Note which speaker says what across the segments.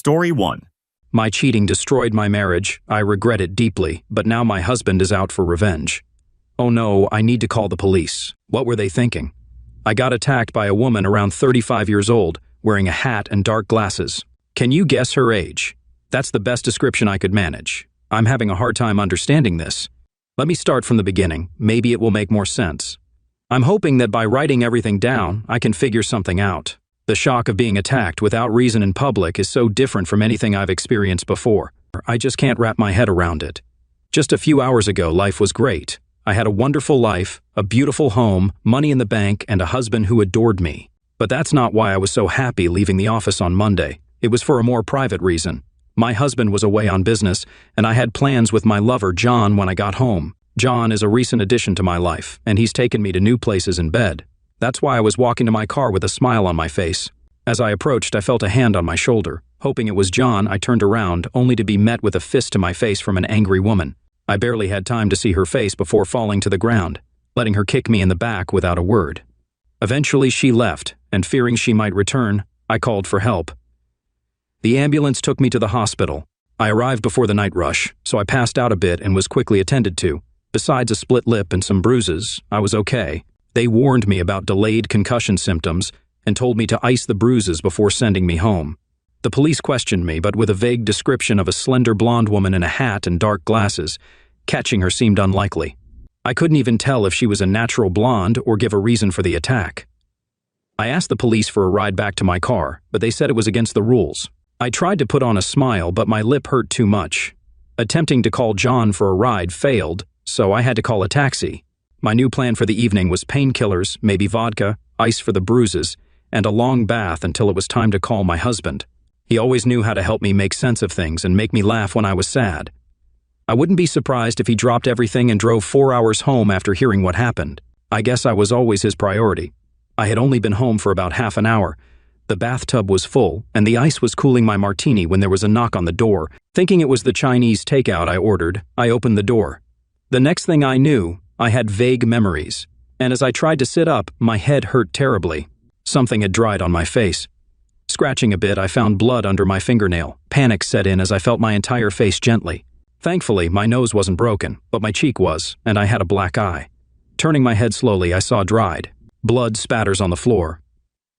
Speaker 1: Story 1.
Speaker 2: My cheating destroyed my marriage. I regret it deeply, but now my husband is out for revenge. Oh no, I need to call the police. What were they thinking? I got attacked by a woman around 35 years old, wearing a hat and dark glasses. Can you guess her age? That's the best description I could manage. I'm having a hard time understanding this. Let me start from the beginning. Maybe it will make more sense. I'm hoping that by writing everything down, I can figure something out. The shock of being attacked without reason in public is so different from anything I've experienced before. I just can't wrap my head around it. Just a few hours ago, life was great. I had a wonderful life, a beautiful home, money in the bank, and a husband who adored me. But that's not why I was so happy leaving the office on Monday. It was for a more private reason. My husband was away on business, and I had plans with my lover, John, when I got home. John is a recent addition to my life, and he's taken me to new places in bed. That's why I was walking to my car with a smile on my face. As I approached, I felt a hand on my shoulder. Hoping it was John, I turned around, only to be met with a fist to my face from an angry woman. I barely had time to see her face before falling to the ground, letting her kick me in the back without a word. Eventually, she left, and fearing she might return, I called for help. The ambulance took me to the hospital. I arrived before the night rush, so I passed out a bit and was quickly attended to. Besides a split lip and some bruises, I was okay. They warned me about delayed concussion symptoms and told me to ice the bruises before sending me home. The police questioned me, but with a vague description of a slender blonde woman in a hat and dark glasses. Catching her seemed unlikely. I couldn't even tell if she was a natural blonde or give a reason for the attack. I asked the police for a ride back to my car, but they said it was against the rules. I tried to put on a smile, but my lip hurt too much. Attempting to call John for a ride failed, so I had to call a taxi. My new plan for the evening was painkillers, maybe vodka, ice for the bruises, and a long bath until it was time to call my husband. He always knew how to help me make sense of things and make me laugh when I was sad. I wouldn't be surprised if he dropped everything and drove 4 hours home after hearing what happened. I guess I was always his priority. I had only been home for about half an hour. The bathtub was full, and the ice was cooling my martini when there was a knock on the door. Thinking it was the Chinese takeout I ordered, I opened the door. The next thing I knew, I had vague memories, and as I tried to sit up, my head hurt terribly. Something had dried on my face. Scratching a bit, I found blood under my fingernail. Panic set in as I felt my entire face gently. Thankfully, my nose wasn't broken, but my cheek was, and I had a black eye. Turning my head slowly, I saw dried. Blood spatters on the floor.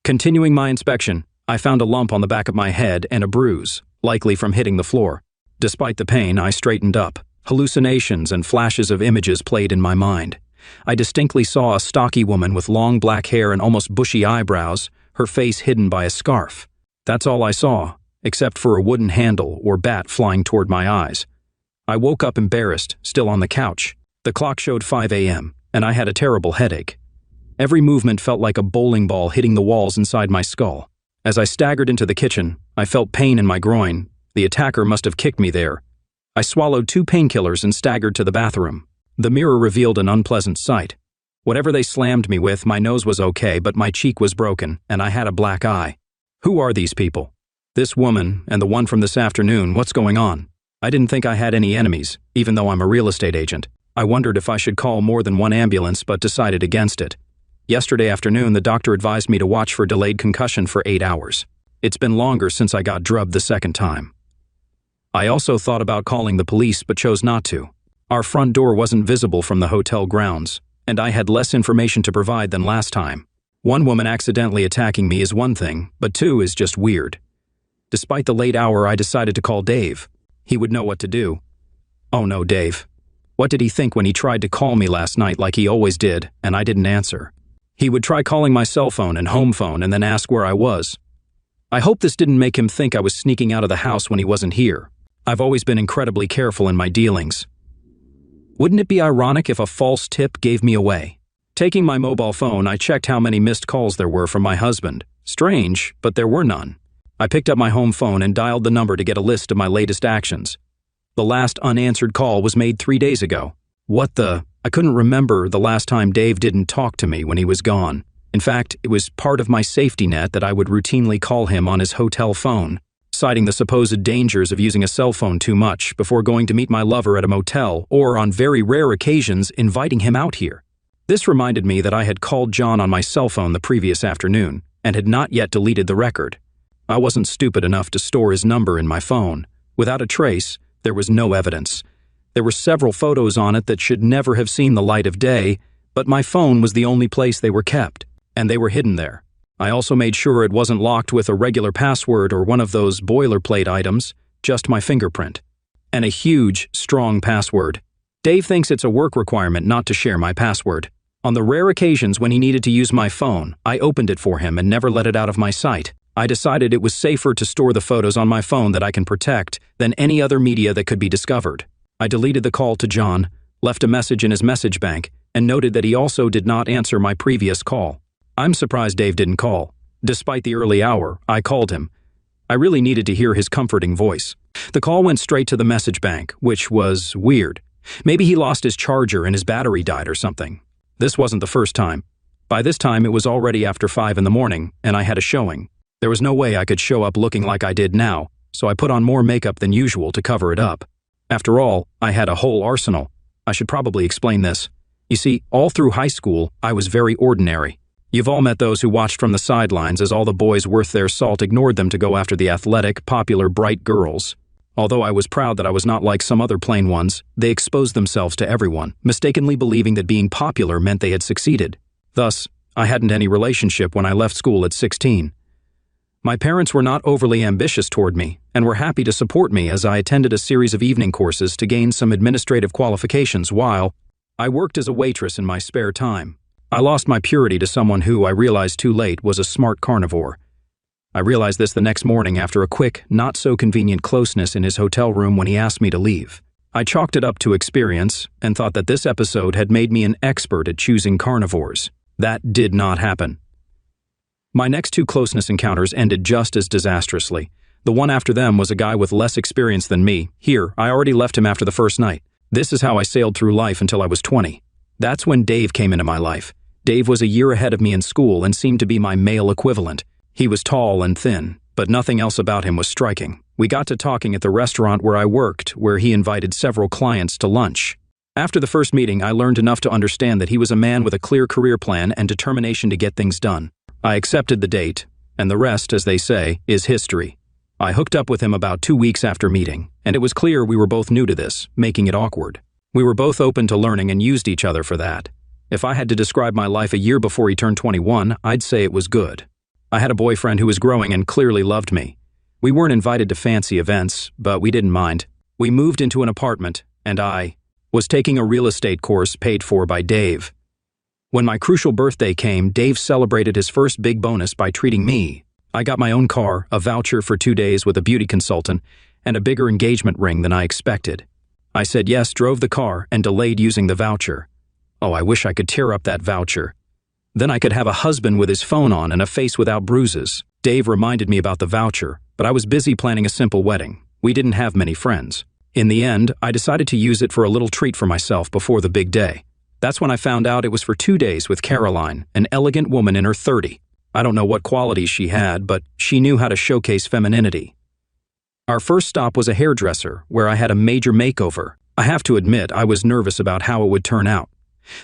Speaker 2: Continuing my inspection, I found a lump on the back of my head and a bruise, likely from hitting the floor. Despite the pain, I straightened up. Hallucinations and flashes of images played in my mind. I distinctly saw a stocky woman with long black hair and almost bushy eyebrows, her face hidden by a scarf. That's all I saw, except for a wooden handle or bat flying toward my eyes. I woke up embarrassed, still on the couch. The clock showed 5 a.m., and I had a terrible headache. Every movement felt like a bowling ball hitting the walls inside my skull. As I staggered into the kitchen, I felt pain in my groin. The attacker must have kicked me there. I swallowed 2 painkillers and staggered to the bathroom. The mirror revealed an unpleasant sight. Whatever they slammed me with, my nose was okay, but my cheek was broken, and I had a black eye. Who are these people? This woman and the one from this afternoon, what's going on? I didn't think I had any enemies, even though I'm a real estate agent. I wondered if I should call more than one ambulance, but decided against it. Yesterday afternoon, the doctor advised me to watch for delayed concussion for 8 hours. It's been longer since I got drubbed the second time. I also thought about calling the police, but chose not to. Our front door wasn't visible from the hotel grounds, and I had less information to provide than last time. One woman accidentally attacking me is one thing, but 2 is just weird. Despite the late hour, I decided to call Dave. He would know what to do. Oh no, Dave. What did he think when he tried to call me last night like he always did, and I didn't answer? He would try calling my cell phone and home phone and then ask where I was. I hope this didn't make him think I was sneaking out of the house when he wasn't here. I've always been incredibly careful in my dealings. Wouldn't it be ironic if a false tip gave me away? Taking my mobile phone, I checked how many missed calls there were from my husband. Strange, but there were none. I picked up my home phone and dialed the number to get a list of my latest actions. The last unanswered call was made 3 days ago. What the? I couldn't remember the last time Dave didn't talk to me when he was gone. In fact, it was part of my safety net that I would routinely call him on his hotel phone, citing the supposed dangers of using a cell phone too much before going to meet my lover at a motel, or on very rare occasions inviting him out here. This reminded me that I had called John on my cell phone the previous afternoon and had not yet deleted the record. I wasn't stupid enough to store his number in my phone. Without a trace, there was no evidence. There were several photos on it that should never have seen the light of day, but my phone was the only place they were kept, and they were hidden there. I also made sure it wasn't locked with a regular password or one of those boilerplate items, just my fingerprint. And a huge, strong password. Dave thinks it's a work requirement not to share my password. On the rare occasions when he needed to use my phone, I opened it for him and never let it out of my sight. I decided it was safer to store the photos on my phone that I can protect than any other media that could be discovered. I deleted the call to John, left a message in his message bank, and noted that he also did not answer my previous call. I'm surprised Dave didn't call. Despite the early hour, I called him. I really needed to hear his comforting voice. The call went straight to the message bank, which was weird. Maybe he lost his charger and his battery died or something. This wasn't the first time. By this time, it was already after 5 in the morning, and I had a showing. There was no way I could show up looking like I did now, so I put on more makeup than usual to cover it up. After all, I had a whole arsenal. I should probably explain this. You see, all through high school, I was very ordinary. You've all met those who watched from the sidelines as all the boys worth their salt ignored them to go after the athletic, popular, bright girls. Although I was proud that I was not like some other plain ones, they exposed themselves to everyone, mistakenly believing that being popular meant they had succeeded. Thus, I hadn't any relationship when I left school at 16. My parents were not overly ambitious toward me and were happy to support me as I attended a series of evening courses to gain some administrative qualifications while I worked as a waitress in my spare time. I lost my purity to someone who, I realized too late, was a smart carnivore. I realized this the next morning after a quick, not-so-convenient closeness in his hotel room when he asked me to leave. I chalked it up to experience and thought that this episode had made me an expert at choosing carnivores. That did not happen. My next 2 closeness encounters ended just as disastrously. The one after them was a guy with less experience than me. Here, I already left him after the first night. This is how I sailed through life until I was 20. That's when Dave came into my life. Dave was a year ahead of me in school and seemed to be my male equivalent. He was tall and thin, but nothing else about him was striking. We got to talking at the restaurant where I worked, where he invited several clients to lunch. After the first meeting, I learned enough to understand that he was a man with a clear career plan and determination to get things done. I accepted the date, and the rest, as they say, is history. I hooked up with him about 2 weeks after meeting, and it was clear we were both new to this, making it awkward. We were both open to learning and used each other for that. If I had to describe my life a year before he turned 21, I'd say it was good. I had a boyfriend who was growing and clearly loved me. We weren't invited to fancy events, but we didn't mind. We moved into an apartment, and I was taking a real estate course paid for by Dave. When my crucial birthday came, Dave celebrated his first big bonus by treating me. I got my own car, a voucher for 2 days with a beauty consultant, and a bigger engagement ring than I expected. I said yes, drove the car, and delayed using the voucher. Oh, I wish I could tear up that voucher. Then I could have a husband with his phone on and a face without bruises. Dave reminded me about the voucher, but I was busy planning a simple wedding. We didn't have many friends. In the end, I decided to use it for a little treat for myself before the big day. That's when I found out it was for 2 days with Caroline, an elegant woman in her 30s. I don't know what qualities she had, but she knew how to showcase femininity. Our first stop was a hairdresser, where I had a major makeover. I have to admit, I was nervous about how it would turn out.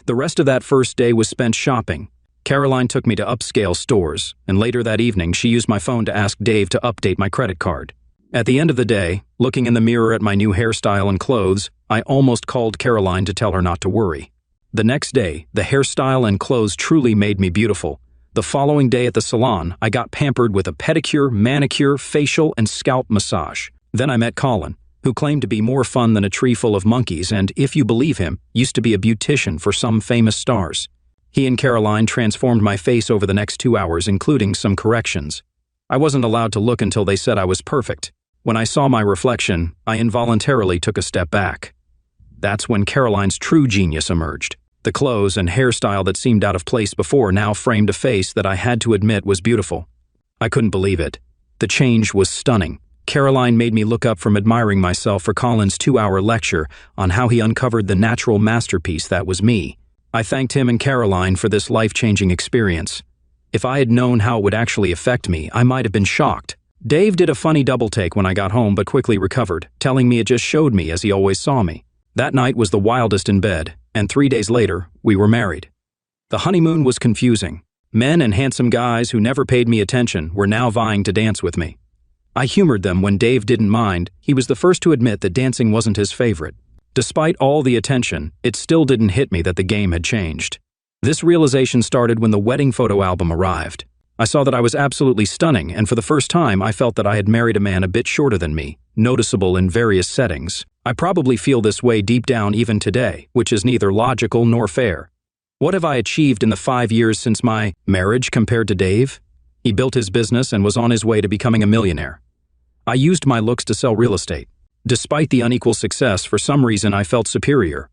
Speaker 2: The rest of that first day was spent shopping. Caroline took me to upscale stores, and later that evening she used my phone to ask Dave to update my credit card. At the end of the day, looking in the mirror at my new hairstyle and clothes, I almost called Caroline to tell her not to worry. The next day, the hairstyle and clothes truly made me beautiful. The following day at the salon, I got pampered with a pedicure, manicure, facial, and scalp massage. Then I met Colin, who claimed to be more fun than a tree full of monkeys and, if you believe him, used to be a beautician for some famous stars. He and Caroline transformed my face over the next 2 hours, including some corrections. I wasn't allowed to look until they said I was perfect. When I saw my reflection, I involuntarily took a step back. That's when Caroline's true genius emerged. The clothes and hairstyle that seemed out of place before now framed a face that I had to admit was beautiful. I couldn't believe it. The change was stunning. Caroline made me look up from admiring myself for Colin's 2-hour lecture on how he uncovered the natural masterpiece that was me. I thanked him and Caroline for this life-changing experience. If I had known how it would actually affect me, I might have been shocked. Dave did a funny double take when I got home but quickly recovered, telling me it just showed me as he always saw me. That night was the wildest in bed, and 3 days later, we were married. The honeymoon was confusing. Men and handsome guys who never paid me attention were now vying to dance with me. I humored them when Dave didn't mind. He was the first to admit that dancing wasn't his favorite. Despite all the attention, it still didn't hit me that the game had changed. This realization started when the wedding photo album arrived. I saw that I was absolutely stunning, and for the first time I felt that I had married a man a bit shorter than me, noticeable in various settings. I probably feel this way deep down even today, which is neither logical nor fair. What have I achieved in the 5 years since my marriage compared to Dave? He built his business and was on his way to becoming a millionaire. I used my looks to sell real estate. Despite the unequal success, for some reason I felt superior.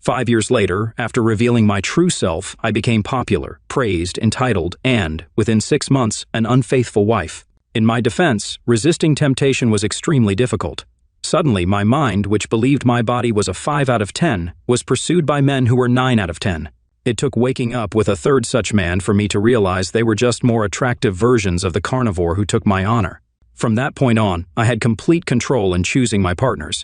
Speaker 2: 5 years later, after revealing my true self, I became popular, praised, entitled, and, within 6 months, an unfaithful wife. In my defense, resisting temptation was extremely difficult. Suddenly, my mind, which believed my body was a 5 out of 10, was pursued by men who were 9 out of 10. It took waking up with a third such man for me to realize they were just more attractive versions of the carnivore who took my honor. From that point on, I had complete control in choosing my partners.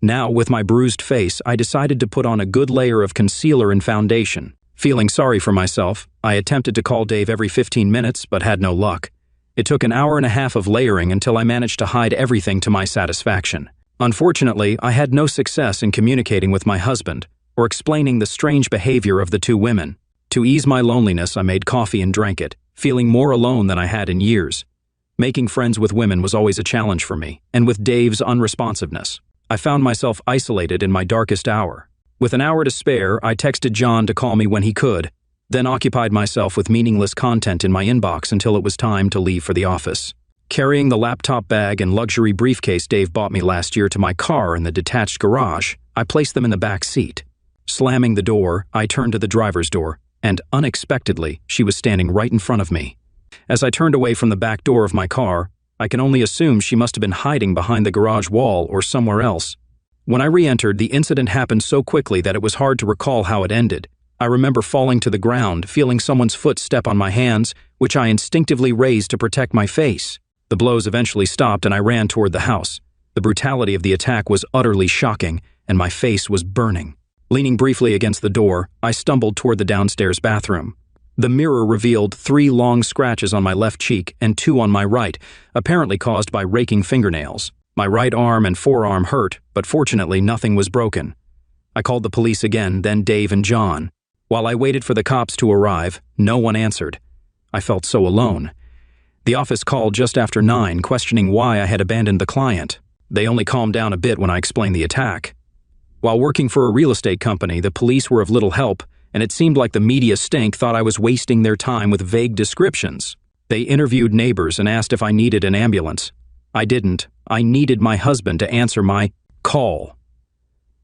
Speaker 2: Now, with my bruised face, I decided to put on a good layer of concealer and foundation. Feeling sorry for myself, I attempted to call Dave every 15 minutes, but had no luck. It took an hour and a half of layering until I managed to hide everything to my satisfaction. Unfortunately, I had no success in communicating with my husband, or explaining the strange behavior of the two women. To ease my loneliness, I made coffee and drank it, feeling more alone than I had in years. Making friends with women was always a challenge for me, and with Dave's unresponsiveness, I found myself isolated in my darkest hour. With an hour to spare, I texted John to call me when he could, then occupied myself with meaningless content in my inbox until it was time to leave for the office. Carrying the laptop bag and luxury briefcase Dave bought me last year to my car in the detached garage, I placed them in the back seat. Slamming the door, I turned to the driver's door, and unexpectedly, she was standing right in front of me. As I turned away from the back door of my car, I can only assume she must have been hiding behind the garage wall or somewhere else. When I re-entered, the incident happened so quickly that it was hard to recall how it ended. I remember falling to the ground, feeling someone's foot step on my hands, which I instinctively raised to protect my face. The blows eventually stopped and I ran toward the house. The brutality of the attack was utterly shocking, and my face was burning. Leaning briefly against the door, I stumbled toward the downstairs bathroom. The mirror revealed 3 long scratches on my left cheek and 2 on my right, apparently caused by raking fingernails. My right arm and forearm hurt, but fortunately nothing was broken. I called the police again, then Dave and John. While I waited for the cops to arrive, no one answered. I felt so alone. The office called just after 9, questioning why I had abandoned the client. They only calmed down a bit when I explained the attack. While working for a real estate company, the police were of little help, and it seemed like the media stink thought I was wasting their time with vague descriptions. They interviewed neighbors and asked if I needed an ambulance. I didn't. I needed my husband to answer my call.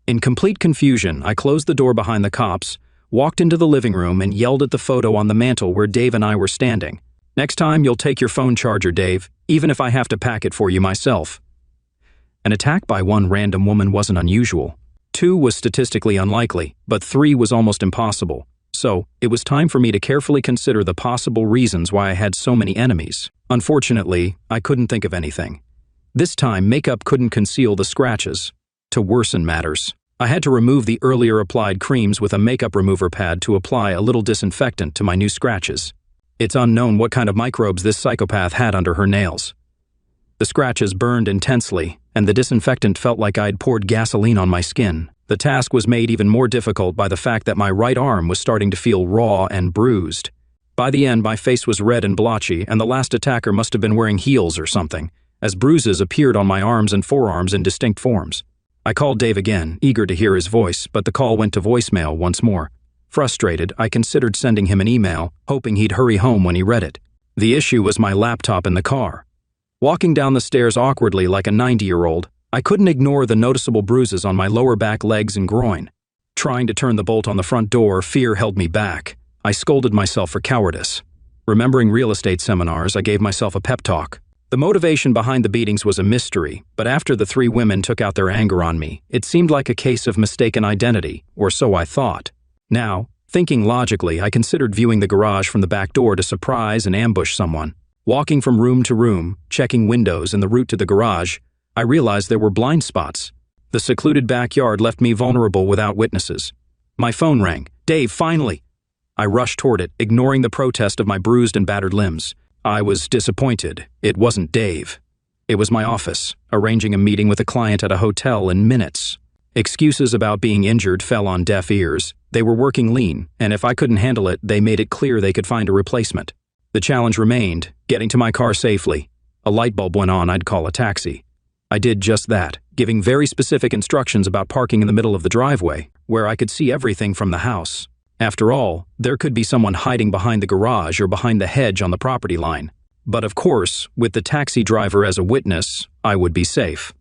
Speaker 2: In complete confusion, I closed the door behind the cops, walked into the living room, and yelled at the photo on the mantel where Dave and I were standing. "Next time, you'll take your phone charger, Dave, even if I have to pack it for you myself." An attack by one random woman wasn't unusual. 2 was statistically unlikely, but 3 was almost impossible. So, it was time for me to carefully consider the possible reasons why I had so many enemies. Unfortunately, I couldn't think of anything. This time, makeup couldn't conceal the scratches. To worsen matters, I had to remove the earlier applied creams with a makeup remover pad to apply a little disinfectant to my new scratches. It's unknown what kind of microbes this psychopath had under her nails. The scratches burned intensely, and the disinfectant felt like I'd poured gasoline on my skin. The task was made even more difficult by the fact that my right arm was starting to feel raw and bruised. By the end, my face was red and blotchy, and the last attacker must have been wearing heels or something, as bruises appeared on my arms and forearms in distinct forms. I called Dave again, eager to hear his voice, but the call went to voicemail once more. Frustrated, I considered sending him an email, hoping he'd hurry home when he read it. The issue was my laptop in the car. Walking down the stairs awkwardly like a 90-year-old, I couldn't ignore the noticeable bruises on my lower back, legs, and groin. Trying to turn the bolt on the front door, fear held me back. I scolded myself for cowardice. Remembering real estate seminars, I gave myself a pep talk. The motivation behind the beatings was a mystery, but after the 3 women took out their anger on me, it seemed like a case of mistaken identity, or so I thought. Now, thinking logically, I considered viewing the garage from the back door to surprise and ambush someone. Walking from room to room, checking windows and the route to the garage, I realized there were blind spots. The secluded backyard left me vulnerable without witnesses. My phone rang. "Dave, finally!" I rushed toward it, ignoring the protest of my bruised and battered limbs. I was disappointed. It wasn't Dave. It was my office, arranging a meeting with a client at a hotel in minutes. Excuses about being injured fell on deaf ears. They were working lean, and if I couldn't handle it, they made it clear they could find a replacement. The challenge remained, getting to my car safely. A light bulb went on, I'd call a taxi. I did just that, giving very specific instructions about parking in the middle of the driveway, where I could see everything from the house. After all, there could be someone hiding behind the garage or behind the hedge on the property line. But of course, with the taxi driver as a witness, I would be safe.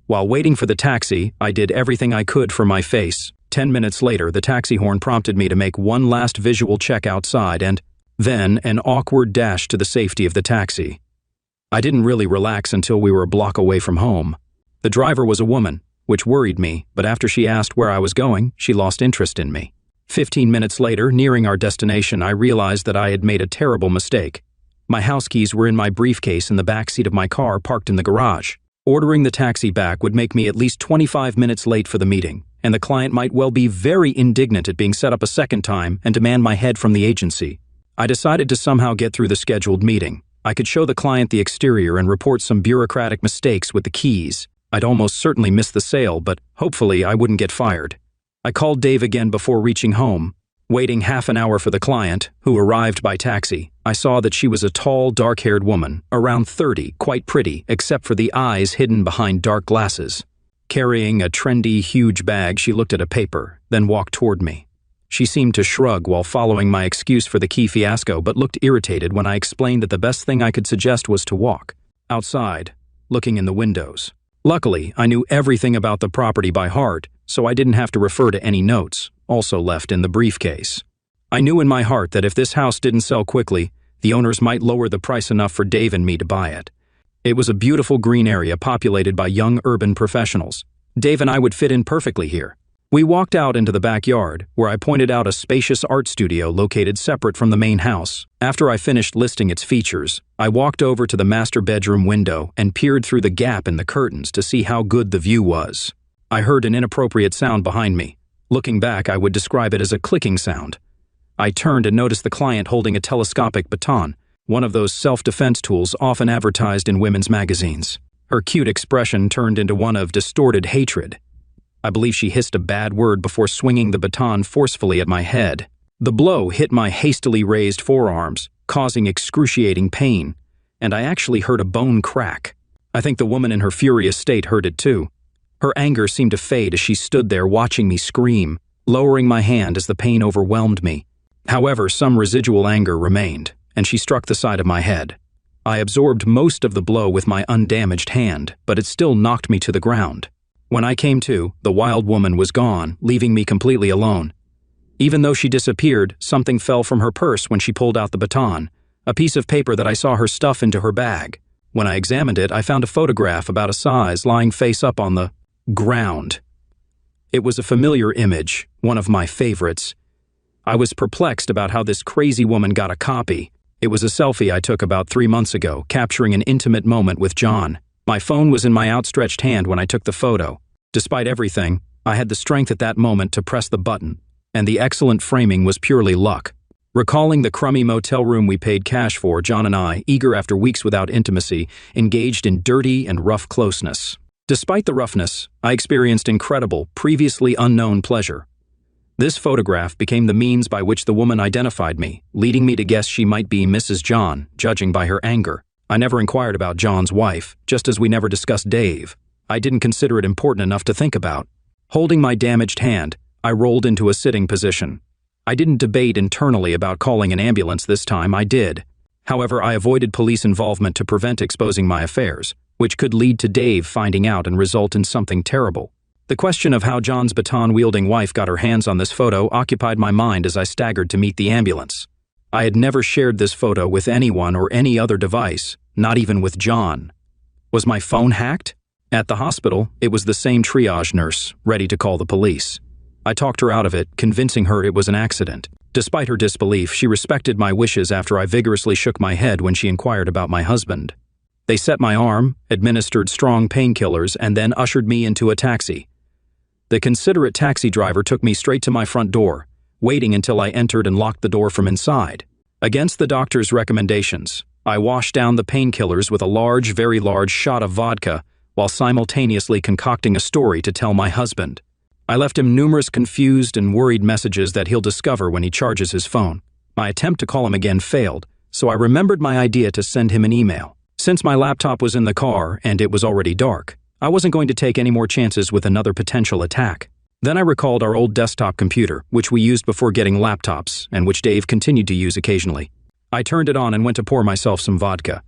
Speaker 2: While waiting for the taxi, I did everything I could for my face. 10 minutes later, the taxi horn prompted me to make one last visual check outside and then an awkward dash to the safety of the taxi. I didn't really relax until we were a block away from home. The driver was a woman, which worried me, but after she asked where I was going, she lost interest in me. 15 minutes later, nearing our destination, I realized that I had made a terrible mistake. My house keys were in my briefcase in the back seat of my car parked in the garage. Ordering the taxi back would make me at least 25 minutes late for the meeting, and the client might well be very indignant at being set up a second time and demand my head from the agency. I decided to somehow get through the scheduled meeting. I could show the client the exterior and report some bureaucratic mistakes with the keys. I'd almost certainly miss the sale, but hopefully I wouldn't get fired. I called Dave again before reaching home. Waiting half an hour for the client, who arrived by taxi, I saw that she was a tall, dark-haired woman, around 30, quite pretty, except for the eyes hidden behind dark glasses. Carrying a trendy, huge bag, she looked at a paper, then walked toward me. She seemed to shrug while following my excuse for the key fiasco, but looked irritated when I explained that the best thing I could suggest was to walk. Outside, looking in the windows. Luckily, I knew everything about the property by heart, so I didn't have to refer to any notes, also left in the briefcase. I knew in my heart that if this house didn't sell quickly, the owners might lower the price enough for Dave and me to buy it. It was a beautiful green area populated by young urban professionals. Dave and I would fit in perfectly here. We walked out into the backyard, where I pointed out a spacious art studio located separate from the main house. After I finished listing its features, I walked over to the master bedroom window and peered through the gap in the curtains to see how good the view was. I heard an inappropriate sound behind me. Looking back, I would describe it as a clicking sound. I turned and noticed the client holding a telescopic baton, one of those self-defense tools often advertised in women's magazines. Her cute expression turned into one of distorted hatred. I believe she hissed a bad word before swinging the baton forcefully at my head. The blow hit my hastily raised forearms, causing excruciating pain, and I actually heard a bone crack. I think the woman in her furious state heard it too. Her anger seemed to fade as she stood there watching me scream, lowering my hand as the pain overwhelmed me. However, some residual anger remained, and she struck the side of my head. I absorbed most of the blow with my undamaged hand, but it still knocked me to the ground. When I came to, the wild woman was gone, leaving me completely alone. Even though she disappeared, something fell from her purse when she pulled out the baton, a piece of paper that I saw her stuff into her bag. When I examined it, I found a photograph about a size lying face up on the ground. It was a familiar image, one of my favorites. I was perplexed about how this crazy woman got a copy. It was a selfie I took about 3 months ago, capturing an intimate moment with John. My phone was in my outstretched hand when I took the photo. Despite everything, I had the strength at that moment to press the button, and the excellent framing was purely luck. Recalling the crummy motel room we paid cash for, John and I, eager after weeks without intimacy, engaged in dirty and rough closeness. Despite the roughness, I experienced incredible, previously unknown pleasure. This photograph became the means by which the woman identified me, leading me to guess she might be Mrs. John, judging by her anger. I never inquired about John's wife, just as we never discussed Dave. I didn't consider it important enough to think about. Holding my damaged hand, I rolled into a sitting position. I didn't debate internally about calling an ambulance this time, I did. However, I avoided police involvement to prevent exposing my affairs, which could lead to Dave finding out and result in something terrible. The question of how John's baton-wielding wife got her hands on this photo occupied my mind as I staggered to meet the ambulance. I had never shared this photo with anyone or any other device, not even with John. Was my phone hacked? At the hospital, it was the same triage nurse, ready to call the police. I talked her out of it, convincing her it was an accident. Despite her disbelief, she respected my wishes after I vigorously shook my head when she inquired about my husband. They set my arm, administered strong painkillers, and then ushered me into a taxi. The considerate taxi driver took me straight to my front door, waiting until I entered and locked the door from inside. Against the doctor's recommendations, I washed down the painkillers with a large, very large shot of vodka while simultaneously concocting a story to tell my husband. I left him numerous confused and worried messages that he'll discover when he charges his phone. My attempt to call him again failed, so I remembered my idea to send him an email. Since my laptop was in the car and it was already dark, I wasn't going to take any more chances with another potential attack. Then I recalled our old desktop computer, which we used before getting laptops and which Dave continued to use occasionally. I turned it on and went to pour myself some vodka.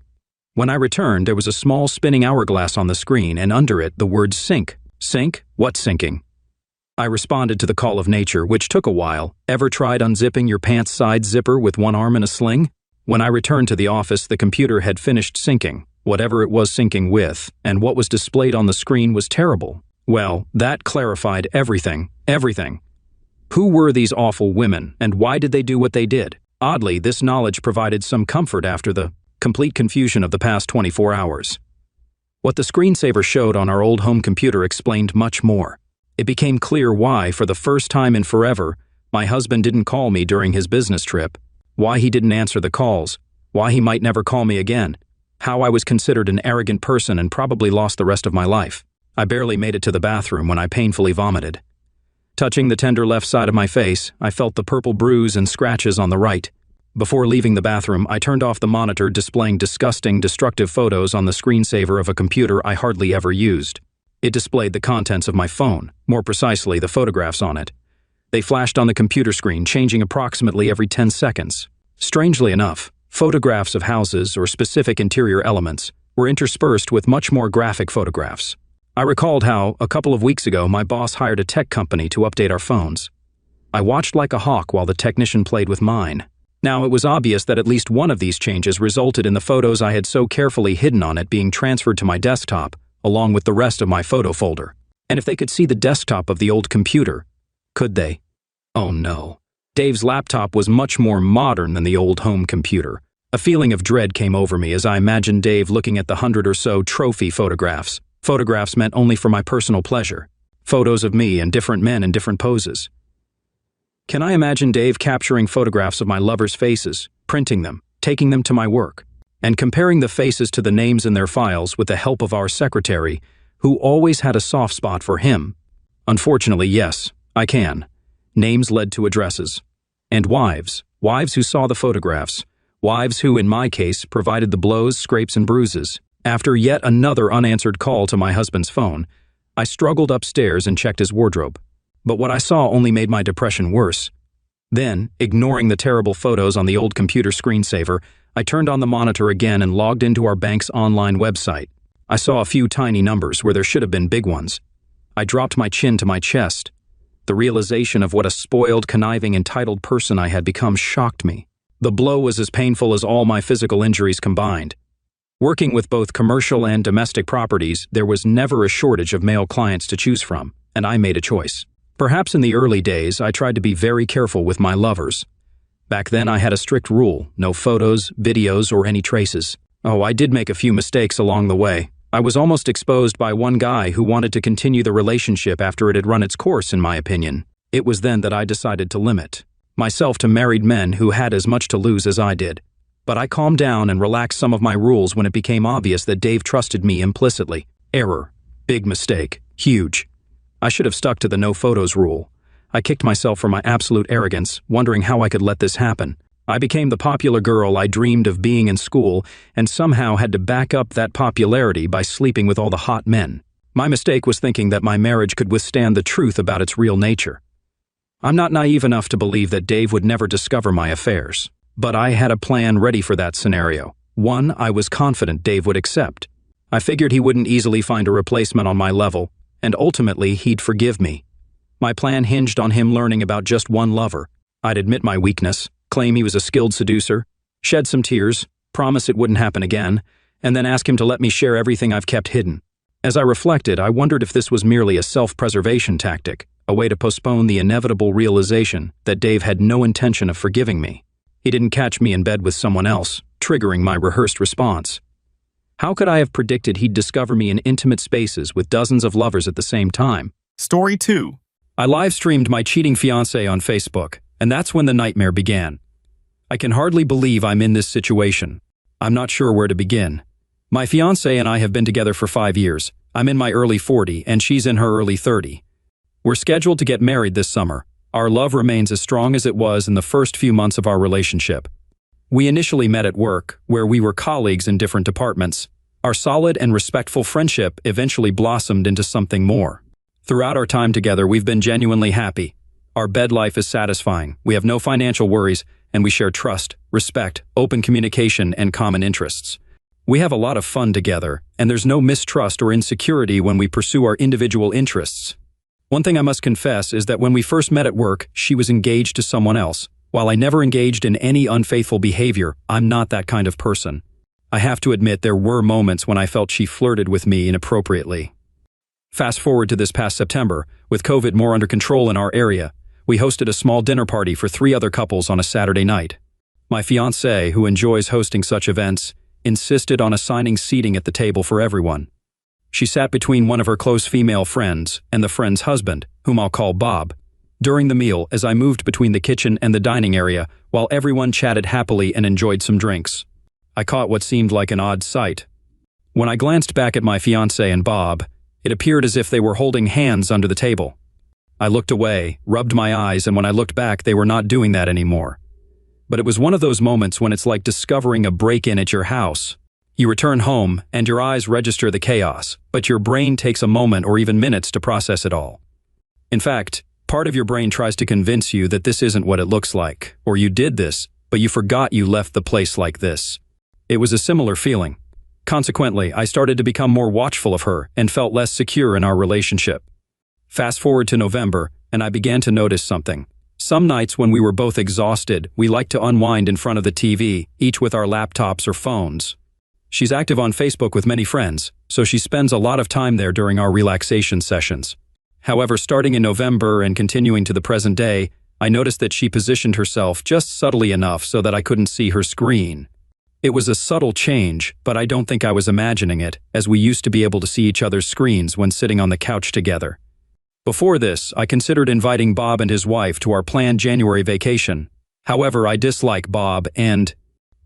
Speaker 2: When I returned, there was a small spinning hourglass on the screen and under it the word sync. Sync? What syncing? I responded to the call of nature, which took a while. Ever tried unzipping your pants side zipper with one arm in a sling? When I returned to the office, the computer had finished syncing, whatever it was syncing with, and what was displayed on the screen was terrible. Well, that clarified everything. Everything. Who were these awful women, and why did they do what they did? Oddly, this knowledge provided some comfort after the complete confusion of the past 24 hours. What the screensaver showed on our old home computer explained much more. It became clear why, for the first time in forever, my husband didn't call me during his business trip, why he didn't answer the calls, why he might never call me again, how I was considered an arrogant person and probably lost the rest of my life. I barely made it to the bathroom when I painfully vomited. Touching the tender left side of my face, I felt the purple bruise and scratches on the right. Before leaving the bathroom, I turned off the monitor displaying disgusting, destructive photos on the screensaver of a computer I hardly ever used. It displayed the contents of my phone, more precisely the photographs on it. They flashed on the computer screen, changing approximately every 10 seconds. Strangely enough, photographs of houses or specific interior elements were interspersed with much more graphic photographs. I recalled how, a couple of weeks ago, my boss hired a tech company to update our phones. I watched like a hawk while the technician played with mine. Now, it was obvious that at least one of these changes resulted in the photos I had so carefully hidden on it being transferred to my desktop, along with the rest of my photo folder. And if they could see the desktop of the old computer, could they? Oh no. Dave's laptop was much more modern than the old home computer. A feeling of dread came over me as I imagined Dave looking at the 100 or so trophy photographs. Photographs meant only for my personal pleasure. Photos of me and different men in different poses. Can I imagine Dave capturing photographs of my lovers' faces, printing them, taking them to my work, and comparing the faces to the names in their files with the help of our secretary, who always had a soft spot for him? Unfortunately, yes, I can. Names led to addresses. And wives who saw the photographs, wives who, in my case, provided the blows, scrapes, and bruises. After yet another unanswered call to my husband's phone, I struggled upstairs and checked his wardrobe. But what I saw only made my depression worse. Then, ignoring the terrible photos on the old computer screensaver, I turned on the monitor again and logged into our bank's online website. I saw a few tiny numbers where there should have been big ones. I dropped my chin to my chest. The realization of what a spoiled, conniving, entitled person I had become shocked me. The blow was as painful as all my physical injuries combined. Working with both commercial and domestic properties, there was never a shortage of male clients to choose from, and I made a choice. Perhaps in the early days, I tried to be very careful with my lovers. Back then, I had a strict rule: no photos, videos, or any traces. Oh, I did make a few mistakes along the way. I was almost exposed by one guy who wanted to continue the relationship after it had run its course, in my opinion. It was then that I decided to limit myself to married men who had as much to lose as I did. But I calmed down and relaxed some of my rules when it became obvious that Dave trusted me implicitly. Error. Big mistake. Huge. I should have stuck to the no photos rule. I kicked myself for my absolute arrogance, wondering how I could let this happen. I became the popular girl I dreamed of being in school, and somehow had to back up that popularity by sleeping with all the hot men. My mistake was thinking that my marriage could withstand the truth about its real nature. I'm not naive enough to believe that Dave would never discover my affairs. But I had a plan ready for that scenario. One I was confident Dave would accept. I figured he wouldn't easily find a replacement on my level, and ultimately he'd forgive me. My plan hinged on him learning about just one lover. I'd admit my weakness, claim he was a skilled seducer, shed some tears, promise it wouldn't happen again, and then ask him to let me share everything I've kept hidden. As I reflected, I wondered if this was merely a self-preservation tactic, a way to postpone the inevitable realization that Dave had no intention of forgiving me. He didn't catch me in bed with someone else, triggering my rehearsed response. How could I have predicted he'd discover me in intimate spaces with dozens of lovers at the same time?
Speaker 1: Story 2.
Speaker 2: I live-streamed my cheating fiancé on Facebook. And that's when the nightmare began. I can hardly believe I'm in this situation. I'm not sure where to begin. My fiancée and I have been together for 5 years. I'm in my early 40 and she's in her early 30. We're scheduled to get married this summer. Our love remains as strong as it was in the first few months of our relationship. We initially met at work, where we were colleagues in different departments. Our solid and respectful friendship eventually blossomed into something more. Throughout our time together, we've been genuinely happy. Our bed life is satisfying, we have no financial worries, and we share trust, respect, open communication, and common interests. We have a lot of fun together, and there's no mistrust or insecurity when we pursue our individual interests. One thing I must confess is that when we first met at work, she was engaged to someone else. While I never engaged in any unfaithful behavior, I'm not that kind of person. I have to admit there were moments when I felt she flirted with me inappropriately. Fast forward to this past September, with COVID more under control in our area, we hosted a small dinner party for 3 other couples on a Saturday night. My fiancée, who enjoys hosting such events, insisted on assigning seating at the table for everyone. She sat between one of her close female friends and the friend's husband, whom I'll call Bob. During the meal, as I moved between the kitchen and the dining area, while everyone chatted happily and enjoyed some drinks, I caught what seemed like an odd sight. When I glanced back at my fiancé and Bob, it appeared as if they were holding hands under the table. I looked away, rubbed my eyes, and when I looked back, they were not doing that anymore. But it was one of those moments when it's like discovering a break-in at your house. You return home, and your eyes register the chaos, but your brain takes a moment or even minutes to process it all. In fact, part of your brain tries to convince you that this isn't what it looks like, or you did this, but you forgot you left the place like this. It was a similar feeling. Consequently, I started to become more watchful of her and felt less secure in our relationship. Fast forward to November, and I began to notice something. Some nights when we were both exhausted, we liked to unwind in front of the TV, each with our laptops or phones. She's active on Facebook with many friends, so she spends a lot of time there during our relaxation sessions. However, starting in November and continuing to the present day, I noticed that she positioned herself just subtly enough so that I couldn't see her screen. It was a subtle change, but I don't think I was imagining it, as we used to be able to see each other's screens when sitting on the couch together. Before this, I considered inviting Bob and his wife to our planned January vacation. However, I dislike Bob and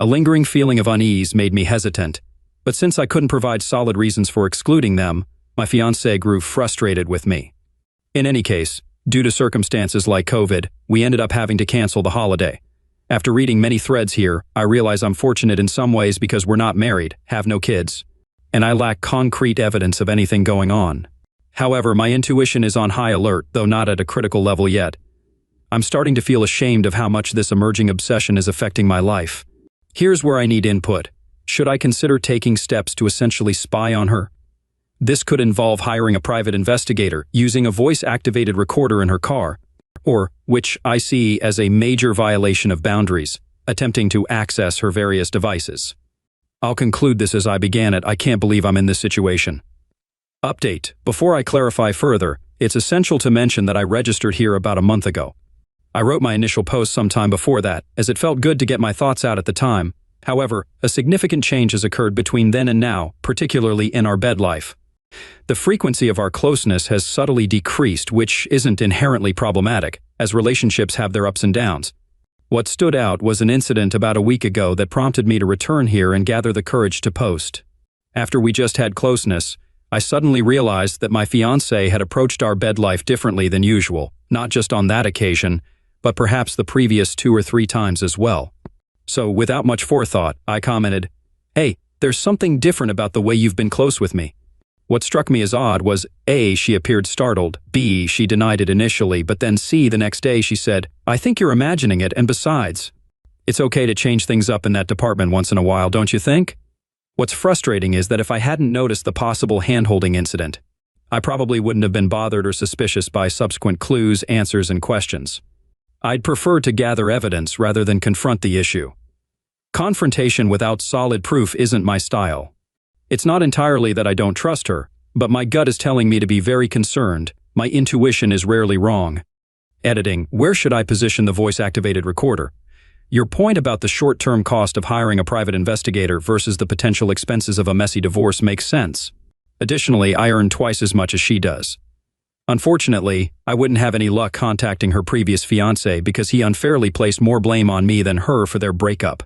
Speaker 2: a lingering feeling of unease made me hesitant. But since I couldn't provide solid reasons for excluding them, my fiancé grew frustrated with me. In any case, due to circumstances like COVID, we ended up having to cancel the holiday. After reading many threads here, I realize I'm fortunate in some ways because we're not married, have no kids, and I lack concrete evidence of anything going on. However, my intuition is on high alert, though not at a critical level yet. I'm starting to feel ashamed of how much this emerging obsession is affecting my life. Here's where I need input. Should I consider taking steps to essentially spy on her? This could involve hiring a private investigator, using a voice-activated recorder in her car, or, which I see as a major violation of boundaries, attempting to access her various devices. I'll conclude this as I began it. I can't believe I'm in this situation. Update. Before I clarify further, it's essential to mention that I registered here about a month ago. I wrote my initial post sometime before that, as it felt good to get my thoughts out at the time. However, a significant change has occurred between then and now, particularly in our bed life. The frequency of our closeness has subtly decreased, which isn't inherently problematic, as relationships have their ups and downs. What stood out was an incident about a week ago that prompted me to return here and gather the courage to post. After we just had closeness, I suddenly realized that my fiancé had approached our bed life differently than usual, not just on that occasion, but perhaps the previous 2 or 3 times as well. So, without much forethought, I commented, "Hey, there's something different about the way you've been close with me." What struck me as odd was, A, she appeared startled, B, she denied it initially, but then C, the next day she said, "I think you're imagining it, and besides, it's okay to change things up in that department once in a while, don't you think?" What's frustrating is that if I hadn't noticed the possible hand-holding incident, I probably wouldn't have been bothered or suspicious by subsequent clues, answers, and questions. I'd prefer to gather evidence rather than confront the issue. Confrontation without solid proof isn't my style. It's not entirely that I don't trust her, but my gut is telling me to be very concerned. My intuition is rarely wrong. Editing. Where should I position the voice-activated recorder? Your point about the short-term cost of hiring a private investigator versus the potential expenses of a messy divorce makes sense. Additionally, I earn twice as much as she does. Unfortunately, I wouldn't have any luck contacting her previous fiancé because he unfairly placed more blame on me than her for their breakup.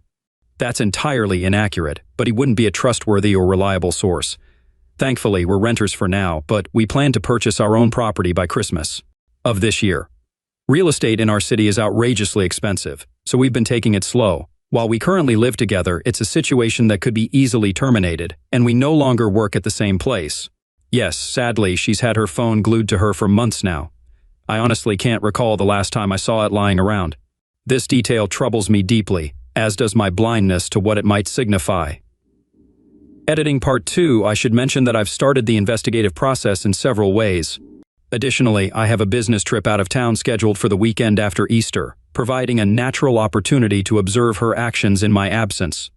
Speaker 2: That's entirely inaccurate, but he wouldn't be a trustworthy or reliable source. Thankfully, we're renters for now, but we plan to purchase our own property by Christmas of this year. Real estate in our city is outrageously expensive, so we've been taking it slow. While we currently live together, it's a situation that could be easily terminated, and we no longer work at the same place. Yes, sadly, she's had her phone glued to her for months now. I honestly can't recall the last time I saw it lying around. This detail troubles me deeply, as does my blindness to what it might signify. Editing Part 2, I should mention that I've started the investigative process in several ways. Additionally, I have a business trip out of town scheduled for the weekend after Easter, providing a natural opportunity to observe her actions in my absence.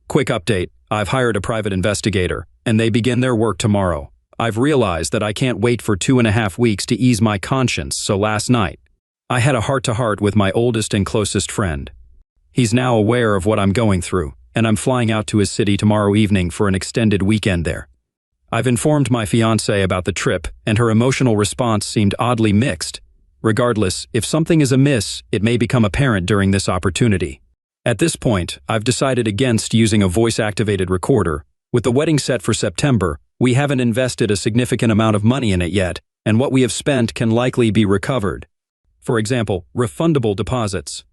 Speaker 2: Quick update, I've hired a private investigator, and they begin their work tomorrow. I've realized that I can't wait for 2.5 weeks to ease my conscience, so last night, I had a heart-to-heart with my oldest and closest friend. He's now aware of what I'm going through, and I'm flying out to his city tomorrow evening for an extended weekend there. I've informed my fiancée about the trip, and her emotional response seemed oddly mixed. Regardless, if something is amiss, it may become apparent during this opportunity. At this point, I've decided against using a voice-activated recorder. With the wedding set for September, we haven't invested a significant amount of money in it yet, and what we have spent can likely be recovered. For example, refundable deposits.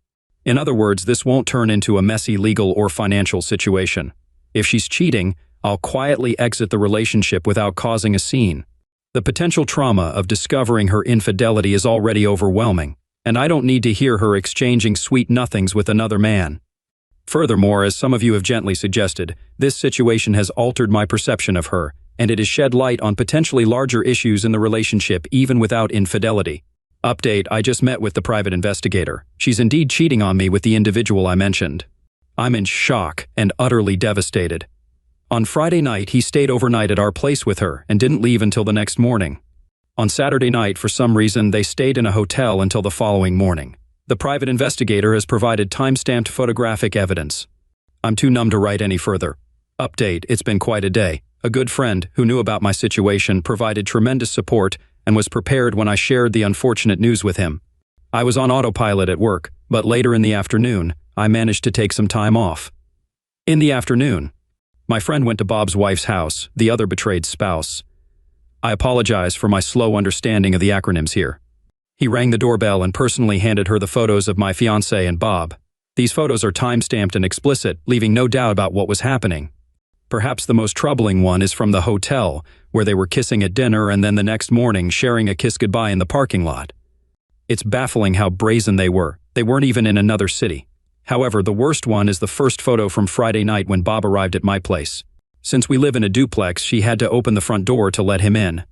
Speaker 2: In other words, this won't turn into a messy legal or financial situation. If she's cheating, I'll quietly exit the relationship without causing a scene. The potential trauma of discovering her infidelity is already overwhelming, and I don't need to hear her exchanging sweet nothings with another man. Furthermore, as some of you have gently suggested, this situation has altered my perception of her, and it has shed light on potentially larger issues in the relationship even without infidelity. Update, I just met with the private investigator. She's indeed cheating on me with the individual I mentioned. I'm in shock and utterly devastated. On Friday night, he stayed overnight at our place with her and didn't leave until the next morning. On Saturday night, for some reason, they stayed in a hotel until the following morning. The private investigator has provided time-stamped photographic evidence. I'm too numb to write any further. Update, it's been quite a day. A good friend, who knew about my situation, provided tremendous support and was prepared when I shared the unfortunate news with him. I was on autopilot at work, but later in the afternoon, I managed to take some time off. In the afternoon, my friend went to Bob's wife's house, the other betrayed spouse. I apologize for my slow understanding of the acronyms here. He rang the doorbell and personally handed her the photos of my fiancé and Bob. These photos are time-stamped and explicit, leaving no doubt about what was happening. Perhaps the most troubling one is from the hotel, where they were kissing at dinner and then the next morning sharing a kiss goodbye in the parking lot. It's baffling how brazen they were. They weren't even in another city. However, the worst one is the first photo from Friday night when Bob arrived at my place. Since we live in a duplex, she had to open the front door to let him in.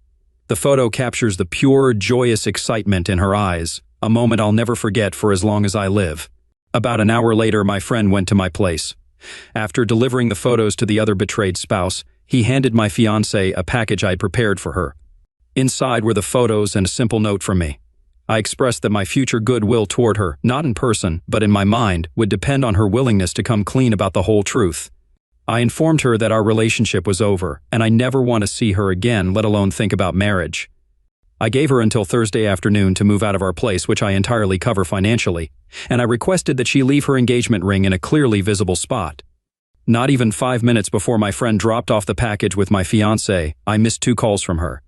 Speaker 2: The photo captures the pure, joyous excitement in her eyes, a moment I'll never forget for as long as I live. About an hour later, my friend went to my place. After delivering the photos to the other betrayed spouse, he handed my fiancée a package I'd prepared for her. Inside were the photos and a simple note from me. I expressed that my future goodwill toward her, not in person, but in my mind, would depend on her willingness to come clean about the whole truth. I informed her that our relationship was over, and I never want to see her again, let alone think about marriage. I gave her until Thursday afternoon to move out of our place, which I entirely cover financially, and I requested that she leave her engagement ring in a clearly visible spot. Not even 5 minutes before my friend dropped off the package with my fiancé, I missed 2 calls from her.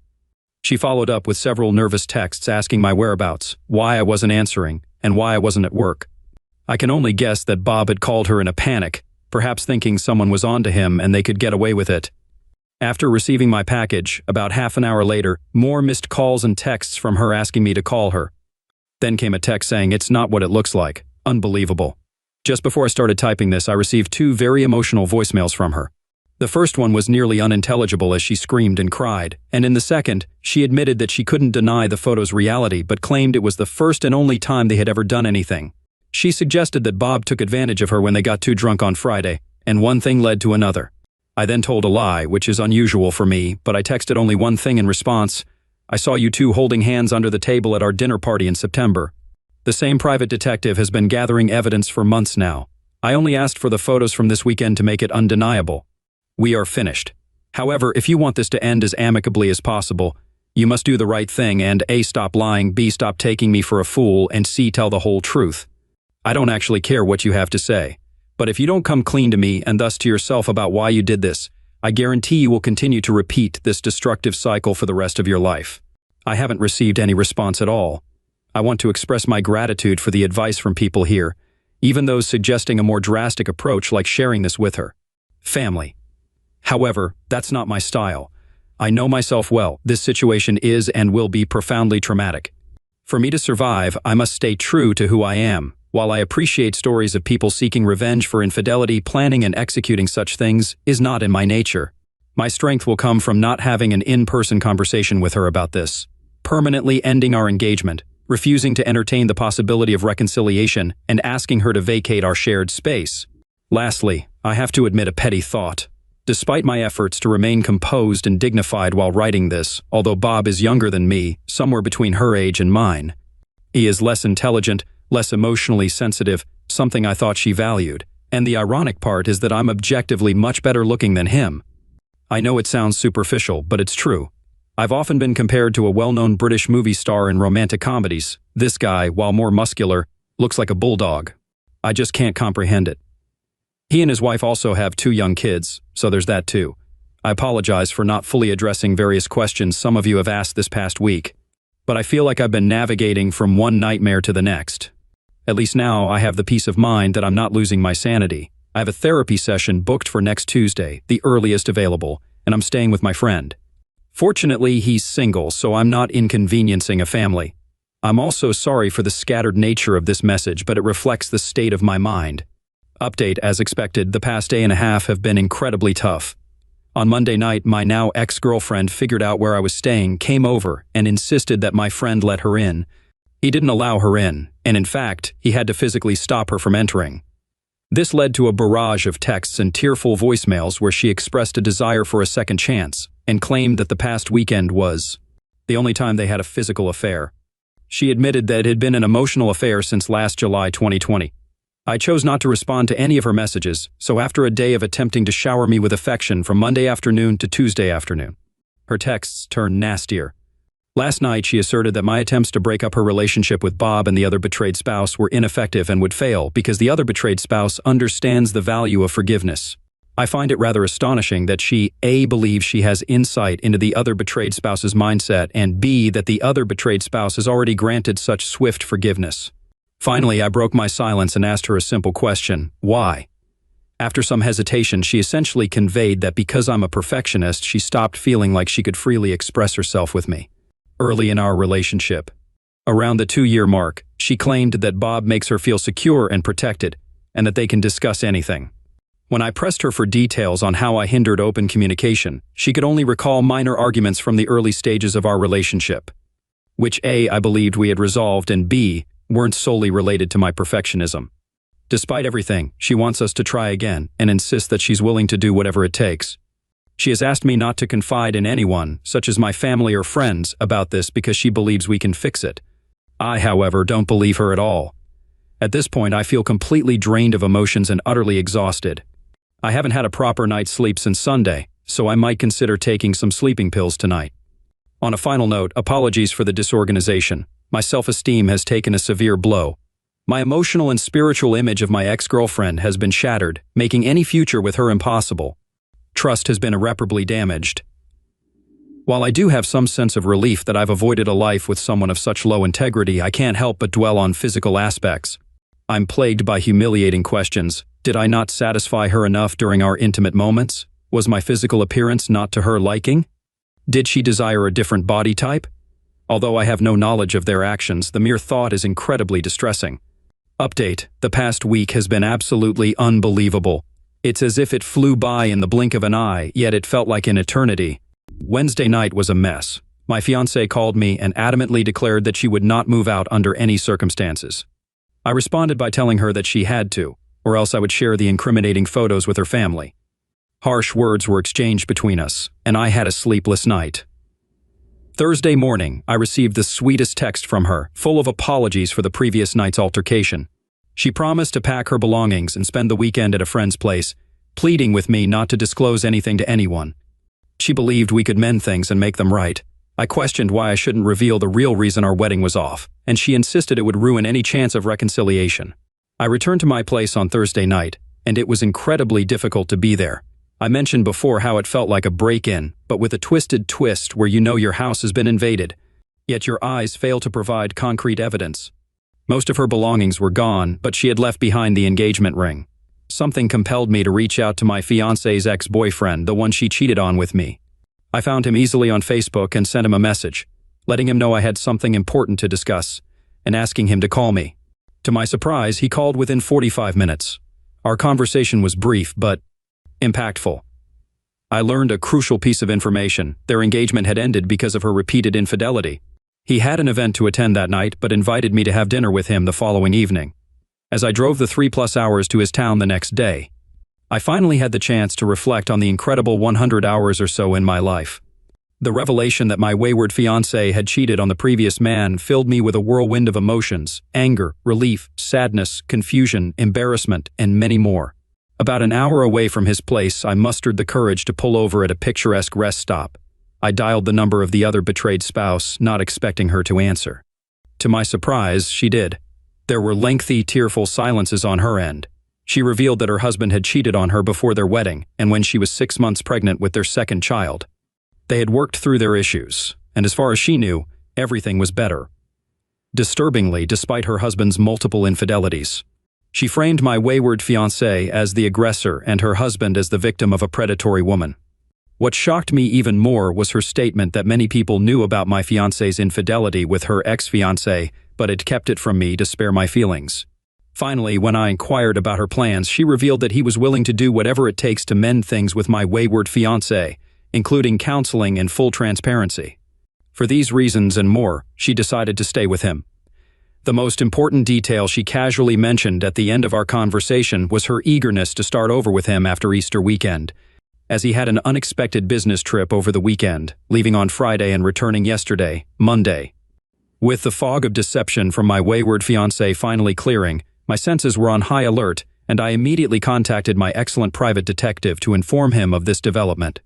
Speaker 2: She followed up with several nervous texts asking my whereabouts, why I wasn't answering, and why I wasn't at work. I can only guess that Bob had called her in a panic, perhaps thinking someone was on to him and they could get away with it. After receiving my package, about half an hour later, more missed calls and texts from her asking me to call her. Then came a text saying it's not what it looks like. Unbelievable. Just before I started typing this, I received 2 very emotional voicemails from her. The first one was nearly unintelligible as she screamed and cried, and in the second, she admitted that she couldn't deny the photo's reality but claimed it was the first and only time they had ever done anything. She suggested that Bob took advantage of her when they got too drunk on Friday, and one thing led to another. I then told a lie, which is unusual for me, but I texted only one thing in response. I saw you 2 holding hands under the table at our dinner party in September. The same private detective has been gathering evidence for months now. I only asked for the photos from this weekend to make it undeniable. We are finished. However, if you want this to end as amicably as possible, You must do the right thing and A, stop lying, B, stop taking me for a fool, and C, tell the whole truth. I don't actually care what you have to say. But if you don't come clean to me and thus to yourself about why you did this, I guarantee you will continue to repeat this destructive cycle for the rest of your life. I haven't received any response at all. I want to express my gratitude for the advice from people here, even those suggesting a more drastic approach like sharing this with her. Family. However, that's not my style. I know myself well. This situation is and will be profoundly traumatic. For me to survive, I must stay true to who I am. While I appreciate stories of people seeking revenge for infidelity, planning and executing such things is not in my nature. My strength will come from not having an in-person conversation with her about this, permanently ending our engagement, refusing to entertain the possibility of reconciliation, and asking her to vacate our shared space. Lastly, I have to admit a petty thought. Despite my efforts to remain composed and dignified while writing this, although Bob is younger than me, somewhere between her age and mine, he is less intelligent, less emotionally sensitive, something I thought she valued, and the ironic part is that I'm objectively much better looking than him. I know it sounds superficial, but it's true. I've often been compared to a well-known British movie star in romantic comedies. This guy, while more muscular, looks like a bulldog. I just can't comprehend it. He and his wife also have 2 young kids, so there's that too. I apologize for not fully addressing various questions some of you have asked this past week, but I feel like I've been navigating from one nightmare to the next. At least now I have the peace of mind that I'm not losing my sanity. I have a therapy session booked for next Tuesday, the earliest available, and I'm staying with my friend. Fortunately, he's single, so I'm not inconveniencing a family. I'm also sorry for the scattered nature of this message, but it reflects the state of my mind. Update: as expected, the past day and a half have been incredibly tough. On Monday night, my now ex-girlfriend figured out where I was staying, came over, and insisted that my friend let her in. He didn't allow her in, and in fact, he had to physically stop her from entering. This led to a barrage of texts and tearful voicemails where she expressed a desire for a second chance and claimed that the past weekend was the only time they had a physical affair. She admitted that it had been an emotional affair since last July 2020. I chose not to respond to any of her messages, so after a day of attempting to shower me with affection from Monday afternoon to Tuesday afternoon, her texts turned nastier. Last night, she asserted that my attempts to break up her relationship with Bob and the other betrayed spouse were ineffective and would fail because the other betrayed spouse understands the value of forgiveness. I find it rather astonishing that she, A, believes she has insight into the other betrayed spouse's mindset, and B, that the other betrayed spouse has already granted such swift forgiveness. Finally, I broke my silence and asked her a simple question: why? After some hesitation, she essentially conveyed that because I'm a perfectionist, she stopped feeling like she could freely express herself with me. Early in our relationship, around the 2-year mark, she claimed that Bob makes her feel secure and protected, and that they can discuss anything. When I pressed her for details on how I hindered open communication, she could only recall minor arguments from the early stages of our relationship, which A, I believed we had resolved, and B, weren't solely related to my perfectionism. Despite everything, she wants us to try again and insists that she's willing to do whatever it takes. She has asked me not to confide in anyone, such as my family or friends, about this because she believes we can fix it. I, however, don't believe her at all. At this point, I feel completely drained of emotions and utterly exhausted. I haven't had a proper night's sleep since Sunday, so I might consider taking some sleeping pills tonight. On a final note, apologies for the disorganization. My self-esteem has taken a severe blow. My emotional and spiritual image of my ex-girlfriend has been shattered, making any future with her impossible. Trust has been irreparably damaged. While I do have some sense of relief that I've avoided a life with someone of such low integrity, I can't help but dwell on physical aspects. I'm plagued by humiliating questions. Did I not satisfy her enough during our intimate moments? Was my physical appearance not to her liking? Did she desire a different body type? Although I have no knowledge of their actions, the mere thought is incredibly distressing. Update: the past week has been absolutely unbelievable. It's as if it flew by in the blink of an eye, yet it felt like an eternity. Wednesday night was a mess. My fiancée called me and adamantly declared that she would not move out under any circumstances. I responded by telling her that she had to, or else I would share the incriminating photos with her family. Harsh words were exchanged between us, and I had a sleepless night. Thursday morning, I received the sweetest text from her, full of apologies for the previous night's altercation. She promised to pack her belongings and spend the weekend at a friend's place, pleading with me not to disclose anything to anyone. She believed we could mend things and make them right. I questioned why I shouldn't reveal the real reason our wedding was off, and she insisted it would ruin any chance of reconciliation. I returned to my place on Thursday night, and it was incredibly difficult to be there. I mentioned before how it felt like a break-in, but with a twisted twist where you know your house has been invaded, yet your eyes fail to provide concrete evidence. Most of her belongings were gone, but she had left behind the engagement ring. Something compelled me to reach out to my fiancé's ex-boyfriend, the one she cheated on with me. I found him easily on Facebook and sent him a message, letting him know I had something important to discuss, and asking him to call me. To my surprise, he called within 45 minutes. Our conversation was brief, but impactful. I learned a crucial piece of information. Their engagement had ended because of her repeated infidelity. He had an event to attend that night, but invited me to have dinner with him the following evening. As I drove the 3+ hours to his town the next day, I finally had the chance to reflect on the incredible 100 hours or so in my life. The revelation that my wayward fiancé had cheated on the previous man filled me with a whirlwind of emotions: anger, relief, sadness, confusion, embarrassment, and many more. About an hour away from his place, I mustered the courage to pull over at a picturesque rest stop. I dialed the number of the other betrayed spouse, not expecting her to answer. To my surprise, she did. There were lengthy, tearful silences on her end. She revealed that her husband had cheated on her before their wedding and when she was 6 months pregnant with their second child. They had worked through their issues, and as far as she knew, everything was better. Disturbingly, despite her husband's multiple infidelities, she framed my wayward fiancé as the aggressor and her husband as the victim of a predatory woman. What shocked me even more was her statement that many people knew about my fiancé's infidelity with her ex-fiancé, but had kept it from me to spare my feelings. Finally, when I inquired about her plans, she revealed that he was willing to do whatever it takes to mend things with my wayward fiancé, including counseling and full transparency. For these reasons and more, she decided to stay with him. The most important detail she casually mentioned at the end of our conversation was her eagerness to start over with him after Easter weekend, as he had an unexpected business trip over the weekend, leaving on Friday and returning yesterday, Monday. With the fog of deception from my wayward fiancé finally clearing, my senses were on high alert, and I immediately contacted my excellent private detective to inform him of this development.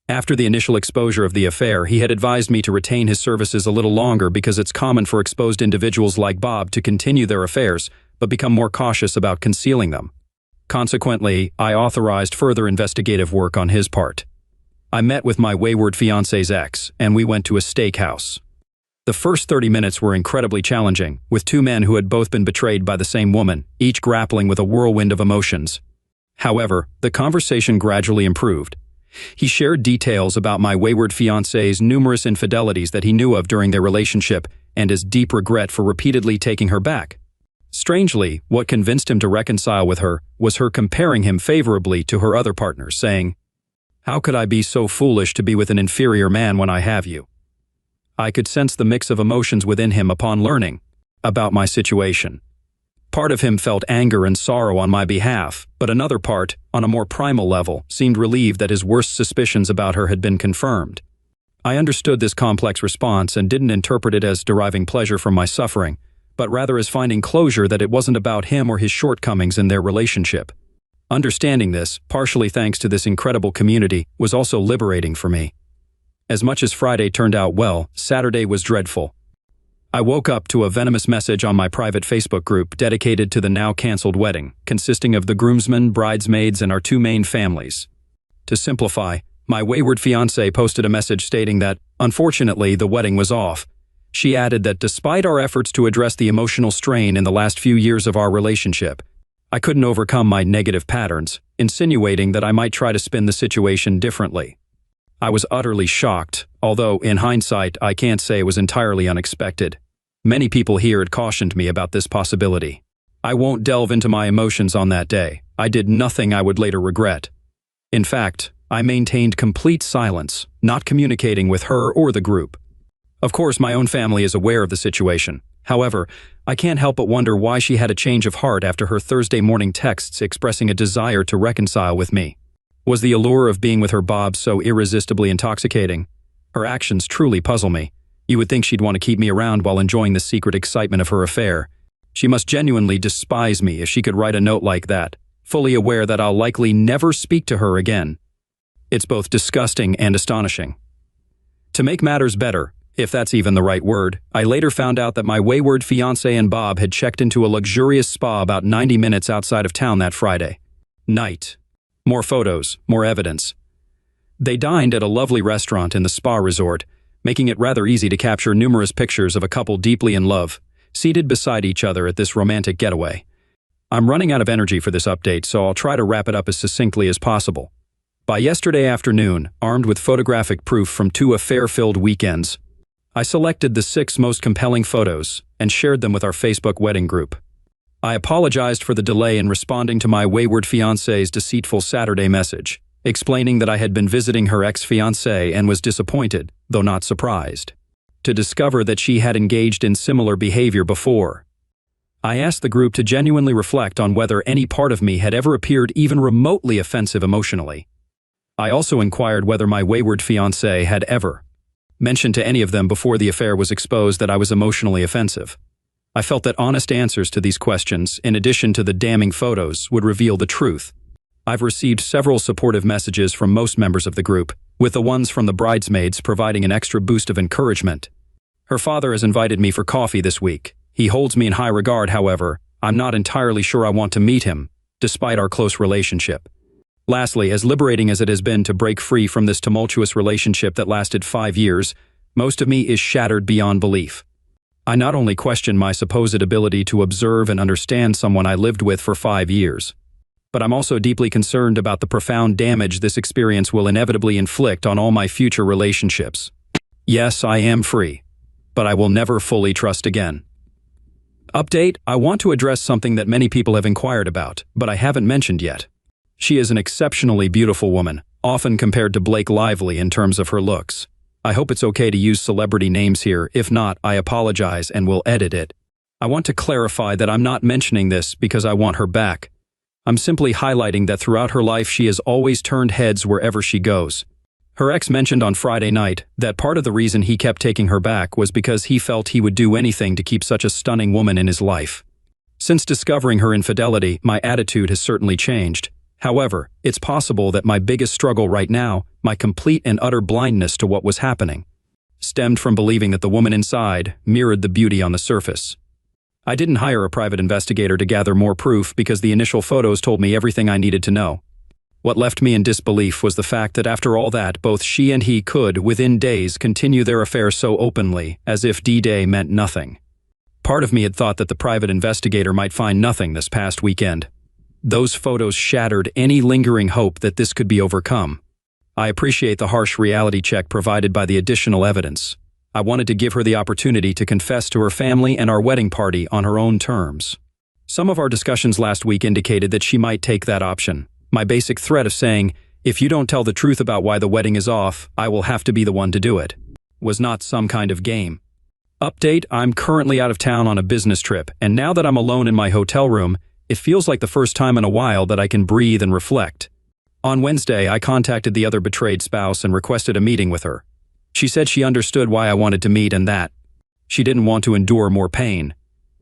Speaker 2: After the initial exposure of the affair, he had advised me to retain his services a little longer because it's common for exposed individuals like Bob to continue their affairs, but become more cautious about concealing them. Consequently, I authorized further investigative work on his part. I met with my wayward fiancé's ex, and we went to a steakhouse. The first 30 minutes were incredibly challenging, with two men who had both been betrayed by the same woman, each grappling with a whirlwind of emotions. However, the conversation gradually improved. He shared details about my wayward fiancé's numerous infidelities that he knew of during their relationship and his deep regret for repeatedly taking her back. Strangely, what convinced him to reconcile with her was her comparing him favorably to her other partners, saying, "How could I be so foolish to be with an inferior man when I have you?" I could sense the mix of emotions within him upon learning about my situation. Part of him felt anger and sorrow on my behalf, but another part, on a more primal level, seemed relieved that his worst suspicions about her had been confirmed. I understood this complex response and didn't interpret it as deriving pleasure from my suffering, but rather as finding closure that it wasn't about him or his shortcomings in their relationship. Understanding this, partially thanks to this incredible community, was also liberating for me. As much as Friday turned out well, Saturday was dreadful. I woke up to a venomous message on my private Facebook group dedicated to the now-canceled wedding, consisting of the groomsmen, bridesmaids, and our two main families. To simplify, my wayward fiancé posted a message stating that, unfortunately, the wedding was off. She added that despite our efforts to address the emotional strain in the last few years of our relationship, I couldn't overcome my negative patterns, insinuating that I might try to spin the situation differently. I was utterly shocked, although, in hindsight, I can't say it was entirely unexpected. Many people here had cautioned me about this possibility. I won't delve into my emotions on that day. I did nothing I would later regret. In fact, I maintained complete silence, not communicating with her or the group. Of course, my own family is aware of the situation. However, I can't help but wonder why she had a change of heart after her Thursday morning texts expressing a desire to reconcile with me. Was the allure of being with her Bob so irresistibly intoxicating? Her actions truly puzzle me. You would think she'd want to keep me around while enjoying the secret excitement of her affair. She must genuinely despise me if she could write a note like that, fully aware that I'll likely never speak to her again. It's both disgusting and astonishing. To make matters better, if that's even the right word, I later found out that my wayward fiancé and Bob had checked into a luxurious spa about 90 minutes outside of town that Friday night. More photos, more evidence. They dined at a lovely restaurant in the spa resort, making it rather easy to capture numerous pictures of a couple deeply in love, seated beside each other at this romantic getaway. I'm running out of energy for this update, so I'll try to wrap it up as succinctly as possible. By yesterday afternoon, armed with photographic proof from 2 affair-filled weekends, I selected the 6 most compelling photos and shared them with our Facebook wedding group. I apologized for the delay in responding to my wayward fiancé's deceitful Saturday message, explaining that I had been visiting her ex-fiancé and was disappointed, though not surprised, to discover that she had engaged in similar behavior before. I asked the group to genuinely reflect on whether any part of me had ever appeared even remotely offensive emotionally. I also inquired whether my wayward fiancé had ever mentioned to any of them before the affair was exposed that I was emotionally offensive. I felt that honest answers to these questions, in addition to the damning photos, would reveal the truth. I've received several supportive messages from most members of the group, with the ones from the bridesmaids providing an extra boost of encouragement. Her father has invited me for coffee this week. He holds me in high regard, however. I'm not entirely sure I want to meet him, despite our close relationship. Lastly, as liberating as it has been to break free from this tumultuous relationship that lasted 5 years, most of me is shattered beyond belief. I not only question my supposed ability to observe and understand someone I lived with for 5 years, but I'm also deeply concerned about the profound damage this experience will inevitably inflict on all my future relationships. Yes, I am free, but I will never fully trust again. Update: I want to address something that many people have inquired about, but I haven't mentioned yet. She is an exceptionally beautiful woman, often compared to Blake Lively in terms of her looks. I hope it's okay to use celebrity names here. If not, I apologize and will edit it. I want to clarify that I'm not mentioning this because I want her back. I'm simply highlighting that throughout her life she has always turned heads wherever she goes. Her ex mentioned on Friday night that part of the reason he kept taking her back was because he felt he would do anything to keep such a stunning woman in his life. Since discovering her infidelity, my attitude has certainly changed. However, it's possible that my biggest struggle right now, my complete and utter blindness to what was happening, stemmed from believing that the woman inside mirrored the beauty on the surface. I didn't hire a private investigator to gather more proof because the initial photos told me everything I needed to know. What left me in disbelief was the fact that after all that, both she and he could, within days, continue their affair so openly, as if D-Day meant nothing. Part of me had thought that the private investigator might find nothing this past weekend. Those photos shattered any lingering hope that this could be overcome. I appreciate the harsh reality check provided by the additional evidence. I wanted to give her the opportunity to confess to her family and our wedding party on her own terms. Some of our discussions last week indicated that she might take that option. My basic threat of saying, "If you don't tell the truth about why the wedding is off, I will have to be the one to do it," was not some kind of game. Update: I'm currently out of town on a business trip, and now that I'm alone in my hotel room, it feels like the first time in a while that I can breathe and reflect. On Wednesday, I contacted the other betrayed spouse and requested a meeting with her. She said she understood why I wanted to meet and that she didn't want to endure more pain.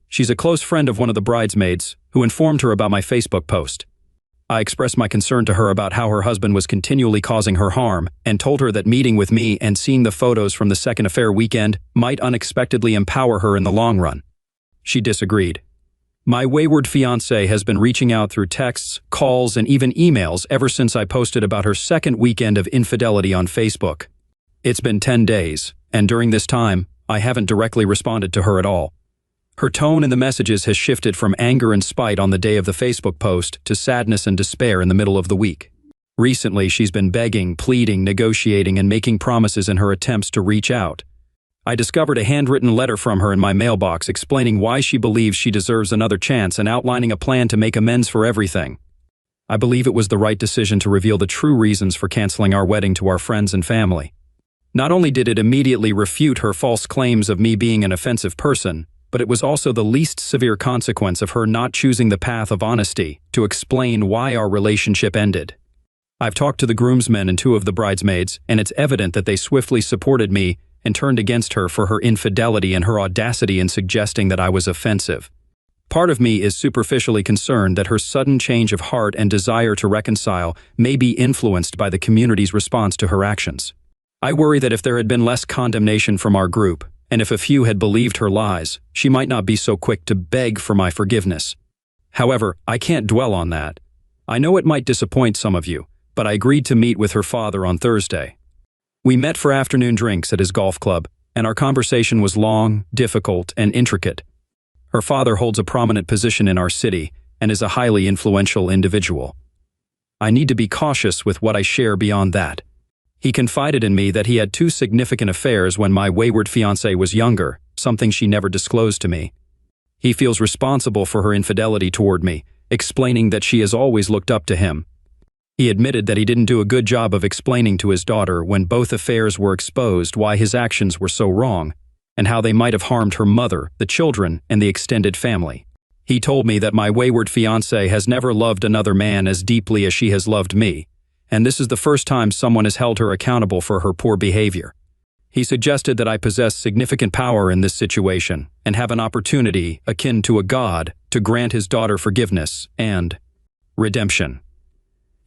Speaker 2: She's a close friend of one of the bridesmaids, who informed her about my Facebook post. I expressed my concern to her about how her husband was continually causing her harm and told her that meeting with me and seeing the photos from the second affair weekend might unexpectedly empower her in the long run. She disagreed. My wayward fiancé has been reaching out through texts, calls, and even emails ever since I posted about her second weekend of infidelity on Facebook. It's been 10 days, and during this time, I haven't directly responded to her at all. Her tone in the messages has shifted from anger and spite on the day of the Facebook post to sadness and despair in the middle of the week. Recently, she's been begging, pleading, negotiating, and making promises in her attempts to reach out. I discovered a handwritten letter from her in my mailbox explaining why she believes she deserves another chance and outlining a plan to make amends for everything. I believe it was the right decision to reveal the true reasons for canceling our wedding to our friends and family. Not only did it immediately refute her false claims of me being an offensive person, but it was also the least severe consequence of her not choosing the path of honesty to explain why our relationship ended. I've talked to the groomsmen and 2 of the bridesmaids, and it's evident that they swiftly supported me and turned against her for her infidelity and her audacity in suggesting that I was offensive. Part of me is superficially concerned that her sudden change of heart and desire to reconcile may be influenced by the community's response to her actions. I worry that if there had been less condemnation from our group, and if a few had believed her lies, she might not be so quick to beg for my forgiveness. However, I can't dwell on that. I know it might disappoint some of you, but I agreed to meet with her father on Thursday. We met for afternoon drinks at his golf club, and our conversation was long, difficult, and intricate. Her father holds a prominent position in our city and is a highly influential individual. I need to be cautious with what I share beyond that. He confided in me that he had 2 significant affairs when my wayward fiancée was younger, something she never disclosed to me. He feels responsible for her infidelity toward me, explaining that she has always looked up to him. He admitted that he didn't do a good job of explaining to his daughter when both affairs were exposed why his actions were so wrong, and how they might have harmed her mother, the children, and the extended family. He told me that my wayward fiancée has never loved another man as deeply as she has loved me, and this is the first time someone has held her accountable for her poor behavior. He suggested that I possess significant power in this situation and have an opportunity, akin to a god, to grant his daughter forgiveness and redemption.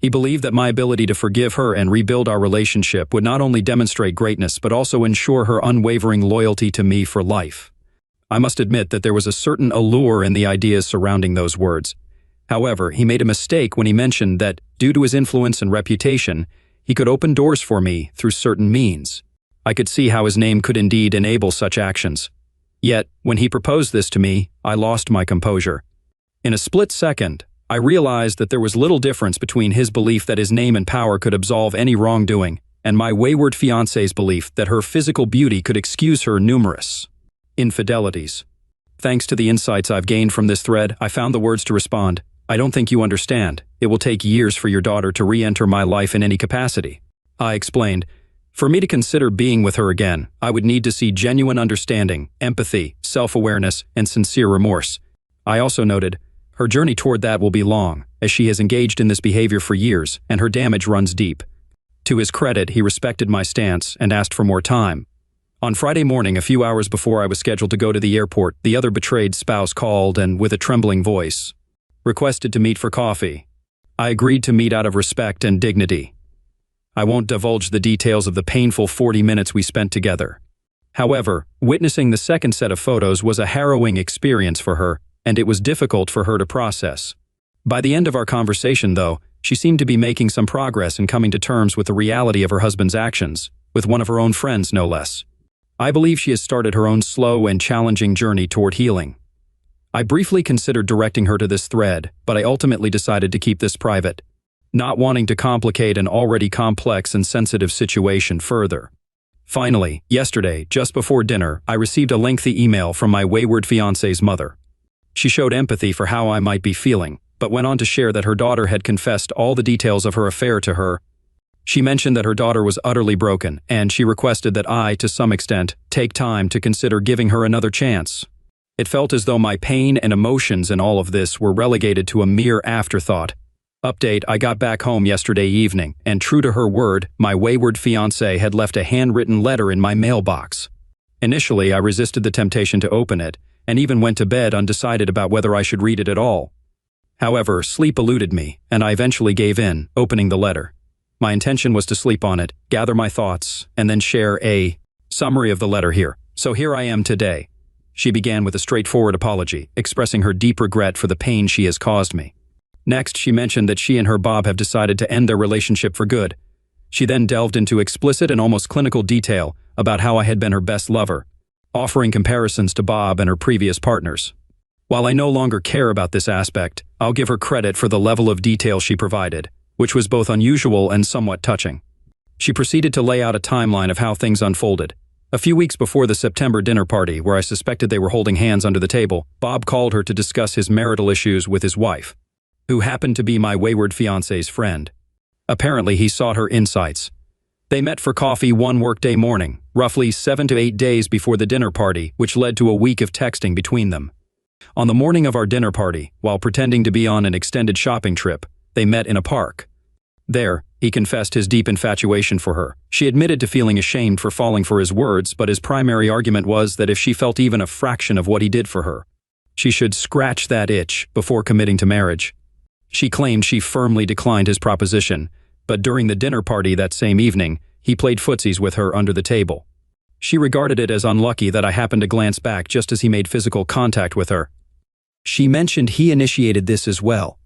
Speaker 2: He believed that my ability to forgive her and rebuild our relationship would not only demonstrate greatness but also ensure her unwavering loyalty to me for life. I must admit that there was a certain allure in the ideas surrounding those words. However, he made a mistake when he mentioned that, due to his influence and reputation, he could open doors for me through certain means. I could see how his name could indeed enable such actions. Yet, when he proposed this to me, I lost my composure. In a split second, I realized that there was little difference between his belief that his name and power could absolve any wrongdoing and my wayward fiancée's belief that her physical beauty could excuse her numerous infidelities. Thanks to the insights I've gained from this thread, I found the words to respond. I don't think you understand. It will take years for your daughter to re-enter my life in any capacity. I explained, for me to consider being with her again, I would need to see genuine understanding, empathy, self-awareness, and sincere remorse. I also noted, her journey toward that will be long, as she has engaged in this behavior for years, and her damage runs deep. To his credit, he respected my stance and asked for more time. On Friday morning, a few hours before I was scheduled to go to the airport, the other betrayed spouse called and, with a trembling voice, requested to meet for coffee. I agreed to meet out of respect and dignity. I won't divulge the details of the painful 40 minutes we spent together. However, witnessing the second set of photos was a harrowing experience for her, and it was difficult for her to process. By the end of our conversation, though, she seemed to be making some progress in coming to terms with the reality of her husband's actions, with one of her own friends no less. I believe she has started her own slow and challenging journey toward healing. I briefly considered directing her to this thread, but I ultimately decided to keep this private, not wanting to complicate an already complex and sensitive situation further. Finally, yesterday, just before dinner, I received a lengthy email from my wayward fiancée's mother. She showed empathy for how I might be feeling, but went on to share that her daughter had confessed all the details of her affair to her. She mentioned that her daughter was utterly broken, and she requested that I, to some extent, take time to consider giving her another chance. It felt as though my pain and emotions in all of this were relegated to a mere afterthought. Update, I got back home yesterday evening, and true to her word, my wayward fiancée had left a handwritten letter in my mailbox. Initially, I resisted the temptation to open it, and even went to bed undecided about whether I should read it at all. However, sleep eluded me, and I eventually gave in, opening the letter. My intention was to sleep on it, gather my thoughts, and then share a summary of the letter here. So here I am today. She began with a straightforward apology, expressing her deep regret for the pain she has caused me. Next, she mentioned that she and her Bob have decided to end their relationship for good. She then delved into explicit and almost clinical detail about how I had been her best lover, offering comparisons to Bob and her previous partners. While I no longer care about this aspect, I'll give her credit for the level of detail she provided, which was both unusual and somewhat touching. She proceeded to lay out a timeline of how things unfolded. A few weeks before the September dinner party, where I suspected they were holding hands under the table, Bob called her to discuss his marital issues with his wife, who happened to be my wayward fiancée's friend. Apparently, he sought her insights. They met for coffee one workday morning, roughly 7 to 8 days before the dinner party, which led to a week of texting between them. On the morning of our dinner party, while pretending to be on an extended shopping trip, they met in a park. There, he confessed his deep infatuation for her. She admitted to feeling ashamed for falling for his words, but his primary argument was that if she felt even a fraction of what he did for her, she should scratch that itch before committing to marriage. She claimed she firmly declined his proposition, but during the dinner party that same evening, he played footsies with her under the table. She regarded it as unlucky that I happened to glance back just as he made physical contact with her. She mentioned he initiated this as well.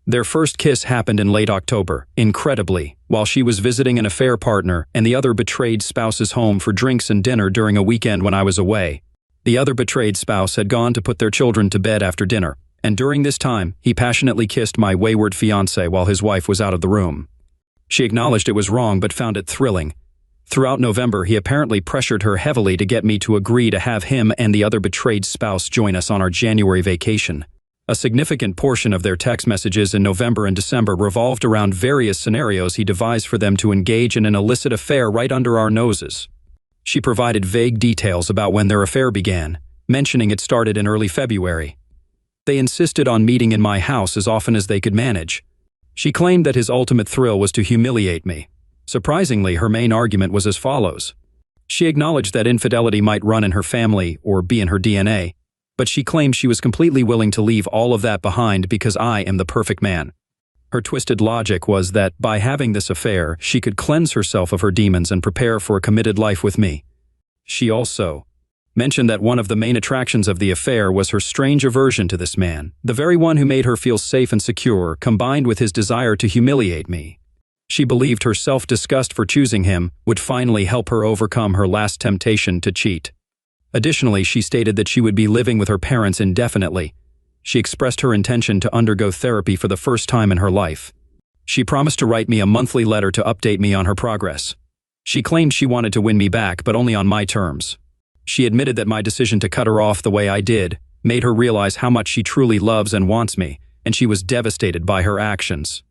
Speaker 2: Their first kiss happened in late October, incredibly, while she was visiting an affair partner and the other betrayed spouse's home for drinks and dinner during a weekend when I was away. The other betrayed spouse had gone to put their children to bed after dinner, and during this time, he passionately kissed my wayward fiancé while his wife was out of the room. She acknowledged it was wrong but found it thrilling. Throughout November, he apparently pressured her heavily to get me to agree to have him and the other betrayed spouse join us on our January vacation. A significant portion of their text messages in November and December revolved around various scenarios he devised for them to engage in an illicit affair right under our noses. She provided vague details about when their affair began, mentioning it started in early February. They insisted on meeting in my house as often as they could manage. She claimed that his ultimate thrill was to humiliate me. Surprisingly, her main argument was as follows. She acknowledged that infidelity might run in her family or be in her DNA, but she claimed she was completely willing to leave all of that behind because I am the perfect man. Her twisted logic was that by having this affair, she could cleanse herself of her demons and prepare for a committed life with me. She also mentioned that one of the main attractions of the affair was her strange aversion to this man, the very one who made her feel safe and secure, combined with his desire to humiliate me. She believed her self-disgust for choosing him would finally help her overcome her last temptation to cheat. Additionally, she stated that she would be living with her parents indefinitely. She expressed her intention to undergo therapy for the first time in her life. She promised to write me a monthly letter to update me on her progress. She claimed she wanted to win me back, but only on my terms. She admitted that my decision to cut her off the way I did made her realize how much she truly loves and wants me, and she was devastated by her actions.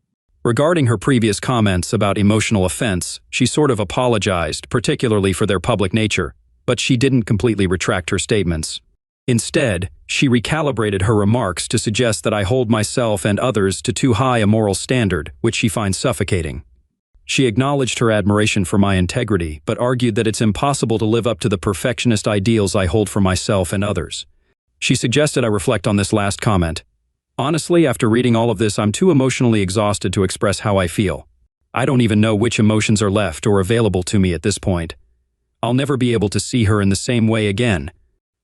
Speaker 2: Regarding her previous comments about emotional offense, she sort of apologized, particularly for their public nature, but she didn't completely retract her statements. Instead, she recalibrated her remarks to suggest that I hold myself and others to too high a moral standard, which she finds suffocating. She acknowledged her admiration for my integrity, but argued that it's impossible to live up to the perfectionist ideals I hold for myself and others. She suggested I reflect on this last comment. Honestly, after reading all of this, I'm too emotionally exhausted to express how I feel. I don't even know which emotions are left or available to me at this point. I'll never be able to see her in the same way again.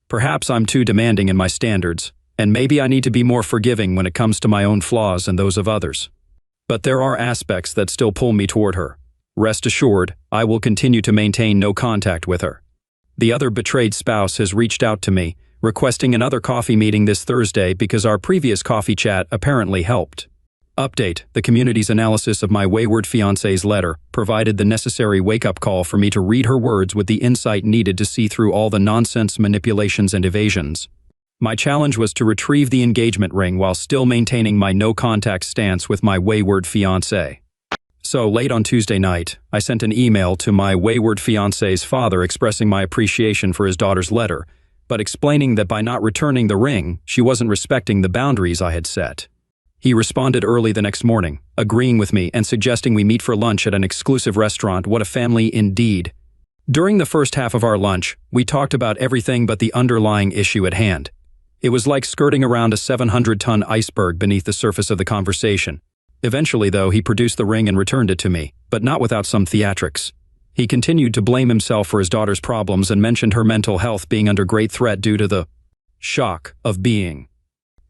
Speaker 2: Perhaps I'm too demanding in my standards, and maybe I need to be more forgiving when it comes to my own flaws and those of others. But there are aspects that still pull me toward her. Rest assured, I will continue to maintain no contact with her. The other betrayed spouse has reached out to me, requesting another coffee meeting this Thursday because our previous coffee chat apparently helped. Update: the community's analysis of my wayward fiancé's letter provided the necessary wake-up call for me to read her words with the insight needed to see through all the nonsense manipulations and evasions. My challenge was to retrieve the engagement ring while still maintaining my no-contact stance with my wayward fiancé. So, late on Tuesday night, I sent an email to my wayward fiancé's father expressing my appreciation for his daughter's letter, but explaining that by not returning the ring, she wasn't respecting the boundaries I had set. He responded early the next morning, agreeing with me and suggesting we meet for lunch at an exclusive restaurant. What a family indeed. During the first half of our lunch, we talked about everything but the underlying issue at hand. It was like skirting around a 700-ton iceberg beneath the surface of the conversation. Eventually, though, he produced the ring and returned it to me, but not without some theatrics. He continued to blame himself for his daughter's problems and mentioned her mental health being under great threat due to the shock of being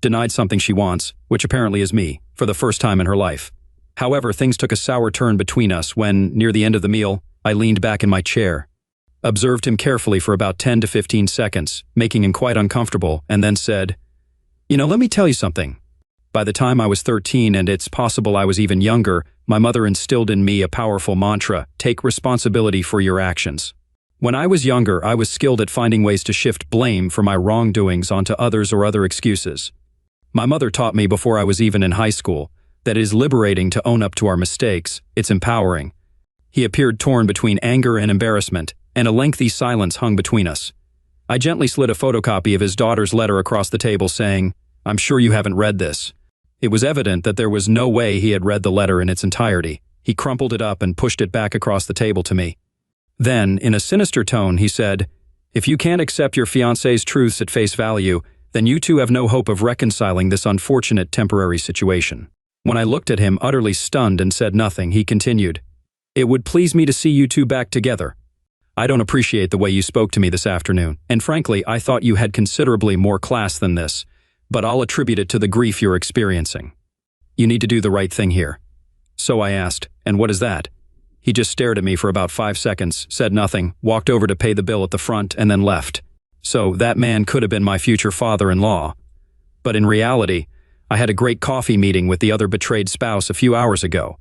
Speaker 2: denied something she wants, which apparently is me, for the first time in her life. However, things took a sour turn between us when, near the end of the meal, I leaned back in my chair, observed him carefully for about 10 to 15 seconds, making him quite uncomfortable, and then said, let me tell you something. By the time I was 13, and it's possible I was even younger, my mother instilled in me a powerful mantra: take responsibility for your actions. When I was younger, I was skilled at finding ways to shift blame for my wrongdoings onto others or other excuses. My mother taught me before I was even in high school that it is liberating to own up to our mistakes. It's empowering. He appeared torn between anger and embarrassment, and a lengthy silence hung between us. I gently slid a photocopy of his daughter's letter across the table, saying, "I'm sure you haven't read this." It was evident that there was no way he had read the letter in its entirety. He crumpled it up and pushed it back across the table to me. Then, in a sinister tone, he said, "If you can't accept your fiancé's truths at face value, then you two have no hope of reconciling this unfortunate temporary situation." When I looked at him, utterly stunned, and said nothing, he continued, It would please me to see you two back together. I don't appreciate the way you spoke to me this afternoon, and frankly, I thought you had considerably more class than this, but I'll attribute it to the grief you're experiencing. You need to do the right thing here." So I asked, "And what is that?" He just stared at me for about 5 seconds, said nothing, walked over to pay the bill at the front, and then left. So that man could have been my future father-in-law. But in reality, I had a great coffee meeting with the other betrayed spouse a few hours ago.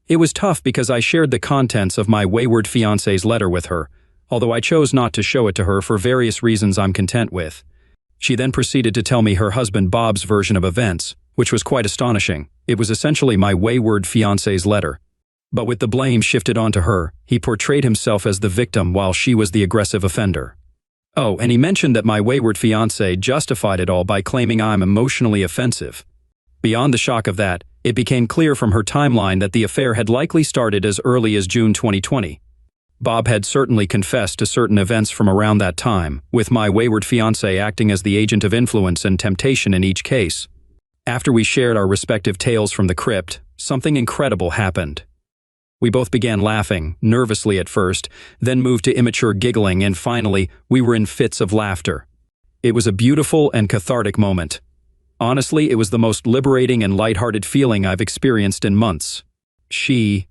Speaker 2: It was tough because I shared the contents of my wayward fiancé's letter with her, although I chose not to show it to her for various reasons I'm content with. She then proceeded to tell me her husband Bob's version of events, which was quite astonishing. It was essentially my wayward fiancé's letter. But with the blame shifted onto her, he portrayed himself as the victim while she was the aggressive offender. Oh, and he mentioned that my wayward fiancé justified it all by claiming I'm emotionally offensive. Beyond the shock of that, it became clear from her timeline that the affair had likely started as early as June 2020. Bob had certainly confessed to certain events from around that time, with my wayward fiancé acting as the agent of influence and temptation in each case. After we shared our respective tales from the crypt, something incredible happened. We both began laughing, nervously at first, then moved to immature giggling, and finally, we were in fits of laughter. It was a beautiful and cathartic moment. Honestly, it was the most liberating and lighthearted feeling I've experienced in months. She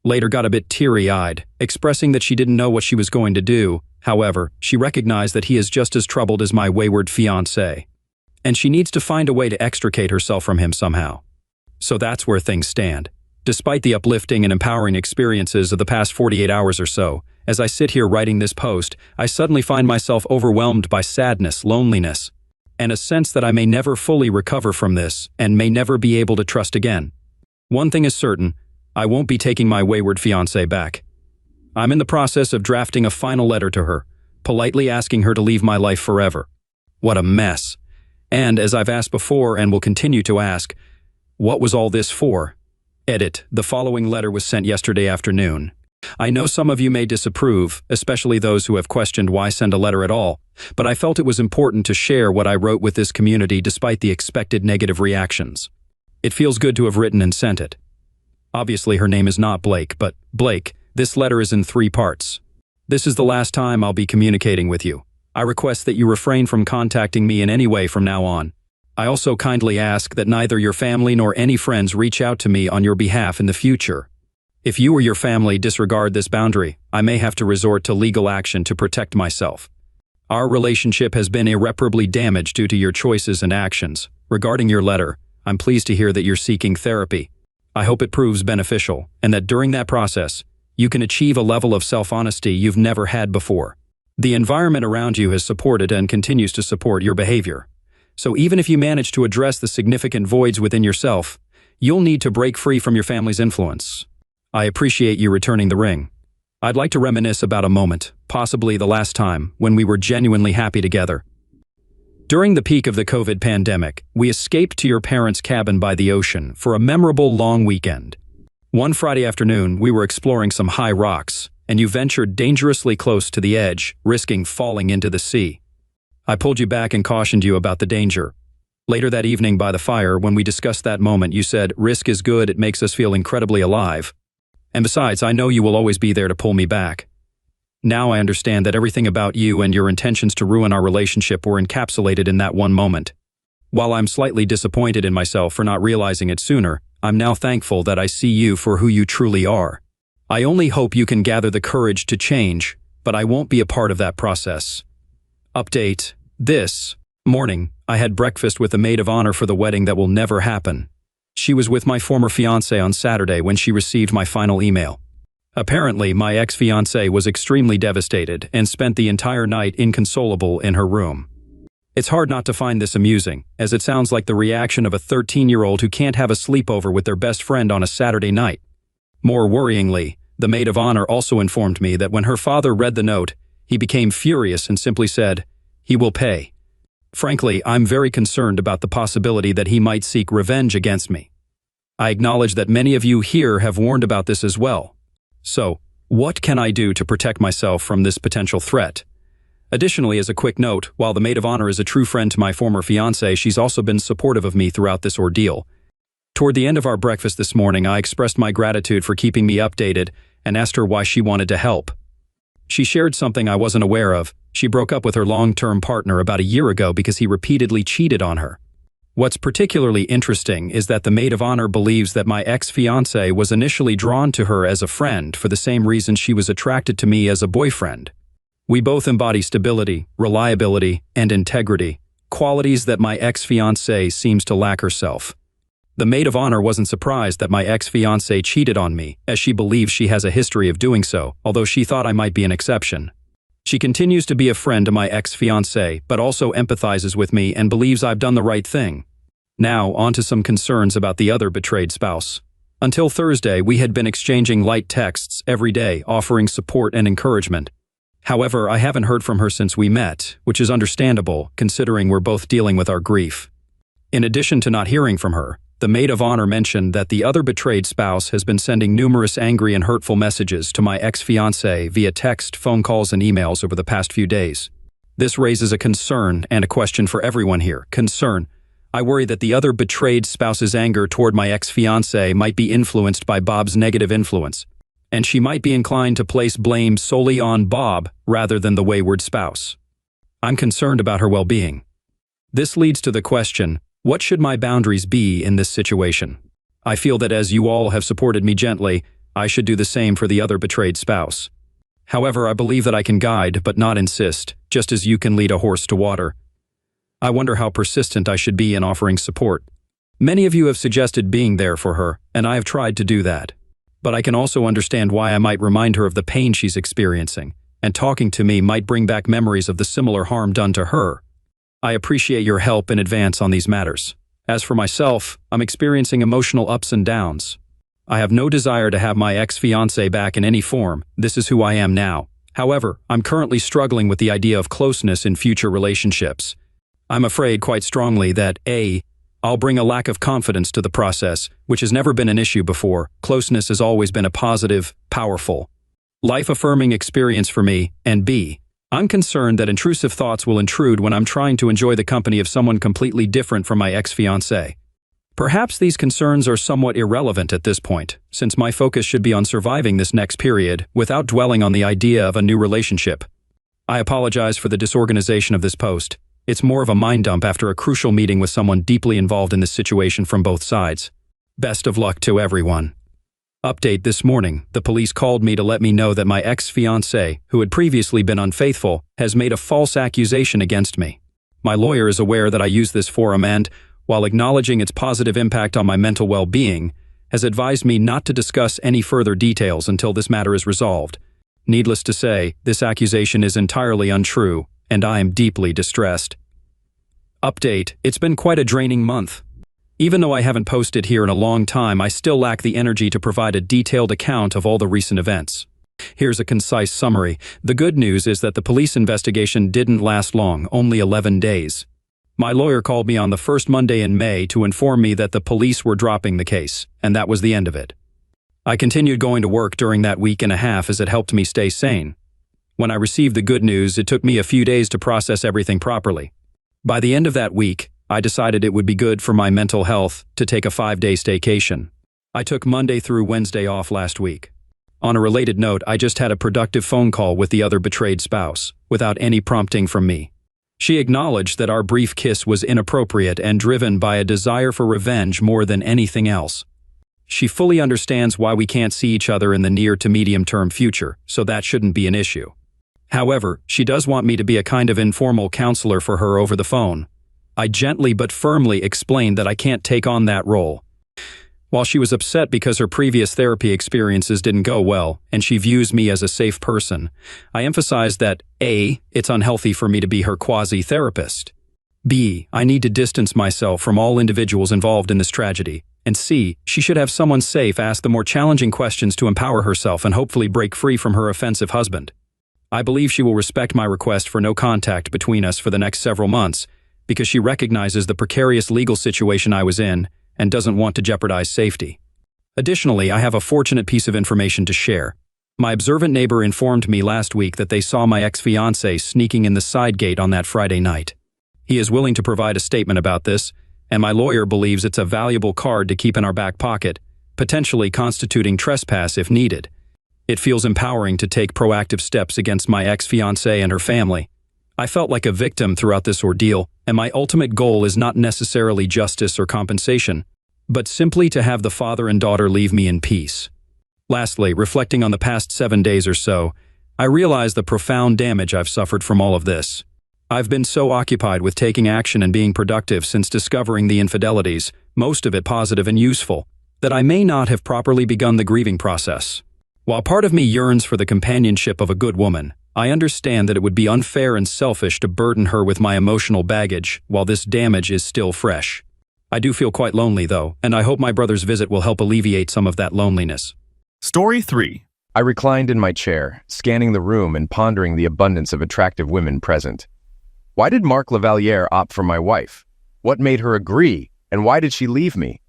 Speaker 2: later got a bit teary-eyed, expressing that she didn't know what she was going to do. However, she recognized that he is just as troubled as my wayward fiancé, and she needs to find a way to extricate herself from him somehow. So that's where things stand. Despite the uplifting and empowering experiences of the past 48 hours or so, as I sit here writing this post, I suddenly find myself overwhelmed by sadness, loneliness, and a sense that I may never fully recover from this and may never be able to trust again. One thing is certain, I won't be taking my wayward fiancé back. I'm in the process of drafting a final letter to her, politely asking her to leave my life forever. What a mess. And as I've asked before and will continue to ask, what was all this for? Edit: the following letter was sent yesterday afternoon. I know some of you may disapprove, especially those who have questioned why send a letter at all, but I felt it was important to share what I wrote with this community despite the expected negative reactions. It feels good to have written and sent it. Obviously, her name is not Blake, but Blake, this letter is in 3 parts. This is the last time I'll be communicating with you. I request that you refrain from contacting me in any way from now on. I also kindly ask that neither your family nor any friends reach out to me on your behalf in the future. If you or your family disregard this boundary, I may have to resort to legal action to protect myself. Our relationship has been irreparably damaged due to your choices and actions. Regarding your letter, I'm pleased to hear that you're seeking therapy. I hope it proves beneficial, and that during that process, you can achieve a level of self-honesty you've never had before. The environment around you has supported and continues to support your behavior. So even if you manage to address the significant voids within yourself, you'll need to break free from your family's influence. I appreciate you returning the ring. I'd like to reminisce about a moment, possibly the last time, when we were genuinely happy together. During the peak of the COVID pandemic, we escaped to your parents' cabin by the ocean for a memorable long weekend. One Friday afternoon, we were exploring some high rocks, and you ventured dangerously close to the edge, risking falling into the sea. I pulled you back and cautioned you about the danger. Later that evening by the fire, when we discussed that moment, you said, "Risk is good, it makes us feel incredibly alive. And besides, I know you will always be there to pull me back." Now I understand that everything about you and your intentions to ruin our relationship were encapsulated in that one moment. While I'm slightly disappointed in myself for not realizing it sooner, I'm now thankful that I see you for who you truly are. I only hope you can gather the courage to change, but I won't be a part of that process. Update: this morning, I had breakfast with the maid of honor for the wedding that will never happen. She was with my former fiancé on Saturday when she received my final email. Apparently, my ex-fiancé was extremely devastated and spent the entire night inconsolable in her room. It's hard not to find this amusing, as it sounds like the reaction of a 13-year-old who can't have a sleepover with their best friend on a Saturday night. More worryingly, the maid of honor also informed me that when her father read the note, he became furious and simply said, "He will pay." Frankly, I'm very concerned about the possibility that he might seek revenge against me. I acknowledge that many of you here have warned about this as well. So, what can I do to protect myself from this potential threat? Additionally, as a quick note, while the maid of honor is a true friend to my former fiancé, she's also been supportive of me throughout this ordeal. Toward the end of our breakfast this morning, I expressed my gratitude for keeping me updated and asked her why she wanted to help. She shared something I wasn't aware of. She broke up with her long-term partner about a year ago because he repeatedly cheated on her. What's particularly interesting is that the maid of honor believes that my ex-fiancé was initially drawn to her as a friend for the same reason she was attracted to me as a boyfriend. We both embody stability, reliability, and integrity, qualities that my ex-fiancé seems to lack herself. The maid of honor wasn't surprised that my ex-fiancé cheated on me, as she believes she has a history of doing so, although she thought I might be an exception. She continues to be a friend to my ex-fiancé, but also empathizes with me and believes I've done the right thing. Now, on to some concerns about the other betrayed spouse. Until Thursday, we had been exchanging light texts every day, offering support and encouragement. However, I haven't heard from her since we met, which is understandable, considering we're both dealing with our grief. In addition to not hearing from her, the maid of honor mentioned that the other betrayed spouse has been sending numerous angry and hurtful messages to my ex-fiancé via text, phone calls, and emails over the past few days. This raises a concern and a question for everyone here. Concern. I worry that the other betrayed spouse's anger toward my ex-fiancé might be influenced by Bob's negative influence, and she might be inclined to place blame solely on Bob rather than the wayward spouse. I'm concerned about her well-being. This leads to the question, what should my boundaries be in this situation? I feel that as you all have supported me gently, I should do the same for the other betrayed spouse. However, I believe that I can guide but not insist, just as you can lead a horse to water. I wonder how persistent I should be in offering support. Many of you have suggested being there for her, and I have tried to do that. But I can also understand why I might remind her of the pain she's experiencing, and talking to me might bring back memories of the similar harm done to her. I appreciate your help in advance on these matters. As for myself, I'm experiencing emotional ups and downs. I have no desire to have my ex-fiancé back in any form. This is who I am now. However, I'm currently struggling with the idea of closeness in future relationships. I'm afraid quite strongly that I'll bring a lack of confidence to the process, which has never been an issue before. Closeness has always been a positive, powerful, life-affirming experience for me, and B, I'm concerned that intrusive thoughts will intrude when I'm trying to enjoy the company of someone completely different from my ex-fiancé. Perhaps these concerns are somewhat irrelevant at this point, since my focus should be on surviving this next period without dwelling on the idea of a new relationship. I apologize for the disorganization of this post. It's more of a mind dump after a crucial meeting with someone deeply involved in this situation from both sides. Best of luck to everyone. Update: this morning, the police called me to let me know that my ex-fiancé, who had previously been unfaithful, has made a false accusation against me. My lawyer is aware that I use this forum and, while acknowledging its positive impact on my mental well-being, has advised me not to discuss any further details until this matter is resolved. Needless to say, this accusation is entirely untrue, and I am deeply distressed. Update: it's been quite a draining month. Even though I haven't posted here in a long time, I still lack the energy to provide a detailed account of all the recent events. Here's a concise summary. The good news is that the police investigation didn't last long, only 11 days. My lawyer called me on the first Monday in May to inform me that the police were dropping the case, and that was the end of it. I continued going to work during that week and a half as it helped me stay sane. When I received the good news, it took me a few days to process everything properly. By the end of that week, I decided it would be good for my mental health to take a 5-day staycation. I took Monday through Wednesday off last week. On a related note, I just had a productive phone call with the other betrayed spouse, without any prompting from me. She acknowledged that our brief kiss was inappropriate and driven by a desire for revenge more than anything else. She fully understands why we can't see each other in the near to medium-term future, so that shouldn't be an issue. However, she does want me to be a kind of informal counselor for her over the phone. I gently but firmly explained that I can't take on that role. While she was upset because her previous therapy experiences didn't go well, and she views me as a safe person, I emphasized that A, it's unhealthy for me to be her quasi-therapist. B, I need to distance myself from all individuals involved in this tragedy. And C, she should have someone safe ask the more challenging questions to empower herself and hopefully break free from her offensive husband. I believe she will respect my request for no contact between us for the next several months, because she recognizes the precarious legal situation I was in and doesn't want to jeopardize safety. Additionally, I have a fortunate piece of information to share. My observant neighbor informed me last week that they saw my ex-fiancé sneaking in the side gate on that Friday night. He is willing to provide a statement about this, and my lawyer believes it's a valuable card to keep in our back pocket, potentially constituting trespass if needed. It feels empowering to take proactive steps against my ex-fiancée and her family. I felt like a victim throughout this ordeal, and my ultimate goal is not necessarily justice or compensation, but simply to have the father and daughter leave me in peace. Lastly, reflecting on the past 7 days or so, I realize the profound damage I've suffered from all of this. I've been so occupied with taking action and being productive since discovering the infidelities, most of it positive and useful, that I may not have properly begun the grieving process. While part of me yearns for the companionship of a good woman, I understand that it would be unfair and selfish to burden her with my emotional baggage while this damage is still fresh. I do feel quite lonely, though, and I hope my brother's visit will help alleviate some of that loneliness.
Speaker 1: Story 3.
Speaker 3: I reclined in my chair, scanning the room and pondering the abundance of attractive women present. Why did Mark Lavaliere opt for my wife? What made her agree, and why did she leave me?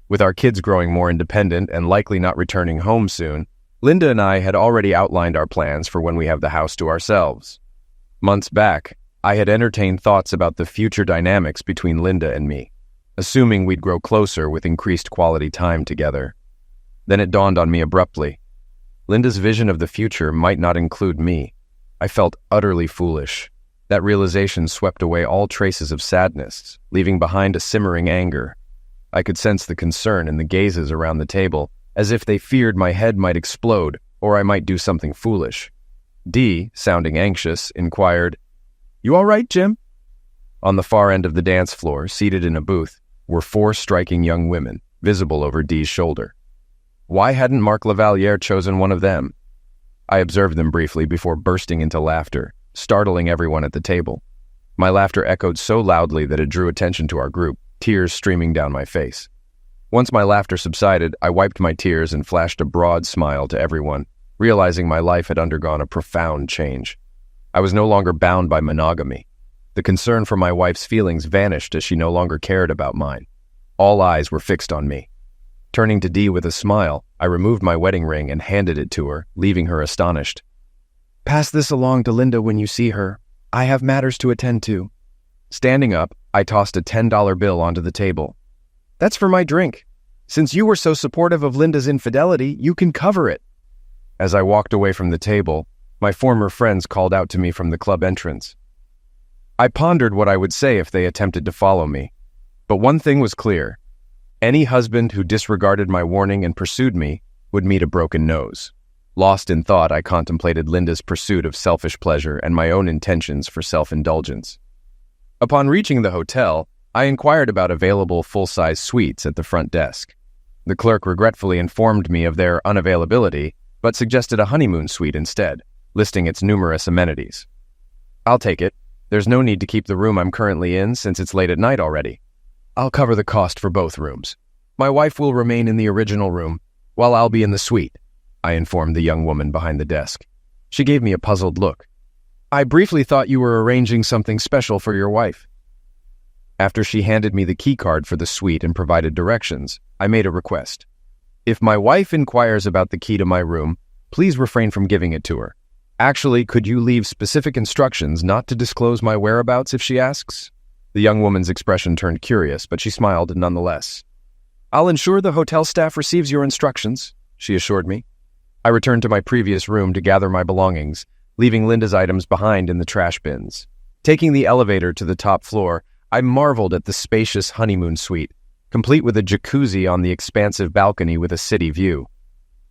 Speaker 3: With our kids growing more independent and likely not returning home soon, Linda and I had already outlined our plans for when we have the house to ourselves. Months back, I had entertained thoughts about the future dynamics between Linda and me, assuming we'd grow closer with increased quality time together. Then it dawned on me abruptly. Linda's vision of the future might not include me. I felt utterly foolish. That realization swept away all traces of sadness, leaving behind a simmering anger. I could sense the concern in the gazes around the table, as if they feared my head might explode or I might do something foolish. Dee, sounding anxious, inquired, "You all right, Jim?" On the far end of the dance floor, seated in a booth, were 4 striking young women, visible over Dee's shoulder. Why hadn't Mark Lavaliere chosen one of them? I observed them briefly before bursting into laughter, startling everyone at the table. My laughter echoed so loudly that it drew attention to our group, tears streaming down my face. Once my laughter subsided, I wiped my tears and flashed a broad smile to everyone, realizing my life had undergone a profound change. I was no longer bound by monogamy. The concern for my wife's feelings vanished as she no longer cared about mine. All eyes were fixed on me. Turning to Dee with a smile, I removed my wedding ring and handed it to her, leaving her astonished. "Pass this along to Linda when you see her. I have matters to attend to." Standing up, I tossed a $10 bill onto the table. "That's for my drink. Since you were so supportive of Linda's infidelity, you can cover it." As I walked away from the table, my former friends called out to me from the club entrance. I pondered what I would say if they attempted to follow me. But one thing was clear. Any husband who disregarded my warning and pursued me would meet a broken nose. Lost in thought, I contemplated Linda's pursuit of selfish pleasure and my own intentions for self-indulgence. Upon reaching the hotel, I inquired about available full-size suites at the front desk. The clerk regretfully informed me of their unavailability, but suggested a honeymoon suite instead, listing its numerous amenities. "I'll take it. There's no need to keep the room I'm currently in since it's late at night already. I'll cover the cost for both rooms. My wife will remain in the original room, while I'll be in the suite," I informed the young woman behind the desk. She gave me a puzzled look. "I briefly thought you were arranging something special for your wife." After she handed me the key card for the suite and provided directions, I made a request. "If my wife inquires about the key to my room, please refrain from giving it to her. Actually, could you leave specific instructions not to disclose my whereabouts if she asks?" The young woman's expression turned curious, but she smiled nonetheless. "I'll ensure the hotel staff receives your instructions," she assured me. I returned to my previous room to gather my belongings, leaving Linda's items behind in the trash bins. Taking the elevator to the top floor, I marveled at the spacious honeymoon suite, complete with a jacuzzi on the expansive balcony with a city view.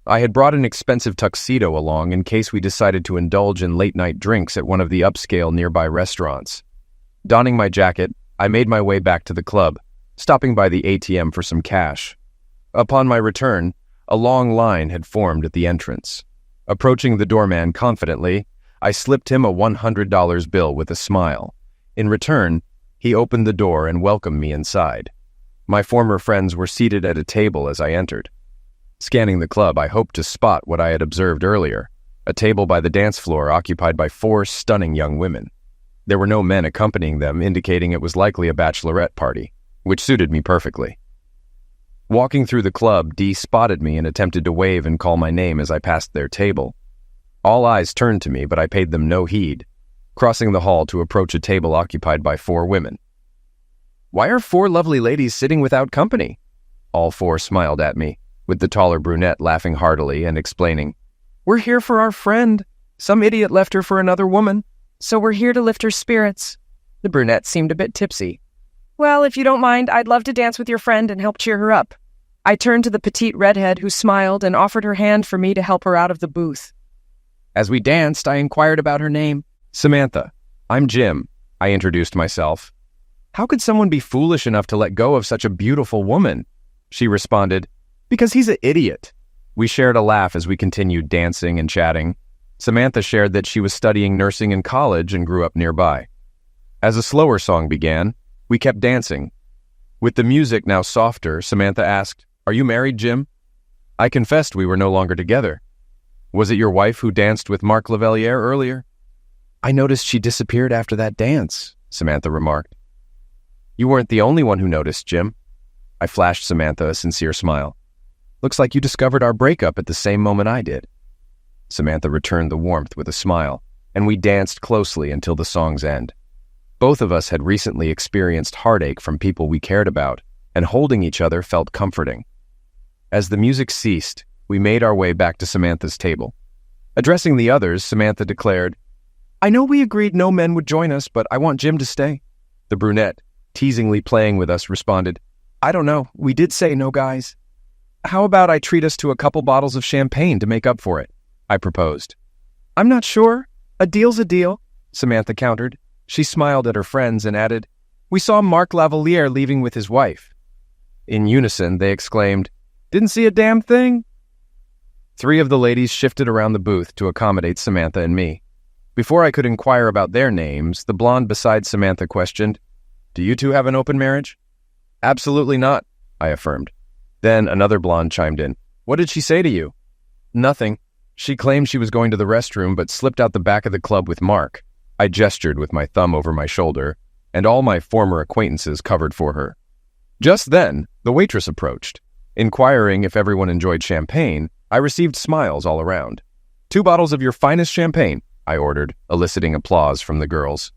Speaker 3: I had brought an expensive tuxedo along in case we decided to indulge in late-night drinks at one of the upscale nearby restaurants. Donning my jacket, I made my way back to the club, stopping by the ATM for some cash. Upon my return, a long line had formed at the entrance. Approaching the doorman confidently, I slipped him a $100 bill with a smile. In return, he opened the door and welcomed me inside. My former friends were seated at a table as I entered. Scanning the club, I hoped to spot what I had observed earlier, a table by the dance floor occupied by 4 stunning young women. There were no men accompanying them, indicating it was likely a bachelorette party, which suited me perfectly. Walking through the club, Dee spotted me and attempted to wave and call my name as I passed their table. All eyes turned to me, but I paid them no heed, crossing the hall to approach a table occupied by 4 women. "Why are 4 lovely ladies sitting without company?" All 4 smiled at me, with the taller brunette laughing heartily and explaining, We're here for our friend. Some idiot left her for another woman.
Speaker 1: So we're here to lift her spirits.
Speaker 3: The brunette seemed a bit tipsy.
Speaker 1: Well, if you don't mind, I'd love to dance with your friend and help cheer her up. I turned to the petite redhead who smiled and offered her hand for me to help her out of the booth.
Speaker 3: As we danced, I inquired about her name. Samantha. I'm Jim. I introduced myself. How could someone be foolish enough to let go of such a beautiful woman? She responded, because he's an idiot. We shared a laugh as we continued dancing and chatting. Samantha shared that she was studying nursing in college and grew up nearby. As a slower song began, we kept dancing. With the music now softer, Samantha asked, "Are you married, Jim?" I confessed we were no longer together. Was it your wife who danced with Mark Lavalier earlier? I noticed she disappeared after that dance, Samantha remarked. You weren't the only one who noticed, Jim. I flashed Samantha a sincere smile. Looks like you discovered our breakup at the same moment I did. Samantha returned the warmth with a smile, and we danced closely until the song's end. Both of us had recently experienced heartache from people we cared about, and holding each other felt comforting. As the music ceased, we made our way back to Samantha's table. Addressing the others, Samantha declared, I know we agreed no men would join us, but I want Jim to stay. The brunette, teasingly playing with us, responded, I don't know, we did say no guys. How about I treat us to a couple bottles of champagne to make up for it? I proposed. I'm not sure. A deal's a deal, Samantha countered. She smiled at her friends and added, We saw Mark Lavalier leaving with his wife. In unison, they exclaimed, Didn't see a damn thing? 3 of the ladies shifted around the booth to accommodate Samantha and me. Before I could inquire about their names, the blonde beside Samantha questioned, Do you two have an open marriage? Absolutely not, I affirmed. Then another blonde chimed in. What did she say to you? Nothing. She claimed she was going to the restroom but slipped out the back of the club with Mark. I gestured with my thumb over my shoulder, and all my former acquaintances covered for her. Just then, the waitress approached. Inquiring if everyone enjoyed champagne, I received smiles all around. 2 bottles of your finest champagne, I ordered, eliciting applause from the girls.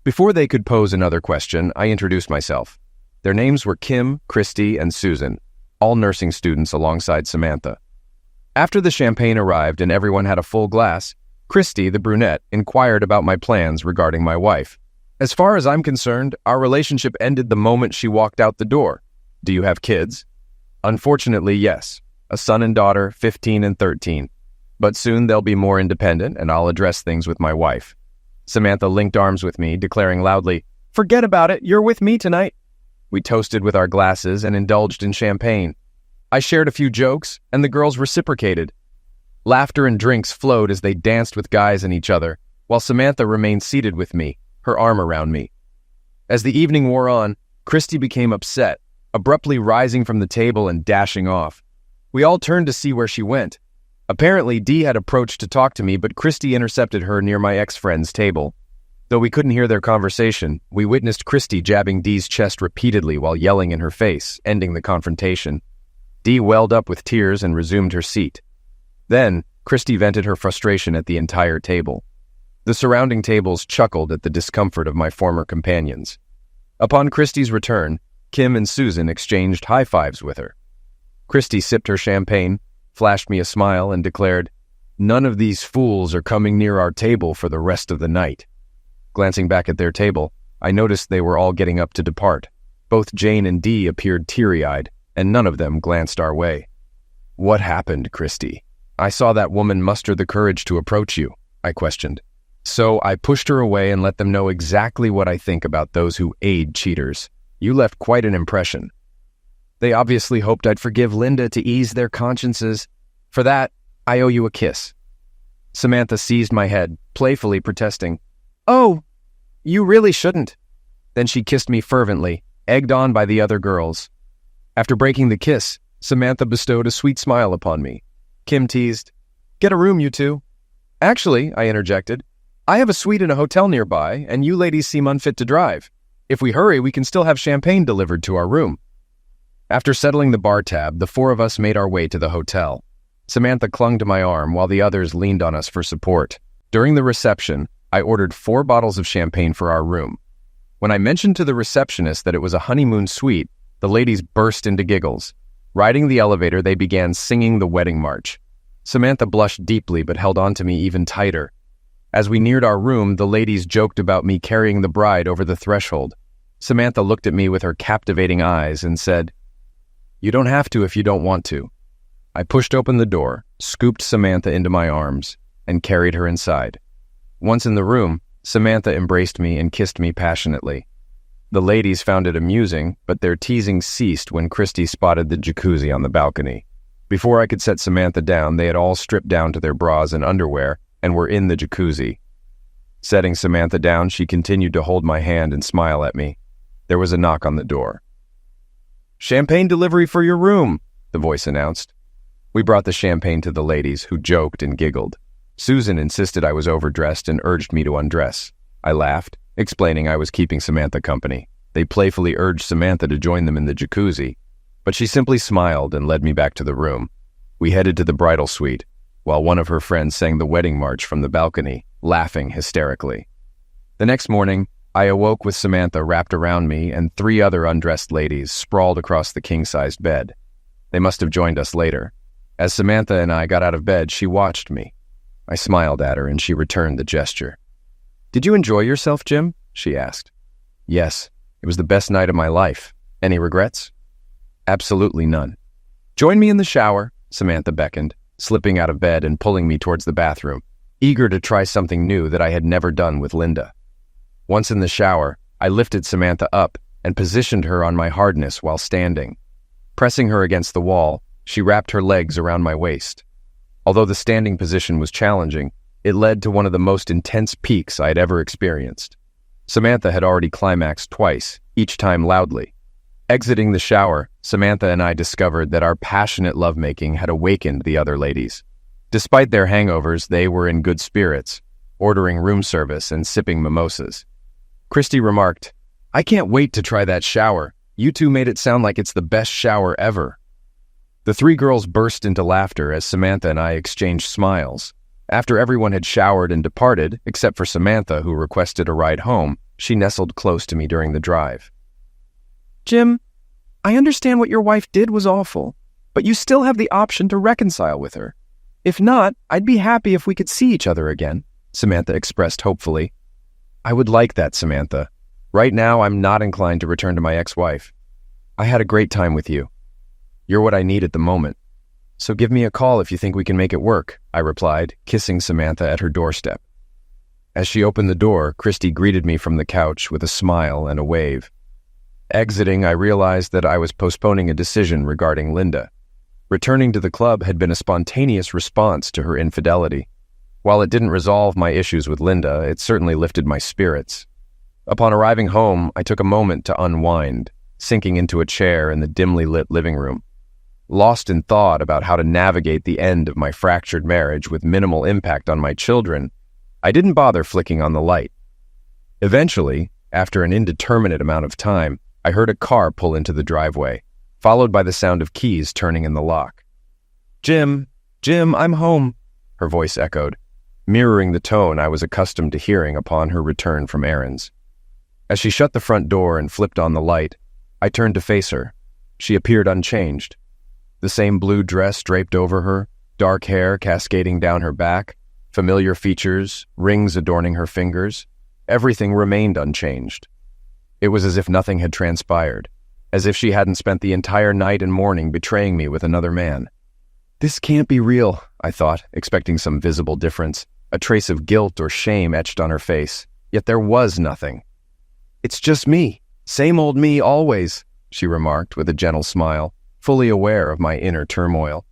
Speaker 3: Before they could pose another question, I introduced myself. Their names were Kim, Christy, and Susan, all nursing students alongside Samantha. After the champagne arrived and everyone had a full glass, Christy, the brunette, inquired about my plans regarding my wife. As far as I'm concerned, our relationship ended the moment she walked out the door. Do you have kids? Unfortunately, yes. A son and daughter, 15 and 13. But soon they'll be more independent and I'll address things with my wife. Samantha linked arms with me, declaring loudly, Forget about it, you're with me tonight. We toasted with our glasses and indulged in champagne. I shared a few jokes, and the girls reciprocated. Laughter and drinks flowed as they danced with guys and each other, while Samantha remained seated with me, her arm around me. As the evening wore on, Christy became upset, abruptly rising from the table and dashing off. We all turned to see where she went. Apparently, Dee had approached to talk to me, but Christy intercepted her near my ex-friend's table. Though we couldn't hear their conversation, we witnessed Christy jabbing Dee's chest repeatedly while yelling in her face, ending the confrontation. Dee welled up with tears and resumed her seat. Then, Christy vented her frustration at the entire table. The surrounding tables chuckled at the discomfort of my former companions. Upon Christy's return, Kim and Susan exchanged high fives with her. Christy sipped her champagne, flashed me a smile, and declared, None of these fools are coming near our table for the rest of the night. Glancing back at their table, I noticed they were all getting up to depart. Both Jane and Dee appeared teary-eyed, and none of them glanced our way. What happened, Christy? I saw that woman muster the courage to approach you, I questioned. So I pushed her away and let them know exactly what I think about those who aid cheaters. You left quite an impression. They obviously hoped I'd forgive Linda to ease their consciences. For that, I owe you a kiss. Samantha seized my head, playfully protesting, Oh, you really shouldn't. Then she kissed me fervently, egged on by the other girls. After breaking the kiss, Samantha bestowed a sweet smile upon me. Kim teased, Get a room, you two. Actually, I interjected, I have a suite in a hotel nearby, and you ladies seem unfit to drive. If we hurry, we can still have champagne delivered to our room. After settling the bar tab, the 4 of us made our way to the hotel. Samantha clung to my arm while the others leaned on us for support. During the reception, I ordered 4 bottles of champagne for our room. When I mentioned to the receptionist that it was a honeymoon suite, the ladies burst into giggles. Riding the elevator, they began singing the wedding march. Samantha blushed deeply but held on to me even tighter. As we neared our room, the ladies joked about me carrying the bride over the threshold. Samantha looked at me with her captivating eyes and said, "You don't have to if you don't want to." I pushed open the door, scooped Samantha into my arms, and carried her inside. Once in the room, Samantha embraced me and kissed me passionately. The ladies found it amusing, but their teasing ceased when Christy spotted the jacuzzi on the balcony. Before I could set Samantha down, they had all stripped down to their bras and underwear and were in the jacuzzi. Setting Samantha down, she continued to hold my hand and smile at me. There was a knock on the door. "Champagne delivery for your room," the voice announced. We brought the champagne to the ladies, who joked and giggled. Susan insisted I was overdressed and urged me to undress. I laughed, explaining I was keeping Samantha company. They playfully urged Samantha to join them in the jacuzzi, but she simply smiled and led me back to the room. We headed to the bridal suite, while one of her friends sang the wedding march from the balcony, laughing hysterically. The next morning, I awoke with Samantha wrapped around me and 3 other undressed ladies sprawled across the king-sized bed. They must have joined us later. As Samantha and I got out of bed, she watched me. I smiled at her and she returned the gesture. "Did you enjoy yourself, Jim?" she asked. "Yes, it was the best night of my life. Any regrets?" "Absolutely none." "Join me in the shower," Samantha beckoned, slipping out of bed and pulling me towards the bathroom, eager to try something new that I had never done with Linda. Once in the shower, I lifted Samantha up and positioned her on my hardness while standing. Pressing her against the wall, she wrapped her legs around my waist. Although the standing position was challenging, it led to one of the most intense peaks I had ever experienced. Samantha had already climaxed twice, each time loudly. Exiting the shower, Samantha and I discovered that our passionate lovemaking had awakened the other ladies. Despite their hangovers, they were in good spirits, ordering room service and sipping mimosas. Christy remarked, "I can't wait to try that shower. You two made it sound like it's the best shower ever." The 3 girls burst into laughter as Samantha and I exchanged smiles. After everyone had showered and departed, except for Samantha, who requested a ride home, she nestled close to me during the drive.
Speaker 1: Jim, I understand what your wife did was awful, but you still have the option to reconcile with her. If not, I'd be happy if we could see each other again, Samantha expressed hopefully. "I would like that, Samantha. Right now, I'm not inclined to return to my ex-wife. I had a great time with you. You're what I need at the moment. So give me a call if you think we can make it work," I replied, kissing Samantha at her doorstep. As she opened the door, Christy greeted me from the couch with a smile and a wave. Exiting, I realized that I was postponing a decision regarding Linda. Returning to the club had been a spontaneous response to her infidelity. While it didn't resolve my issues with Linda, it certainly lifted my spirits. Upon arriving home, I took a moment to unwind, sinking into a chair in the dimly lit living room. Lost in thought about how to navigate the end of my fractured marriage with minimal impact on my children, I didn't bother flicking on the light. Eventually, after an indeterminate amount of time, I heard a car pull into the driveway, followed by the sound of keys turning in the lock. Jim, I'm home," her voice echoed, mirroring the tone I was accustomed to hearing upon her return from errands. As she shut the front door and flipped on the light, I turned to face her. She appeared unchanged. The same blue dress draped over her, dark hair cascading down her back, familiar features, rings adorning her fingers. Everything remained unchanged. It was as if nothing had transpired, as if she hadn't spent the entire night and morning betraying me with another man. This can't be real, I thought, expecting some visible difference, a trace of guilt or shame etched on her face. Yet there was nothing. It's just me, same old me always, she remarked with a gentle smile, fully aware of my inner turmoil.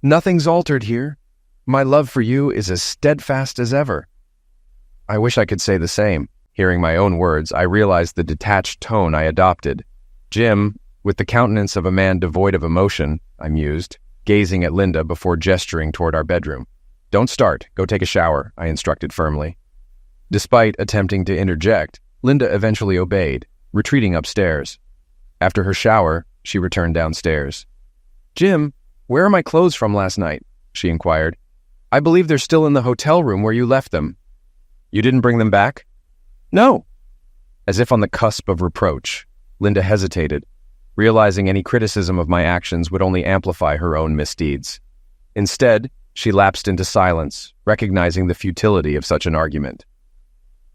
Speaker 1: Nothing's altered here. My love for you is as steadfast as ever. I wish I could say the same. Hearing my own words, I realized the detached tone I adopted. Jim, with the countenance of a man devoid of emotion, I mused, gazing at Linda before gesturing toward our bedroom. Don't start. Go take a shower, I instructed firmly. Despite attempting to interject, Linda eventually obeyed, retreating upstairs. After her shower, she returned downstairs. Jim, where are my clothes from last night? She inquired. I believe they're still in the hotel room where you left them. You didn't bring them back? No. As if on the cusp of reproach, Linda hesitated, realizing any criticism of my actions would only amplify her own misdeeds. Instead,
Speaker 3: She lapsed into silence, recognizing the futility of such an argument.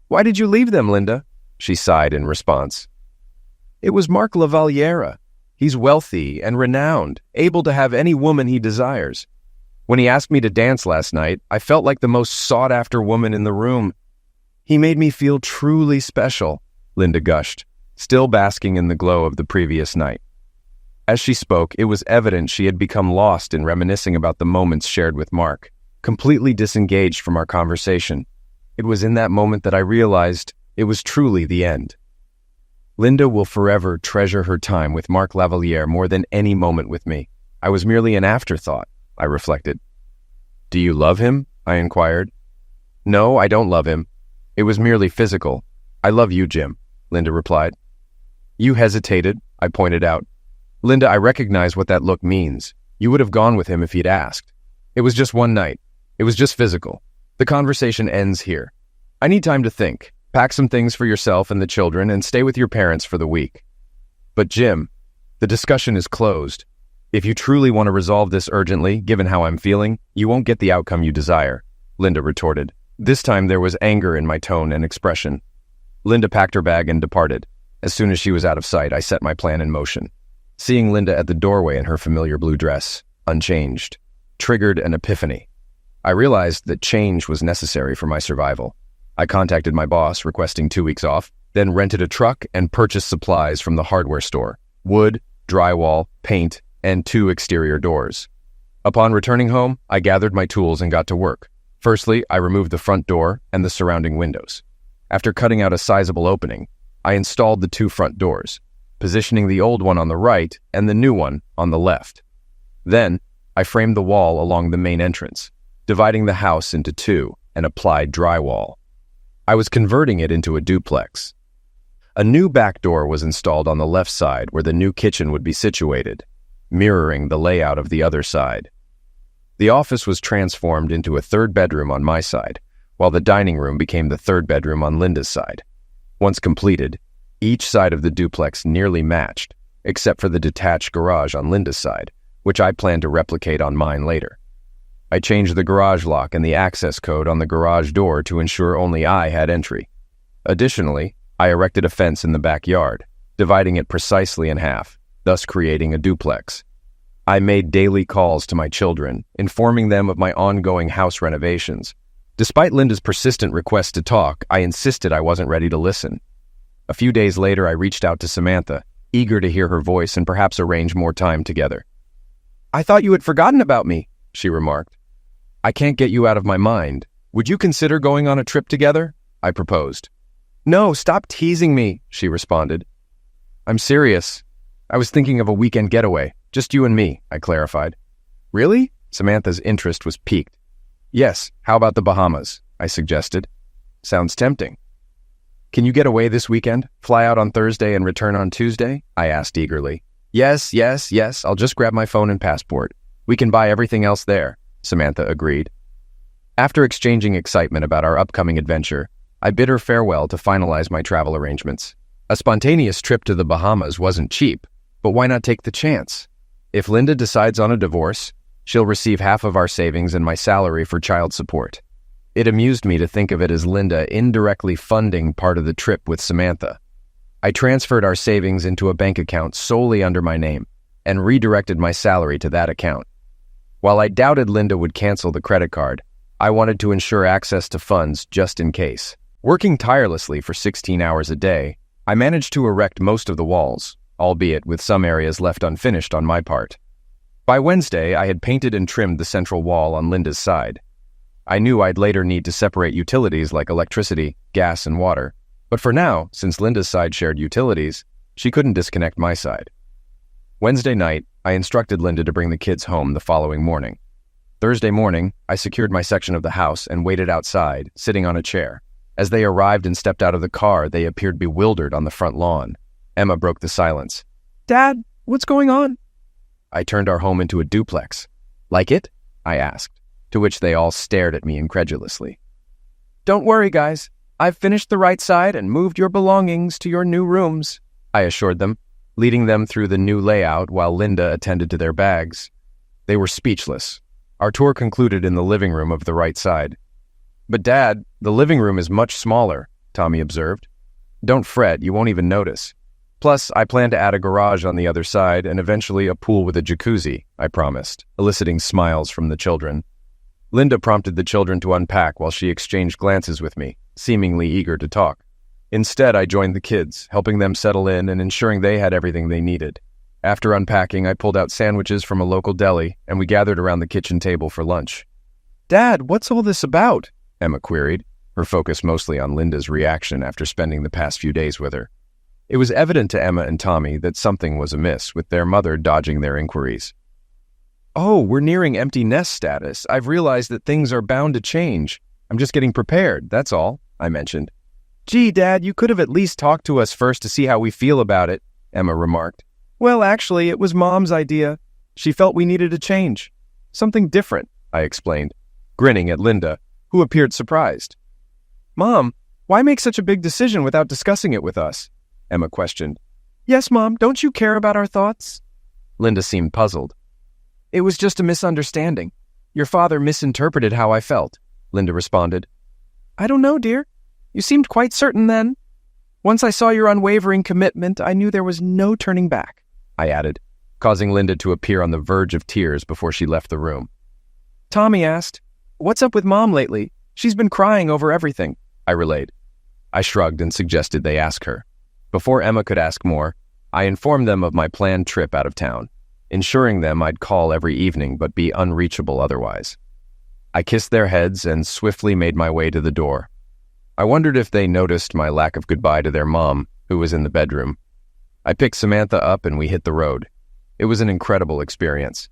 Speaker 1: Why did you leave them, Linda?
Speaker 3: She sighed in response.
Speaker 1: It was Mark Lavalliere. He's wealthy and renowned, able to have any woman he desires.
Speaker 3: When he asked me to dance last night, I felt like the most sought-after woman in the room.
Speaker 1: He made me feel truly special,
Speaker 3: Linda gushed, still basking in the glow of the previous night. As she spoke, it was evident she had become lost in reminiscing about the moments shared with Mark, completely disengaged from our conversation. It was in that moment that I realized it was truly the end. Linda will forever treasure her time with Mark Lavalliere more than any moment with me. I was merely an afterthought, I reflected.
Speaker 1: Do you love him? I inquired.
Speaker 3: No, I don't love him. It was merely physical. I love you, Jim, Linda replied.
Speaker 1: You hesitated, I pointed out.
Speaker 3: Linda, I recognize what that look means. You would have gone with him if he'd asked. It was just one night. It was just physical. The conversation ends here. I need time to think. Pack some things for yourself and the children and stay with your parents for the week. But Jim, the discussion is closed. If you truly want to resolve this urgently, given how I'm feeling, you won't get the outcome you desire, Linda retorted. This time there was anger in my tone and expression. Linda packed her bag and departed. As soon as she was out of sight, I set my plan in motion. Seeing Linda at the doorway in her familiar blue dress, unchanged, triggered an epiphany. I realized that change was necessary for my survival. I contacted my boss, requesting 2 weeks off, then rented a truck and purchased supplies from the hardware store: wood, drywall, paint, and 2 exterior doors. Upon returning home, I gathered my tools and got to work. Firstly, I removed the front door and the surrounding windows. After cutting out a sizable opening, I installed the 2 front doors, positioning the old one on the right and the new one on the left. Then, I framed the wall along the main entrance, dividing the house into 2, and applied drywall. I was converting it into a duplex. A new back door was installed on the left side where the new kitchen would be situated, mirroring the layout of the other side. The office was transformed into a 3rd bedroom on my side, while the dining room became the 3rd bedroom on Linda's side. Once completed, each side of the duplex nearly matched, except for the detached garage on Linda's side, which I plan to replicate on mine later. I changed the garage lock and the access code on the garage door to ensure only I had entry. Additionally, I erected a fence in the backyard, dividing it precisely in half, thus creating a duplex. I made daily calls to my children, informing them of my ongoing house renovations. Despite Linda's persistent request to talk, I insisted I wasn't ready to listen. A few days later, I reached out to Samantha, eager to hear her voice and perhaps arrange more time together.
Speaker 1: I thought you had forgotten about me,
Speaker 3: she remarked. I can't get you out of my mind. Would you consider going on a trip together? I proposed.
Speaker 1: No, stop teasing me, she responded.
Speaker 3: I'm serious. I was thinking of a weekend getaway, just you and me, I clarified.
Speaker 1: Really?
Speaker 3: Samantha's interest was piqued. Yes, how about the Bahamas? I suggested. Sounds tempting. Can you get away this weekend? Fly out on Thursday and return on Tuesday? I asked eagerly. Yes, I'll just grab my phone and passport. We can buy everything else there, Samantha agreed. After exchanging excitement about our upcoming adventure, I bid her farewell to finalize my travel arrangements. A spontaneous trip to the Bahamas wasn't cheap, but why not take the chance? If Linda decides on a divorce, she'll receive half of our savings and my salary for child support. It amused me to think of it as Linda indirectly funding part of the trip with Samantha. I transferred our savings into a bank account solely under my name and redirected my salary to that account. While I doubted Linda would cancel the credit card, I wanted to ensure access to funds just in case. Working tirelessly for 16 hours a day, I managed to erect most of the walls, albeit with some areas left unfinished on my part. By Wednesday, I had painted and trimmed the central wall on Linda's side. I knew I'd later need to separate utilities like electricity, gas, and water, but for now, since Linda's side shared utilities, she couldn't disconnect my side. Wednesday night, I instructed Linda to bring the kids home the following morning. Thursday morning, I secured my section of the house and waited outside, sitting on a chair. As they arrived and stepped out of the car, they appeared bewildered on the front lawn. Emma broke the silence.
Speaker 1: Dad, what's going on?
Speaker 3: I turned our home into a duplex. Like it? I asked, to which they all stared at me incredulously.
Speaker 1: Don't worry, guys. I've finished the right side and moved your belongings to your new rooms,
Speaker 3: I assured them, leading them through the new layout while Linda attended to their bags. They were speechless. Our tour concluded in the living room of the right side. But Dad, the living room is much smaller, Tommy observed. Don't fret, you won't even notice. Plus, I plan to add a garage on the other side and eventually a pool with a jacuzzi, I promised, eliciting smiles from the children. Linda prompted the children to unpack while she exchanged glances with me, seemingly eager to talk. Instead, I joined the kids, helping them settle in and ensuring they had everything they needed. After unpacking, I pulled out sandwiches from a local deli, and we gathered around the kitchen table for lunch.
Speaker 1: Dad, what's all this about?
Speaker 3: Emma queried, her focus mostly on Linda's reaction after spending the past few days with her. It was evident to Emma and Tommy that something was amiss, with their mother dodging their inquiries.
Speaker 1: Oh, we're nearing empty nest status. I've realized that things are bound to change. I'm just getting prepared, that's all, I mentioned. Gee, Dad, you could have at least talked to us first to see how we feel about it, Emma remarked. Well, actually, it was Mom's idea. She felt we needed a change. Something different, I explained, grinning at Linda, who appeared surprised. Mom, why make such a big decision without discussing it with us? Emma questioned. Yes, Mom, don't you care about our thoughts? Linda seemed puzzled. It was just a misunderstanding. Your father misinterpreted how I felt, Linda responded. I don't know, dear. You seemed quite certain then. Once I saw your unwavering commitment, I knew there was no turning back, I added, causing Linda to appear on the verge of tears before she left the room. Tommy asked, "What's up with Mom lately? She's been crying over everything," I relayed. I shrugged and suggested they ask her. Before Emma could ask more, I informed them of my planned trip out of town, ensuring them I'd call every evening but be unreachable otherwise. I kissed their heads and swiftly made my way to the door. I wondered if they noticed my lack of goodbye to their mom, who was in the bedroom. I picked Samantha up and we hit the road. It was an incredible experience.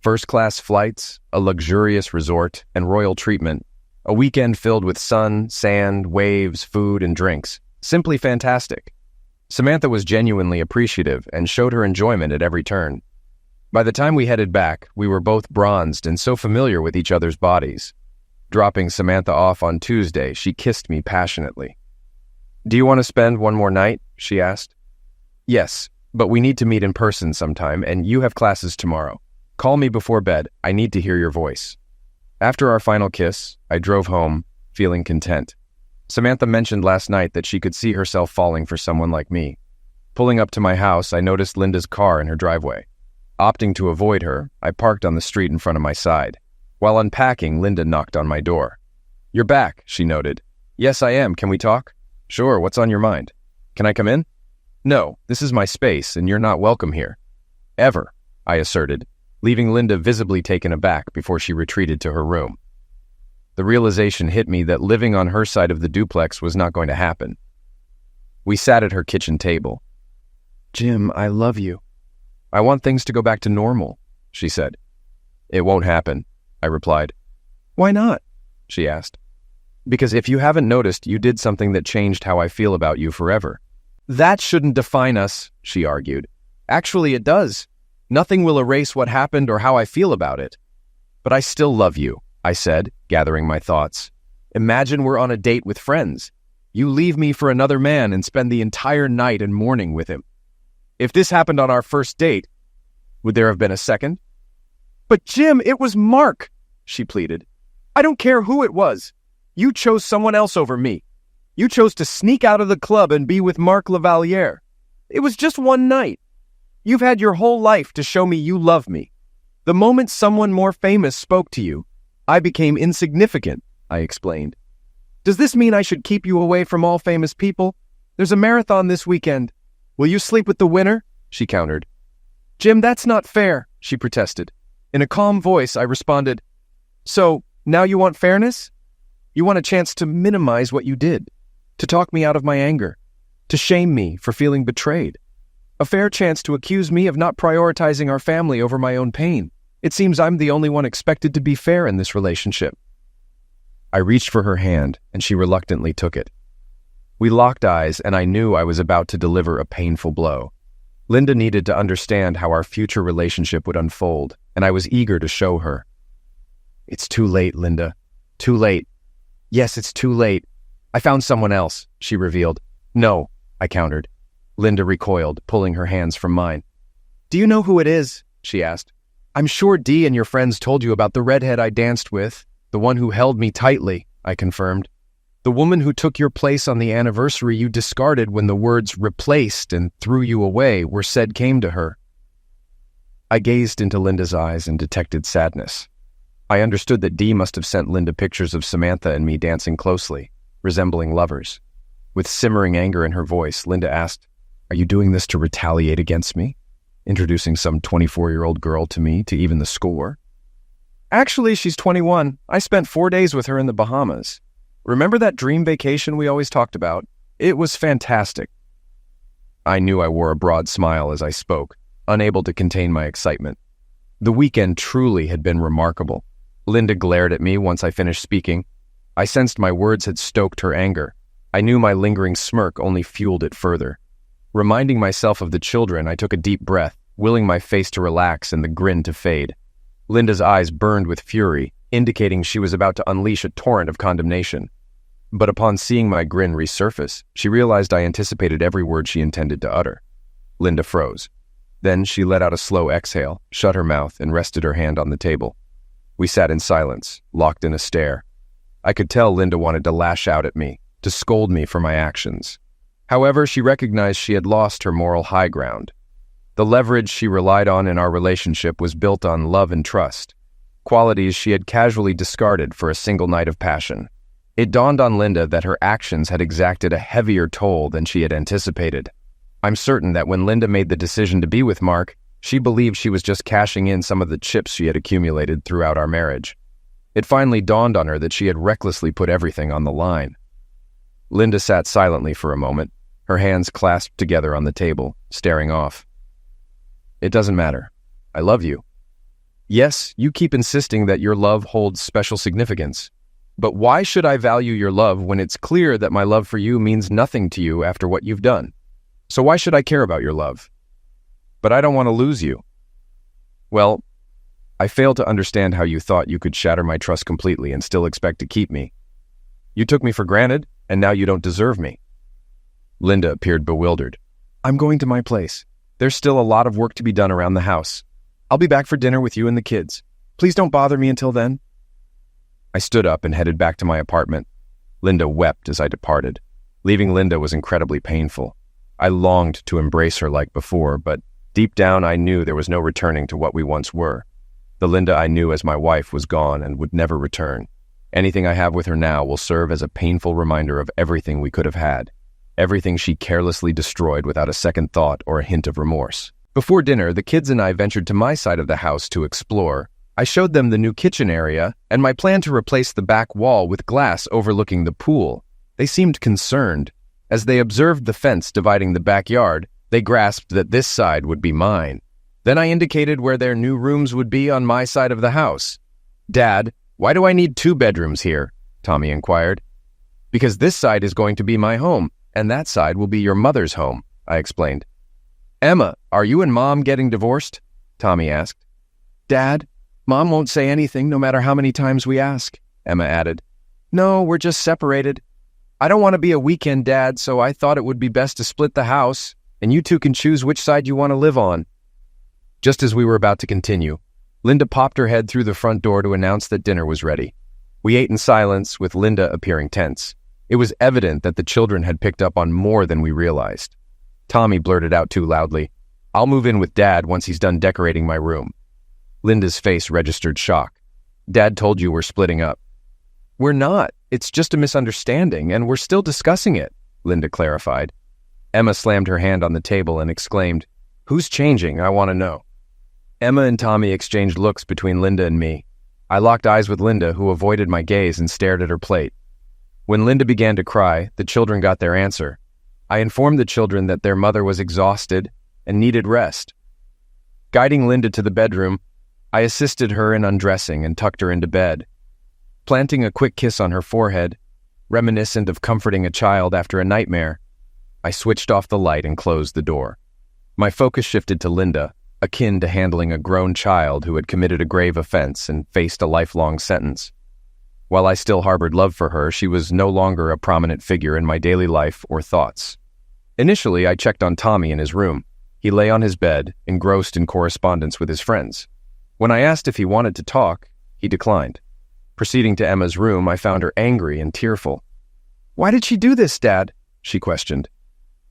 Speaker 1: First-class flights, a luxurious resort, and royal treatment. A weekend filled with sun, sand, waves, food, and drinks. Simply fantastic. Samantha was genuinely appreciative and showed her enjoyment at every turn. By the time we headed back, we were both bronzed and so familiar with each other's bodies. Dropping Samantha off on Tuesday, she kissed me passionately. "Do you want to spend one more night?" she asked. "Yes, but we need to meet in person sometime, and you have classes tomorrow. Call me before bed. I need to hear your voice." After our final kiss, I drove home, feeling content. Samantha mentioned last night that she could see herself falling for someone like me. Pulling up to my house, I noticed Linda's car in her driveway. Opting to avoid her, I parked on the street in front of my side. While unpacking, Linda knocked on my door. "You're back," she noted. "Yes, I am. Can we talk?" "Sure, what's on your mind?" "Can I come in?" "No, this is my space, and you're not welcome here." "Ever," I asserted, leaving Linda visibly taken aback before she retreated to her room. The realization hit me that living on her side of the duplex was not going to happen. We sat at her kitchen table. "Jim, I love you. I want things to go back to normal," she said. "It won't happen," I replied. "Why not?" she asked. "Because if you haven't noticed, you did something that changed how I feel about you forever." "That shouldn't define us," she argued. "Actually, it does. Nothing will erase what happened or how I feel about it." "But I still love you," I said, gathering my thoughts. "Imagine we're on a date with friends. You leave me for another man and spend the entire night and morning with him. If this happened on our first date, would there have been a second?" "But Jim, it was Mark," she pleaded. "I don't care who it was. You chose someone else over me. You chose to sneak out of the club and be with Mark Lavaliere. It was just one night. You've had your whole life to show me you love me. The moment someone more famous spoke to you, I became insignificant," I explained. "Does this mean I should keep you away from all famous people? There's a marathon this weekend. Will you sleep with the winner?" she countered. "Jim, that's not fair," she protested. In a calm voice, I responded, "So, now you want fairness? You want a chance to minimize what you did, to talk me out of my anger, to shame me for feeling betrayed. A fair chance to accuse me of not prioritizing our family over my own pain. It seems I'm the only one expected to be fair in this relationship." I reached for her hand, and she reluctantly took it. We locked eyes, and I knew I was about to deliver a painful blow. Linda needed to understand how our future relationship would unfold, and I was eager to show her. "It's too late, Linda. Too late." "Yes, it's too late. I found someone else," she revealed. "No," I countered. Linda recoiled, pulling her hands from mine. "Do you know who it is?" she asked.
Speaker 3: I'm sure Dee and your friends told you about the redhead I danced with, the one who held me tightly, I confirmed. The woman who took your place on the anniversary you discarded when the words replaced and threw you away were said came to her. I gazed into Linda's eyes and detected sadness. I understood that Dee must have sent Linda pictures of Samantha and me dancing closely, resembling lovers. With simmering anger in her voice, Linda asked, "Are you doing this to retaliate against me? Introducing some 24-year-old girl to me to even the score?" "Actually, she's 21. I spent 4 days with her in the Bahamas. Remember that dream vacation we always talked about? It was fantastic." I knew I wore a broad smile as I spoke, unable to contain my excitement. The weekend truly had been remarkable. Linda glared at me once I finished speaking. I sensed my words had stoked her anger. I knew my lingering smirk only fueled it further. Reminding myself of the children, I took a deep breath, willing my face to relax and the grin to fade. Linda's eyes burned with fury, indicating she was about to unleash a torrent of condemnation. But upon seeing my grin resurface, she realized I anticipated every word she intended to utter. Linda froze. Then she let out a slow exhale, shut her mouth, and rested her hand on the table. We sat in silence, locked in a stare. I could tell Linda wanted to lash out at me, to scold me for my actions. However, she recognized she had lost her moral high ground. The leverage she relied on in our relationship was built on love and trust, qualities she had casually discarded for a single night of passion. It dawned on Linda that her actions had exacted a heavier toll than she had anticipated. I'm certain that when Linda made the decision to be with Mark, she believed she was just cashing in some of the chips she had accumulated throughout our marriage. It finally dawned on her that she had recklessly put everything on the line. Linda sat silently for a moment, her hands clasped together on the table, staring off. "It doesn't matter. I love you. Yes, you keep insisting that your love holds special significance. But why should I value your love when it's clear that my love for you means nothing to you after what you've done? So why should I care about your love? But I don't want to lose you." "Well, I fail to understand how you thought you could shatter my trust completely and still expect to keep me. You took me for granted, and now you don't deserve me." Linda appeared bewildered. "I'm going to my place. There's still a lot of work to be done around the house. I'll be back for dinner with you and the kids. Please don't bother me until then." I stood up and headed back to my apartment. Linda wept as I departed. Leaving Linda was incredibly painful. I longed to embrace her like before, but deep down I knew there was no returning to what we once were. The Linda I knew as my wife was gone and would never return. Anything I have with her now will serve as a painful reminder of everything we could have had, everything she carelessly destroyed without a second thought or a hint of remorse. Before dinner, the kids and I ventured to my side of the house to explore. I showed them the new kitchen area and my plan to replace the back wall with glass overlooking the pool. They seemed concerned. As they observed the fence dividing the backyard, they grasped that this side would be mine. Then I indicated where their new rooms would be on my side of the house. "Dad, why do I need 2 bedrooms here?" Tommy inquired. "Because this side is going to be my home, and that side will be your mother's home," I explained. "Emma, are you and Mom getting divorced?" Tommy asked. "Dad, Mom won't say anything no matter how many times we ask," Emma added. "No, we're just separated. I don't want to be a weekend dad, so I thought it would be best to split the house, and you two can choose which side you want to live on." Just as we were about to continue, Linda popped her head through the front door to announce that dinner was ready. We ate in silence, with Linda appearing tense. It was evident that the children had picked up on more than we realized. Tommy blurted out too loudly, "I'll move in with Dad once he's done decorating my room." Linda's face registered shock. "Dad told you we're splitting up." "We're not. It's just a misunderstanding, and we're still discussing it," Linda clarified. Emma slammed her hand on the table and exclaimed, "Who's changing? I want to know." Emma and Tommy exchanged looks between Linda and me. I locked eyes with Linda, who avoided my gaze and stared at her plate. When Linda began to cry, the children got their answer. I informed the children that their mother was exhausted and needed rest. Guiding Linda to the bedroom, I assisted her in undressing and tucked her into bed. Planting a quick kiss on her forehead, reminiscent of comforting a child after a nightmare, I switched off the light and closed the door. My focus shifted to Linda, akin to handling a grown child who had committed a grave offense and faced a lifelong sentence. While I still harbored love for her, she was no longer a prominent figure in my daily life or thoughts. Initially, I checked on Tommy in his room. He lay on his bed, engrossed in correspondence with his friends. When I asked if he wanted to talk, he declined. Proceeding to Emma's room, I found her angry and tearful.
Speaker 1: "Why did she do this, Dad?" she questioned.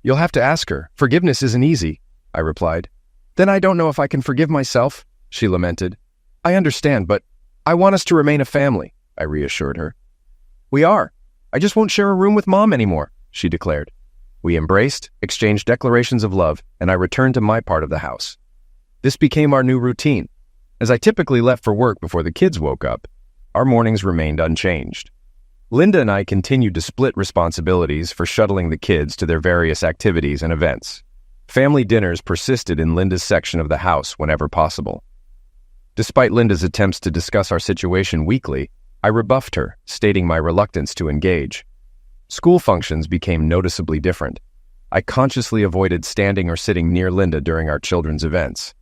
Speaker 3: "You'll have to ask her. Forgiveness isn't easy," I replied.
Speaker 1: "Then I don't know if I can forgive myself," she lamented.
Speaker 3: "I understand, but I want us to remain a family," I reassured her.
Speaker 1: "We are. I just won't share a room with Mom anymore," she declared.
Speaker 3: We embraced, exchanged declarations of love, and I returned to my part of the house. This became our new routine. As I typically left for work before the kids woke up, our mornings remained unchanged. Linda and I continued to split responsibilities for shuttling the kids to their various activities and events. Family dinners persisted in Linda's section of the house whenever possible. Despite Linda's attempts to discuss our situation weekly, I rebuffed her, stating my reluctance to engage. School functions became noticeably different. I consciously avoided standing or sitting near Linda during our children's events.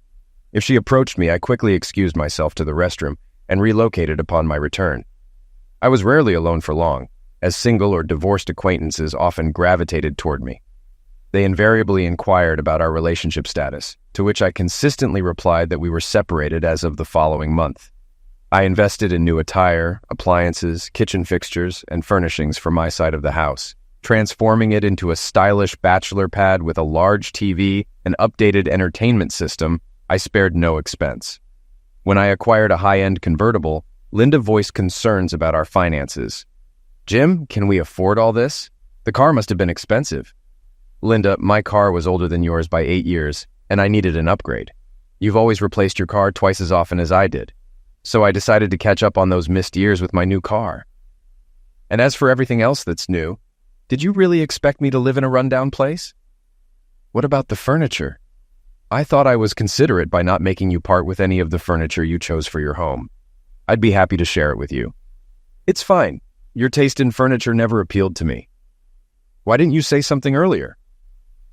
Speaker 3: If she approached me, I quickly excused myself to the restroom and relocated upon my return. I was rarely alone for long, as single or divorced acquaintances often gravitated toward me. They invariably inquired about our relationship status, to which I consistently replied that we were separated as of the following month. I invested in new attire, appliances, kitchen fixtures, and furnishings for my side of the house, transforming it into a stylish bachelor pad with a large TV and updated entertainment system. I spared no expense. When I acquired a high-end convertible, Linda voiced concerns about our finances. "Jim, can we afford all this? The car must have been expensive." "Linda, my car was older than yours by 8 years, and I needed an upgrade. You've always replaced your car twice as often as I did. So I decided to catch up on those missed years with my new car. And as for everything else that's new, did you really expect me to live in a rundown place? What about the furniture? I thought I was considerate by not making you part with any of the furniture you chose for your home. I'd be happy to share it with you." "It's fine. Your taste in furniture never appealed to me." "Why didn't you say something earlier?"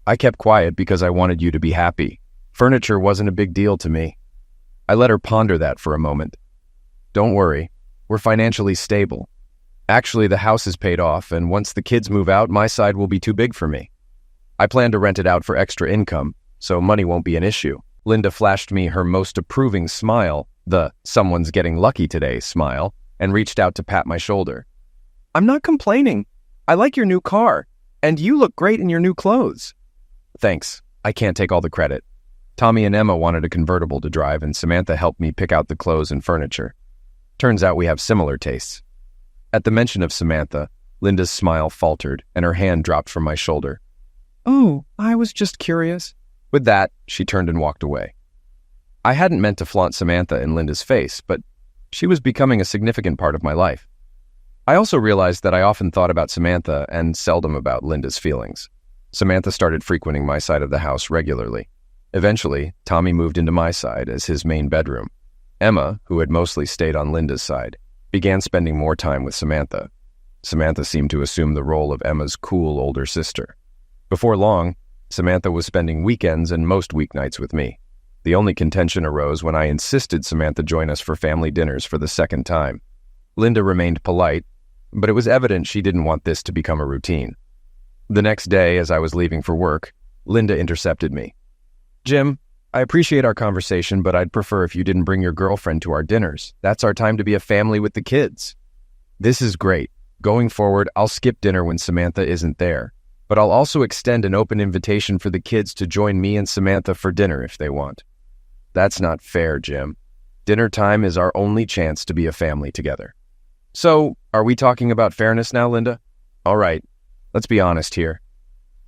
Speaker 3: "I kept quiet because I wanted you to be happy. Furniture wasn't a big deal to me." I let her ponder that for a moment. "Don't worry. We're financially stable. Actually, the house is paid off, and once the kids move out, my side will be too big for me. I plan to rent it out for extra income, so money won't be an issue." Linda flashed me her most approving smile, the "someone's getting lucky today" smile, and reached out to pat my shoulder.
Speaker 1: "I'm not complaining. I like your new car, and you look great in your new clothes."
Speaker 3: "Thanks. I can't take all the credit. Tommy and Emma wanted a convertible to drive, and Samantha helped me pick out the clothes and furniture. Turns out we have similar tastes." At the mention of Samantha, Linda's smile faltered, and her hand dropped from my shoulder.
Speaker 1: "Oh, I was just curious."
Speaker 3: With that, she turned and walked away. I hadn't meant to flaunt Samantha in Linda's face, but she was becoming a significant part of my life. I also realized that I often thought about Samantha and seldom about Linda's feelings. Samantha started frequenting my side of the house regularly. Eventually, Tommy moved into my side as his main bedroom. Emma, who had mostly stayed on Linda's side, began spending more time with Samantha. Samantha seemed to assume the role of Emma's cool older sister. Before long, Samantha was spending weekends and most weeknights with me. The only contention arose when I insisted Samantha join us for family dinners for the second time. Linda remained polite, but it was evident she didn't want this to become a routine. The next day, as I was leaving for work, Linda intercepted me. "Jim, I appreciate our conversation, but I'd prefer if you didn't bring your girlfriend to our dinners. That's our time to be a family with the kids." "This is great. Going forward, I'll skip dinner when Samantha isn't there, but I'll also extend an open invitation for the kids to join me and Samantha for dinner if they want." "That's not fair, Jim. Dinner time is our only chance to be a family together." "So, are we talking about fairness now, Linda? All right, let's be honest here.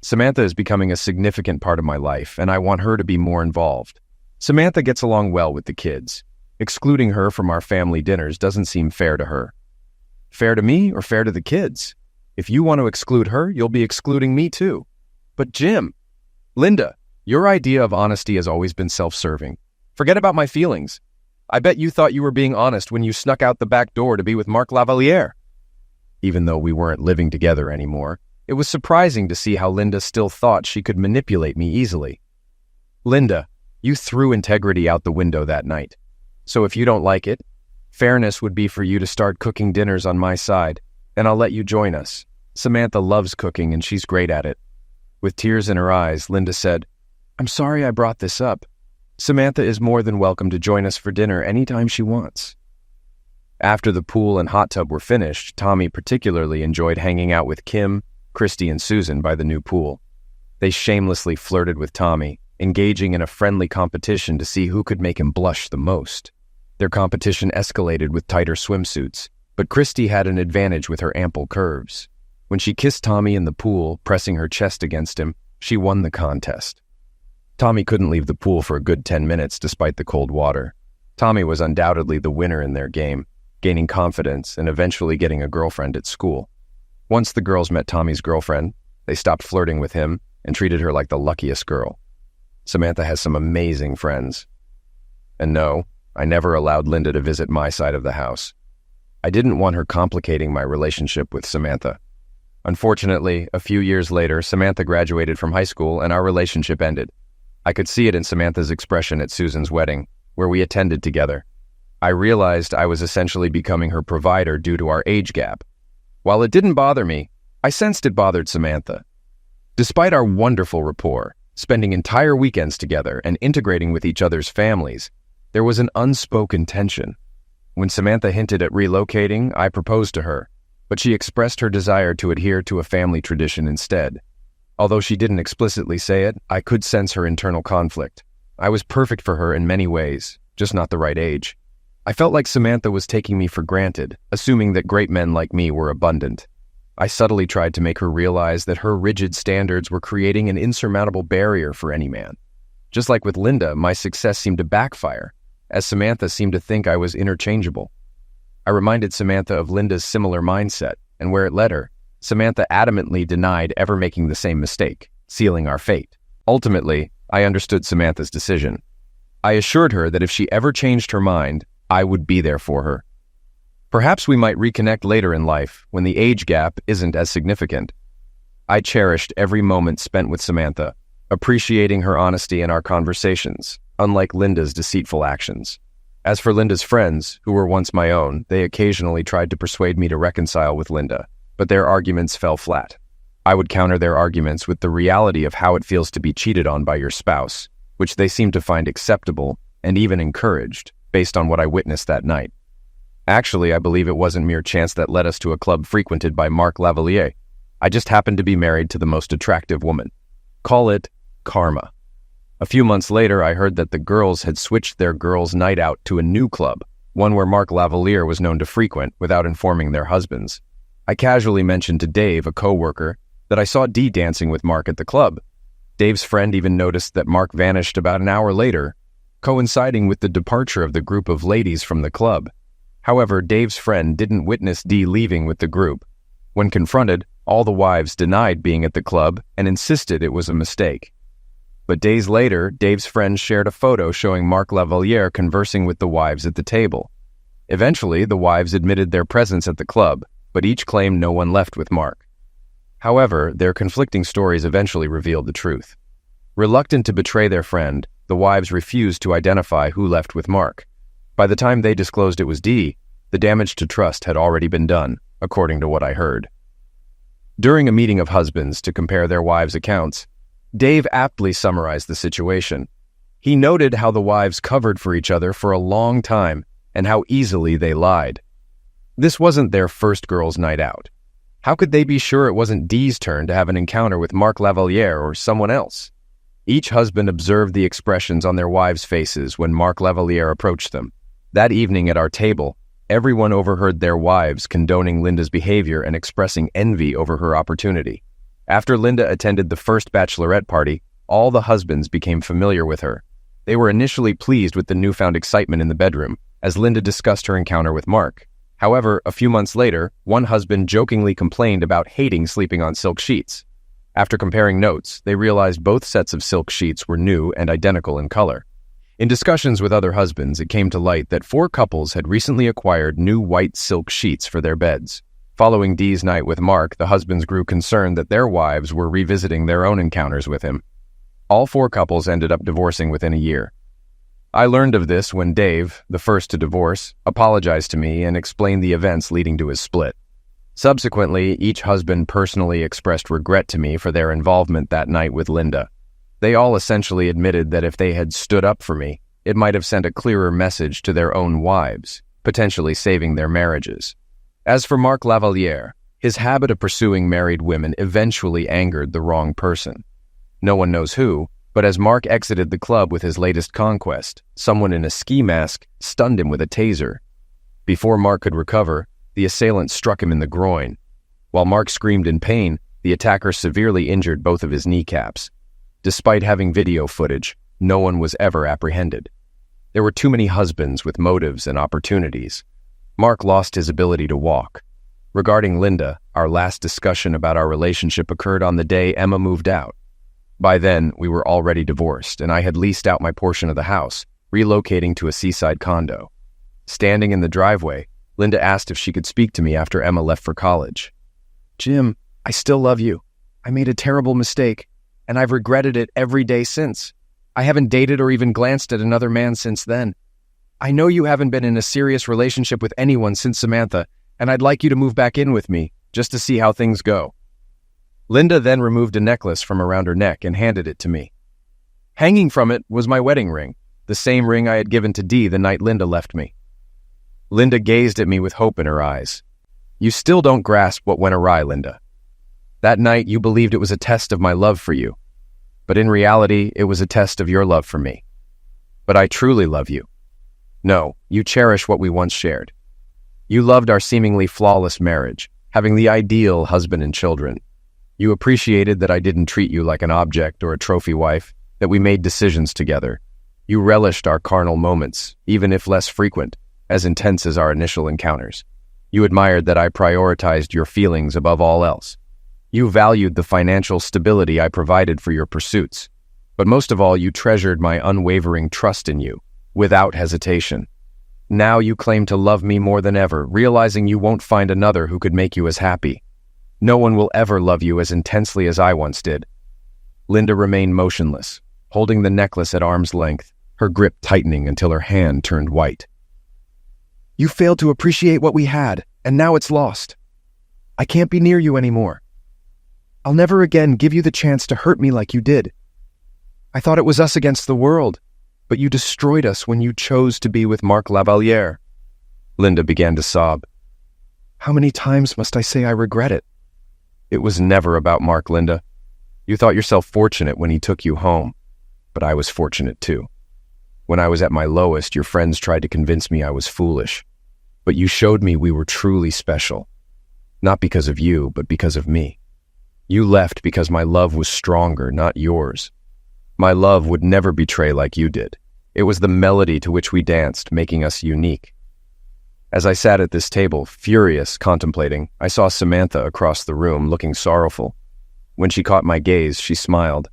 Speaker 3: Samantha is becoming a significant part of my life, and I want her to be more involved. Samantha gets along well with the kids. Excluding her from our family dinners doesn't seem fair to her. Fair to me or fair to the kids? If you want to exclude her, you'll be excluding me too." "But Jim..." "Linda, your idea of honesty has always been self-serving. Forget about my feelings. I bet you thought you were being honest when you snuck out the back door to be with Marc Lavaliere." Even though we weren't living together anymore, it was surprising to see how Linda still thought she could manipulate me easily. "Linda, you threw integrity out the window that night. So if you don't like it, fairness would be for you to start cooking dinners on my side, and I'll let you join us. Samantha loves cooking and she's great at it." With tears in her eyes, Linda said, "I'm sorry I brought this up. Samantha is more than welcome to join us for dinner anytime she wants. After the pool and hot tub were finished, Tommy particularly enjoyed hanging out with Kim, Christy, and Susan by the new pool. They shamelessly flirted with Tommy, engaging in a friendly competition to see who could make him blush the most. Their competition escalated with tighter swimsuits, but Christy had an advantage with her ample curves. When she kissed Tommy in the pool, pressing her chest against him, she won the contest. Tommy couldn't leave the pool for a good 10 minutes despite the cold water. Tommy was undoubtedly the winner in their game, gaining confidence and eventually getting a girlfriend at school. Once the girls met Tommy's girlfriend, they stopped flirting with him and treated her like the luckiest girl. Samantha has some amazing friends. And no, I never allowed Linda to visit my side of the house. I didn't want her complicating my relationship with Samantha. Unfortunately, a few years later, Samantha graduated from high school and our relationship ended. I could see it in Samantha's expression at Susan's wedding, where we attended together. I realized I was essentially becoming her provider due to our age gap. While it didn't bother me, I sensed it bothered Samantha. Despite our wonderful rapport, spending entire weekends together and integrating with each other's families, there was an unspoken tension. When Samantha hinted at relocating, I proposed to her, but she expressed her desire to adhere to a family tradition instead. Although she didn't explicitly say it, I could sense her internal conflict. I was perfect for her in many ways, just not the right age. I felt like Samantha was taking me for granted, assuming that great men like me were abundant. I subtly tried to make her realize that her rigid standards were creating an insurmountable barrier for any man. Just like with Linda, my success seemed to backfire, as Samantha seemed to think I was interchangeable. I reminded Samantha of Linda's similar mindset, and where it led her, Samantha adamantly denied ever making the same mistake, sealing our fate. Ultimately, I understood Samantha's decision. I assured her that if she ever changed her mind, I would be there for her. Perhaps we might reconnect later in life when the age gap isn't as significant. I cherished every moment spent with Samantha, appreciating her honesty in our conversations, unlike Linda's deceitful actions. As for Linda's friends, who were once my own, they occasionally tried to persuade me to reconcile with Linda, but their arguments fell flat. I would counter their arguments with the reality of how it feels to be cheated on by your spouse, which they seemed to find acceptable and even encouraged, based on what I witnessed that night. Actually, I believe it wasn't mere chance that led us to a club frequented by Marc Lavalier. I just happened to be married to the most attractive woman. Call it karma. A few months later, I heard that the girls had switched their girls' night out to a new club, one where Marc Lavalier was known to frequent without informing their husbands. I casually mentioned to Dave, a coworker, that I saw Dee dancing with Marc at the club. Dave's friend even noticed that Marc vanished about an hour later, coinciding with the departure of the group of ladies from the club. However, Dave's friend didn't witness Dee leaving with the group. When confronted, all the wives denied being at the club and insisted it was a mistake. But days later, Dave's friend shared a photo showing Marc Lavalier conversing with the wives at the table. Eventually, the wives admitted their presence at the club, but each claimed no one left with Marc. However, their conflicting stories eventually revealed the truth. Reluctant to betray their friend, the wives refused to identify who left with Marc. By the time they disclosed it was Dee, the damage to trust had already been done, according to what I heard. During a meeting of husbands to compare their wives' accounts, Dave aptly summarized the situation. He noted how the wives covered for each other for a long time and how easily they lied. This wasn't their first girls' night out. How could they be sure it wasn't Dee's turn to have an encounter with Marc Lavalier or someone else? Each husband observed the expressions on their wives' faces when Marc Lavalier approached them. That evening at our table, everyone overheard their wives condoning Linda's behavior and expressing envy over her opportunity. After Linda attended the first bachelorette party, all the husbands became familiar with her. They were initially pleased with the newfound excitement in the bedroom, as Linda discussed her encounter with Marc. However, a few months later, one husband jokingly complained about hating sleeping on silk sheets. After comparing notes, they realized both sets of silk sheets were new and identical in color. In discussions with other husbands, it came to light that 4 couples had recently acquired new white silk sheets for their beds. Following Dee's night with Marc, the husbands grew concerned that their wives were revisiting their own encounters with him. All 4 couples ended up divorcing within a year. I learned of this when Dave, the first to divorce, apologized to me and explained the events leading to his split. Subsequently, each husband personally expressed regret to me for their involvement that night with Linda. They all essentially admitted that if they had stood up for me, it might have sent a clearer message to their own wives, potentially saving their marriages. As for Marc Lavaliere, his habit of pursuing married women eventually angered the wrong person. No one knows who, but as Mark exited the club with his latest conquest, someone in a ski mask stunned him with a taser. Before Mark could recover, the assailant struck him in the groin. While Mark screamed in pain, the attacker severely injured both of his kneecaps. Despite having video footage, no one was ever apprehended. There were too many husbands with motives and opportunities. Mark lost his ability to walk. Regarding Linda, our last discussion about our relationship occurred on the day Emma moved out. By then, we were already divorced, and I had leased out my portion of the house, relocating to a seaside condo. Standing in the driveway, Linda asked if she could speak to me after Emma left for college.
Speaker 1: Jim, I still love you. I made a terrible mistake, and I've regretted it every day since. I haven't dated or even glanced at another man since then. I know you haven't been in a serious relationship with anyone since Samantha, and I'd like you to move back in with me, just to see how things go.
Speaker 3: Linda then removed a necklace from around her neck and handed it to me. Hanging from it was my wedding ring, the same ring I had given to Dee the night Linda left me. Linda gazed at me with hope in her eyes. You still don't grasp what went awry, Linda. That night you believed it was a test of my love for you, but in reality it was a test of your love for me. But I truly love you. No, you cherish what we once shared. You loved our seemingly flawless marriage, having the ideal husband and children. You appreciated that I didn't treat you like an object or a trophy wife, that we made decisions together. You relished our carnal moments, even if less frequent, as intense as our initial encounters. You admired that I prioritized your feelings above all else. You valued the financial stability I provided for your pursuits. But most of all, you treasured my unwavering trust in you, without hesitation. Now you claim to love me more than ever, realizing you won't find another who could make you as happy. No one will ever love you as intensely as I once did. Linda remained motionless, holding the necklace at arm's length, her grip tightening until her hand turned white.
Speaker 1: You failed to appreciate what we had, and now it's lost. I can't be near you anymore. I'll never again give you the chance to hurt me like you did. I thought it was us against the world, but you destroyed us when you chose to be with Marc Lavaliere.
Speaker 3: Linda began to sob.
Speaker 1: How many times must I say I regret it?
Speaker 3: It was never about Mark, Linda. You thought yourself fortunate when he took you home, but I was fortunate too. When I was at my lowest, your friends tried to convince me I was foolish, but you showed me we were truly special. Not because of you, but because of me. You left because my love was stronger, not yours. My love would never betray like you did. It was the melody to which we danced, making us unique. As I sat at this table, furious, contemplating, I saw Samantha across the room, looking sorrowful. When she caught my gaze, she smiled.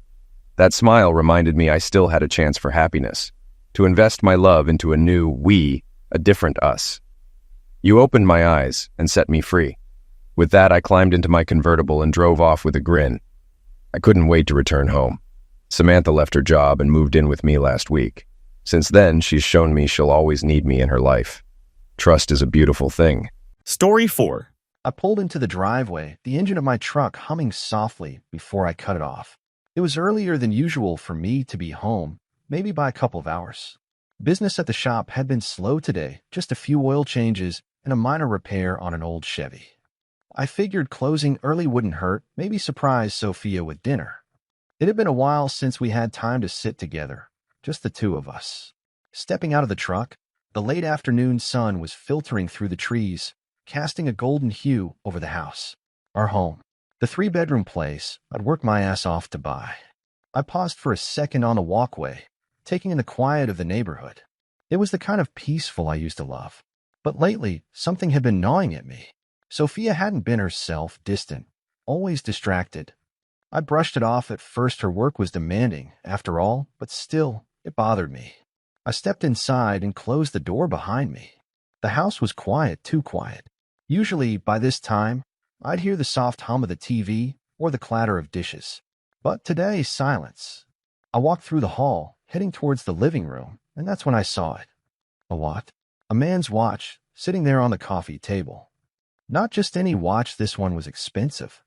Speaker 3: That smile reminded me I still had a chance for happiness, to invest my love into a new we, a different us. You opened my eyes and set me free. With that, I climbed into my convertible and drove off with a grin. I couldn't wait to return home. Samantha left her job and moved in with me last week. Since then, she's shown me she'll always need me in her life. Trust is a beautiful thing.
Speaker 4: Story 4.
Speaker 5: I pulled into the driveway, the engine of my truck humming softly before I cut it off. It was earlier than usual for me to be home, maybe by a couple of hours. Business at the shop had been slow today, just a few oil changes and a minor repair on an old Chevy. I figured closing early wouldn't hurt, maybe surprise Sophia with dinner. It had been a while since we had time to sit together, just the two of us. Stepping out of the truck, the late afternoon sun was filtering through the trees, casting a golden hue over the house, our home, the 3-bedroom place I'd worked my ass off to buy. I paused for a second on the walkway, taking in the quiet of the neighborhood. It was the kind of peaceful I used to love. But lately, something had been gnawing at me. Sophia hadn't been herself, distant, always distracted. I brushed it off at first. Her work was demanding, after all, but still, it bothered me. I stepped inside and closed the door behind me. The house was quiet, too quiet. Usually, by this time, I'd hear the soft hum of the TV or the clatter of dishes. But today, silence. I walked through the hall, heading towards the living room, and that's when I saw it. A what? A man's watch, sitting there on the coffee table. Not just any watch, this one was expensive.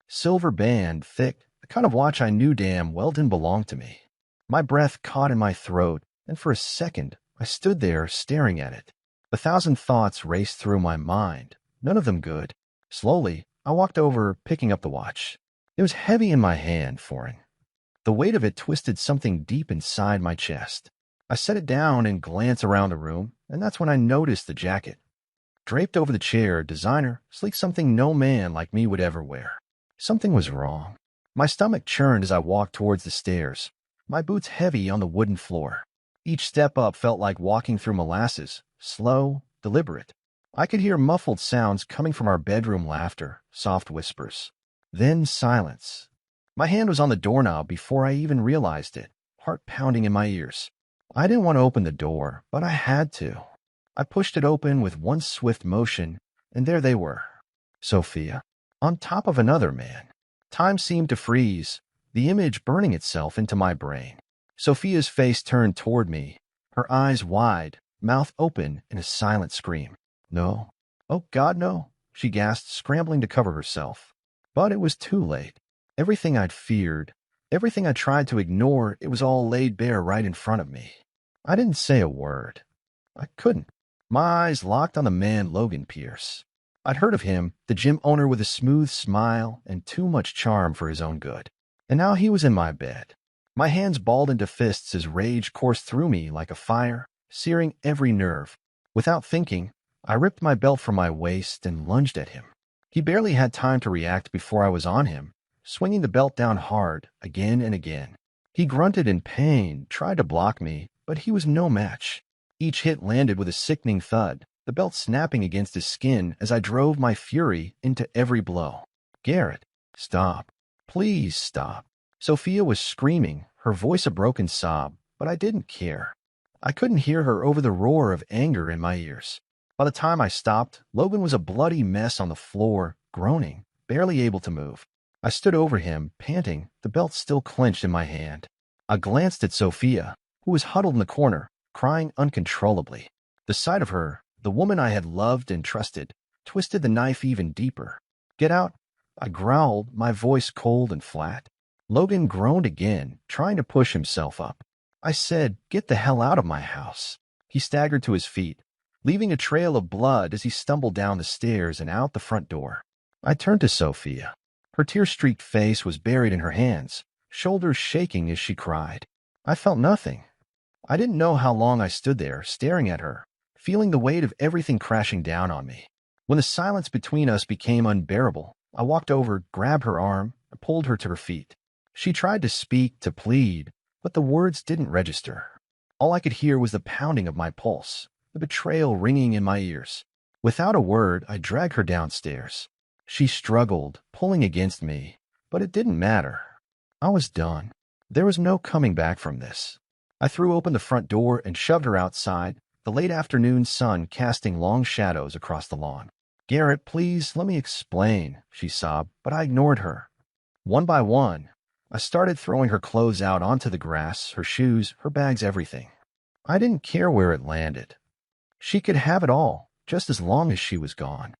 Speaker 5: Silver band, thick, the kind of watch I knew damn well didn't belong to me. My breath caught in my throat, and for a second, I stood there staring at it. 1,000 thoughts raced through my mind, none of them good. Slowly, I walked over, picking up the watch. It was heavy in my hand, foreign. The weight of it twisted something deep inside my chest. I set it down and glanced around the room, and that's when I noticed the jacket. Draped over the chair, designer, sleek, something no man like me would ever wear. Something was wrong. My stomach churned as I walked towards the stairs, my boots heavy on the wooden floor. Each step up felt like walking through molasses, slow, deliberate. I could hear muffled sounds coming from our bedroom, laughter, soft whispers. Then silence. My hand was on the doorknob before I even realized it, heart pounding in my ears. I didn't want to open the door, but I had to. I pushed it open with one swift motion, and there they were. Sophia, on top of another man. Time seemed to freeze, the image burning itself into my brain. Sophia's face turned toward me, her eyes wide, mouth open in a silent scream. No. Oh, God, no, she gasped, scrambling to cover herself. But it was too late. Everything I'd feared, everything I tried to ignore, it was all laid bare right in front of me. I didn't say a word. I couldn't. My eyes locked on the man Logan Pierce. I'd heard of him, the gym owner with a smooth smile and too much charm for his own good. And now he was in my bed. My hands balled into fists as rage coursed through me like a fire, searing every nerve. Without thinking, I ripped my belt from my waist and lunged at him. He barely had time to react before I was on him, swinging the belt down hard, again and again. He grunted in pain, tried to block me, but he was no match. Each hit landed with a sickening thud, the belt snapping against his skin as I drove my fury into every blow. Garrett, stop. Please stop. Sophia was screaming, her voice a broken sob, but I didn't care. I couldn't hear her over the roar of anger in my ears. By the time I stopped, Logan was a bloody mess on the floor, groaning, barely able to move. I stood over him, panting, the belt still clenched in my hand. I glanced at Sophia, who was huddled in the corner, crying uncontrollably. The sight of her, the woman I had loved and trusted, twisted the knife even deeper. Get out, I growled, my voice cold and flat. Logan groaned again, trying to push himself up. I said, get the hell out of my house. He staggered to his feet, leaving a trail of blood as he stumbled down the stairs and out the front door. I turned to Sophia. Her tear-streaked face was buried in her hands, shoulders shaking as she cried. I felt nothing. I didn't know how long I stood there, staring at her, feeling the weight of everything crashing down on me. When the silence between us became unbearable, I walked over, grabbed her arm, and pulled her to her feet. She tried to speak, to plead, but the words didn't register. All I could hear was the pounding of my pulse, the betrayal ringing in my ears. Without a word, I dragged her downstairs. She struggled, pulling against me, but it didn't matter. I was done. There was no coming back from this. I threw open the front door and shoved her outside, the late afternoon sun casting long shadows across the lawn. Garrett, please, let me explain, she sobbed, but I ignored her. One by one, I started throwing her clothes out onto the grass, her shoes, her bags, everything. I didn't care where it landed. She could have it all, just as long as she was gone.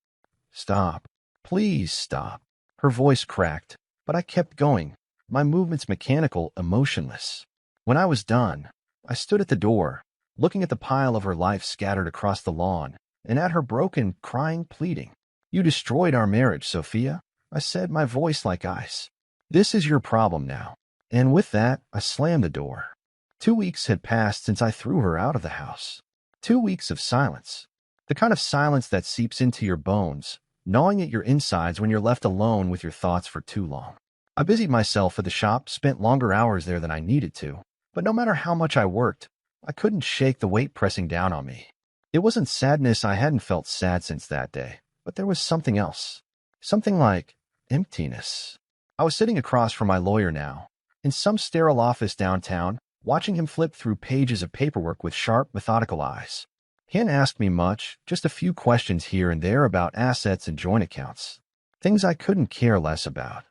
Speaker 5: Stop. Please stop. Her voice cracked, but I kept going, my movements mechanical, emotionless. When I was done, I stood at the door, looking at the pile of her life scattered across the lawn, and at her broken, crying, pleading. You destroyed our marriage, Sophia, I said, my voice like ice. This is your problem now. And with that, I slammed the door. 2 weeks had passed since I threw her out of the house. 2 weeks of silence. The kind of silence that seeps into your bones, gnawing at your insides when you're left alone with your thoughts for too long. I busied myself at the shop, spent longer hours there than I needed to, but no matter how much I worked, I couldn't shake the weight pressing down on me. It wasn't sadness, I hadn't felt sad since that day, but there was something else. Something like emptiness. I was sitting across from my lawyer now, in some sterile office downtown, watching him flip through pages of paperwork with sharp, methodical eyes. He hadn't asked me much, just a few questions here and there about assets and joint accounts. Things I couldn't care less about.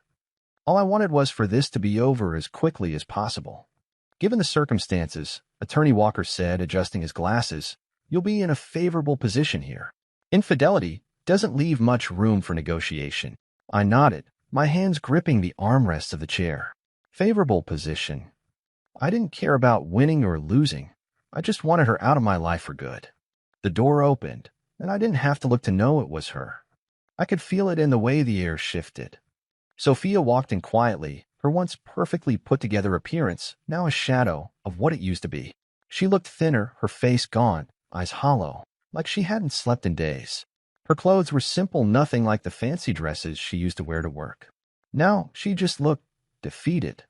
Speaker 5: All I wanted was for this to be over as quickly as possible. Given the circumstances, Attorney Walker said, adjusting his glasses, you'll be in a favorable position here. Infidelity doesn't leave much room for negotiation. I nodded, my hands gripping the armrest of the chair. Favorable position. I didn't care about winning or losing. I just wanted her out of my life for good. The door opened, and I didn't have to look to know it was her. I could feel it in the way the air shifted. Sophia walked in quietly, her once perfectly put-together appearance now a shadow of what it used to be. She looked thinner, her face gaunt, eyes hollow, like she hadn't slept in days. Her clothes were simple, nothing like the fancy dresses she used to wear to work. Now she just looked defeated.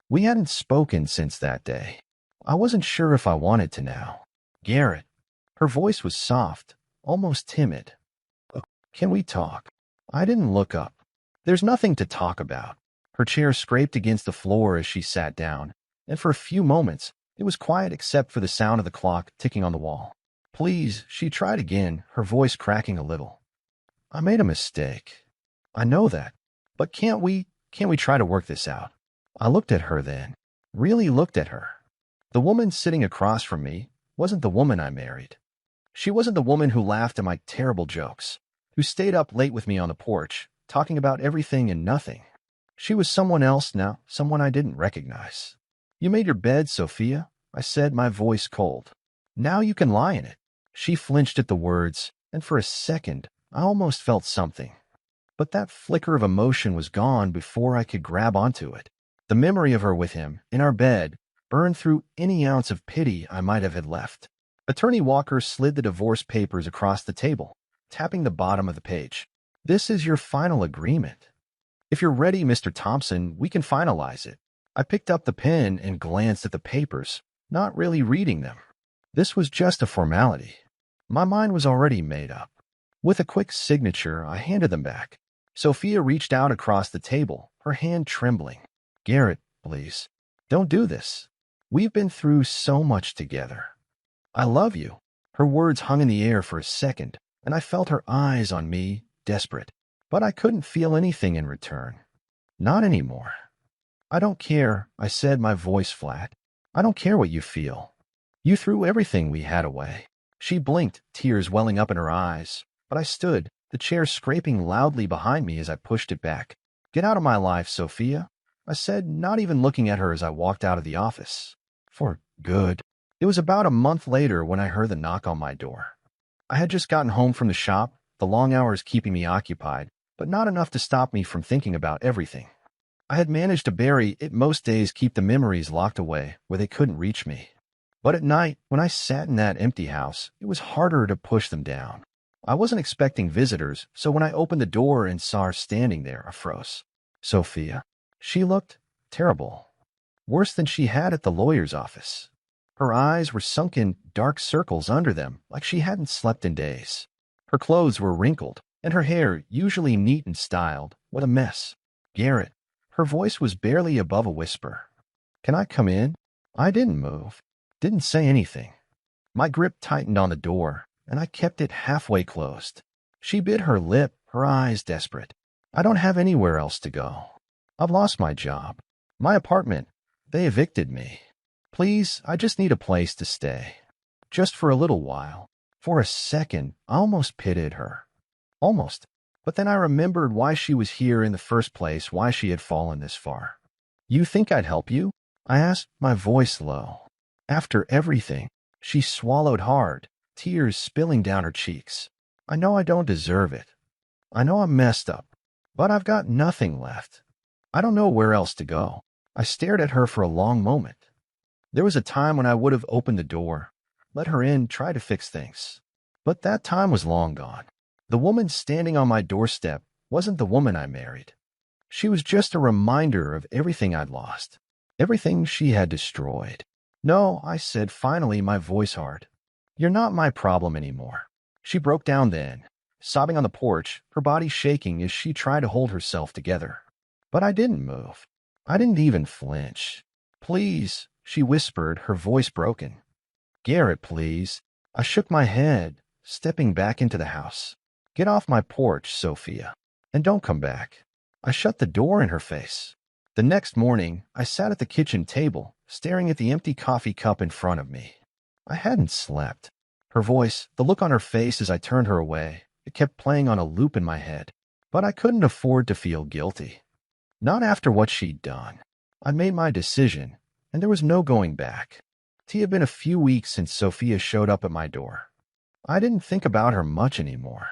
Speaker 5: We hadn't spoken since that day. I wasn't sure if I wanted to now. Garrett. Her voice was soft, almost timid. Can we talk? I didn't look up. There's nothing to talk about. Her chair scraped against the floor as she sat down, and for a few moments, it was quiet except for the sound of the clock ticking on the wall. Please, she tried again, her voice cracking a little. I made a mistake. I know that. But can't we try to work this out? I looked at her then. Really looked at her. The woman sitting across from me wasn't the woman I married. She wasn't the woman who laughed at my terrible jokes, who stayed up late with me on the porch, talking about everything and nothing. She was someone else now, someone I didn't recognize. You made your bed, Sophia, I said, my voice cold. Now you can lie in it. She flinched at the words, and for a second, I almost felt something. But that flicker of emotion was gone before I could grab onto it. The memory of her with him, in our bed, burned through any ounce of pity I might have had left. Attorney Walker slid the divorce papers across the table, tapping the bottom of the page. This is your final agreement. If you're ready, Mr. Thompson, we can finalize it. I picked up the pen and glanced at the papers, not really reading them. This was just a formality. My mind was already made up. With a quick signature, I handed them back. Sophia reached out across the table, her hand trembling. Garrett, please, don't do this. We've been through so much together. I love you. Her words hung in the air for a second, and I felt her eyes on me, desperate. But I couldn't feel anything in return. Not anymore. I don't care, I said, my voice flat. I don't care what you feel. You threw everything we had away. She blinked, tears welling up in her eyes. But I stood, the chair scraping loudly behind me as I pushed it back. Get out of my life, Sophia, I said, not even looking at her as I walked out of the office. For good. It was about a month later when I heard the knock on my door. I had just gotten home from the shop, the long hours keeping me occupied, but not enough to stop me from thinking about everything. I had managed to bury it most days, keep the memories locked away where they couldn't reach me. But at night, when I sat in that empty house, it was harder to push them down. I wasn't expecting visitors, so when I opened the door and saw her standing there, I froze. Sophia. She looked terrible. Worse than she had at the lawyer's office. Her eyes were sunk in dark circles under them, like she hadn't slept in days. Her clothes were wrinkled, and her hair, usually neat and styled, was a mess. Garrett. Her voice was barely above a whisper. Can I come in? I didn't move. Didn't say anything. My grip tightened on the door, and I kept it halfway closed. She bit her lip, her eyes desperate. I don't have anywhere else to go. I've lost my job. My apartment. They evicted me. Please, I just need a place to stay. Just for a little while. For a second, I almost pitied her. Almost. But then I remembered why she was here in the first place, why she had fallen this far. You think I'd help you? I asked, my voice low. After everything, she swallowed hard, tears spilling down her cheeks. I know I don't deserve it. I know I'm messed up, but I've got nothing left. I don't know where else to go. I stared at her for a long moment. There was a time when I would have opened the door, let her in, try to fix things. But that time was long gone. The woman standing on my doorstep wasn't the woman I married. She was just a reminder of everything I'd lost, everything she had destroyed. No, I said, finally, my voice hard. You're not my problem anymore. She broke down then, sobbing on the porch, her body shaking as she tried to hold herself together. But I didn't move. I didn't even flinch. Please, she whispered, her voice broken. Garrett, please. I shook my head, stepping back into the house. Get off my porch, Sophia, and don't come back. I shut the door in her face. The next morning, I sat at the kitchen table, staring at the empty coffee cup in front of me. I hadn't slept. Her voice, the look on her face as I turned her away, it kept playing on a loop in my head. But I couldn't afford to feel guilty. Not after what she'd done. I'd made my decision, and there was no going back. It had been a few weeks since Sophia showed up at my door. I didn't think about her much anymore.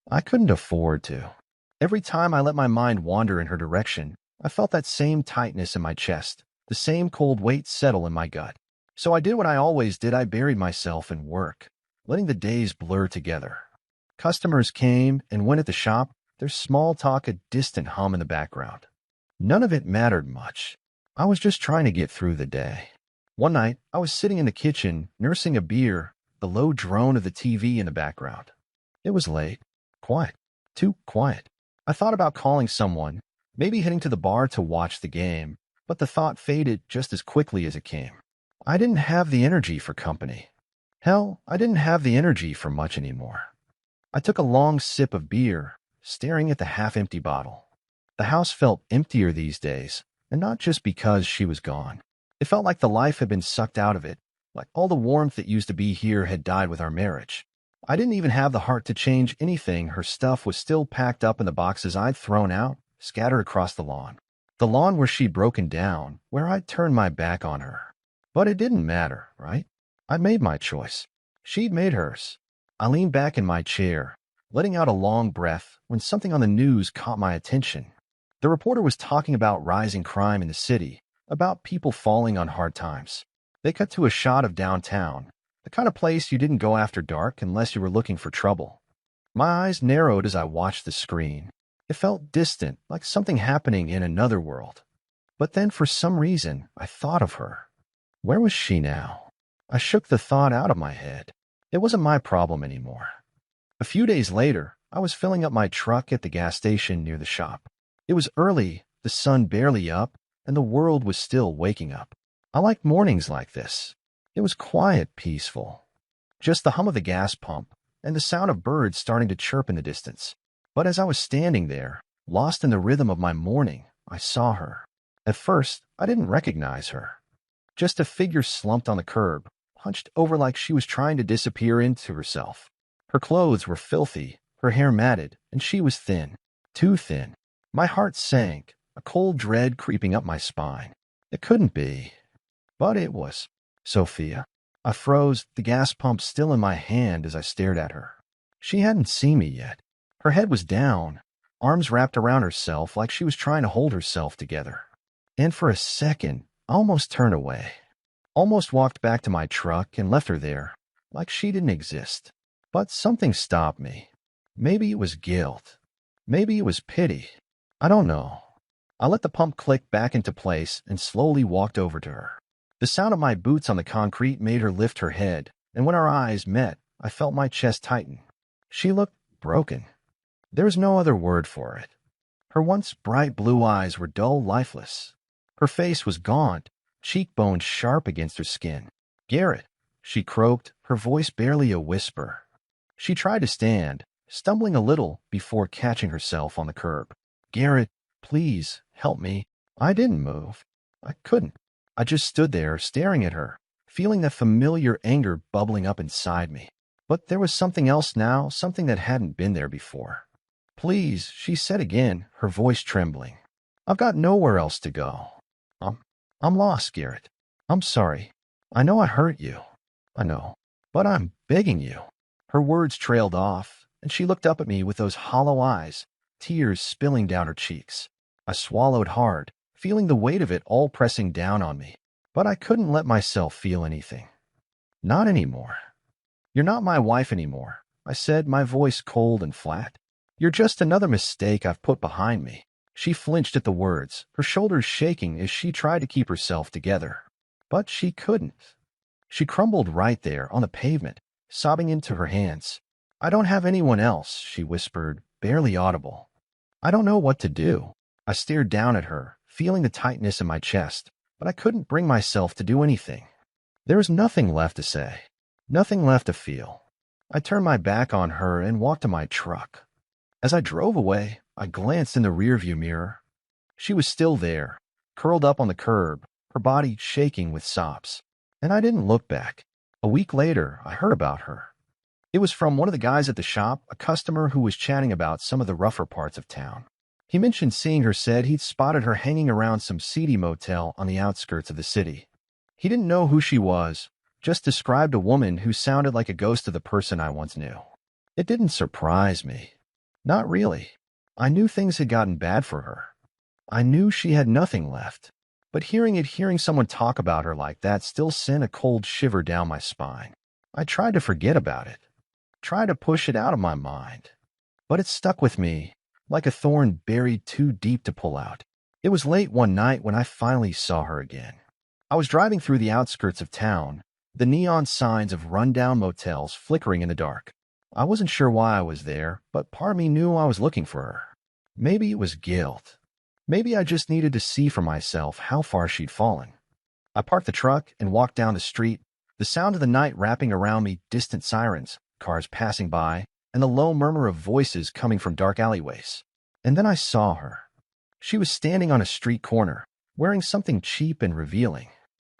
Speaker 5: I couldn't afford to. Every time I let my mind wander in her direction, I felt that same tightness in my chest, the same cold weight settle in my gut. So I did what I always did. I buried myself in work, letting the days blur together. Customers came and went at the shop, their small talk a distant hum in the background. None of it mattered much. I was just trying to get through the day. One night, I was sitting in the kitchen, nursing a beer, the low drone of the TV in the background. It was late. Quiet. Too quiet. I thought about calling someone, maybe heading to the bar to watch the game, but the thought faded just as quickly as it came. I didn't have the energy for company. Hell, I didn't have the energy for much anymore. I took a long sip of beer, staring at the half-empty bottle. The house felt emptier these days, and not just because she was gone. It felt like the life had been sucked out of it, like all the warmth that used to be here had died with our marriage. I didn't even have the heart to change anything. Her stuff was still packed up in the boxes I'd thrown out, scattered across the lawn. The lawn where she'd broken down, where I'd turned my back on her. But it didn't matter, right? I made my choice. She'd made hers. I leaned back in my chair, letting out a long breath when something on the news caught my attention. The reporter was talking about rising crime in the city, about people falling on hard times. They cut to a shot of downtown, the kind of place you didn't go after dark unless you were looking for trouble. My eyes narrowed as I watched the screen. It felt distant, like something happening in another world. But then for some reason, I thought of her. Where was she now? I shook the thought out of my head. It wasn't my problem anymore. A few days later, I was filling up my truck at the gas station near the shop. It was early, the sun barely up, and the world was still waking up. I liked mornings like this. It was quiet, peaceful. Just the hum of the gas pump and the sound of birds starting to chirp in the distance. But as I was standing there, lost in the rhythm of my morning, I saw her. At first, I didn't recognize her. Just a figure slumped on the curb, hunched over like she was trying to disappear into herself. Her clothes were filthy, her hair matted, and she was thin. Too thin. My heart sank, a cold dread creeping up my spine. It couldn't be. But it was. Sophia. I froze, the gas pump still in my hand as I stared at her. She hadn't seen me yet. Her head was down, arms wrapped around herself like she was trying to hold herself together. And for a second, I almost turned away. Almost walked back to my truck and left her there, like she didn't exist. But something stopped me. Maybe it was guilt. Maybe it was pity. I don't know. I let the pump click back into place and slowly walked over to her. The sound of my boots on the concrete made her lift her head, and when our eyes met, I felt my chest tighten. She looked broken. There was no other word for it. Her once bright blue eyes were dull, lifeless. Her face was gaunt, cheekbones sharp against her skin. "Garrett," she croaked, her voice barely a whisper. She tried to stand, stumbling a little before catching herself on the curb. "Garrett, please, help me." I didn't move. I couldn't. I just stood there, staring at her, feeling that familiar anger bubbling up inside me. But there was something else now, something that hadn't been there before. "Please," she said again, her voice trembling. "I've got nowhere else to go. I'm lost, Garrett. I'm sorry. I know I hurt you. I know. But I'm begging you." Her words trailed off, and she looked up at me with those hollow eyes, tears spilling down her cheeks. I swallowed hard, feeling the weight of it all pressing down on me. But I couldn't let myself feel anything. Not anymore. "You're not my wife anymore," I said, my voice cold and flat. "You're just another mistake I've put behind me." She flinched at the words, her shoulders shaking as she tried to keep herself together. But she couldn't. She crumbled right there on the pavement, sobbing into her hands. "I don't have anyone else," she whispered, barely audible. "I don't know what to do." I stared down at her, feeling the tightness in my chest, but I couldn't bring myself to do anything. There was nothing left to say, nothing left to feel. I turned my back on her and walked to my truck. As I drove away, I glanced in the rearview mirror. She was still there, curled up on the curb, her body shaking with sobs. And I didn't look back. A week later, I heard about her. It was from one of the guys at the shop, a customer who was chatting about some of the rougher parts of town. He mentioned seeing her, said he'd spotted her hanging around some seedy motel on the outskirts of the city. He didn't know who she was, just described a woman who sounded like a ghost of the person I once knew. It didn't surprise me. Not really. I knew things had gotten bad for her. I knew she had nothing left. But hearing someone talk about her like that still sent a cold shiver down my spine. I tried to forget about it, tried to push it out of my mind. But it stuck with me, like a thorn buried too deep to pull out. It was late one night when I finally saw her again. I was driving through the outskirts of town, the neon signs of rundown motels flickering in the dark. I wasn't sure why I was there, but part of me knew I was looking for her. Maybe it was guilt. Maybe I just needed to see for myself how far she'd fallen. I parked the truck and walked down the street, the sound of the night wrapping around me, distant sirens, cars passing by, and the low murmur of voices coming from dark alleyways. And then I saw her. She was standing on a street corner, wearing something cheap and revealing.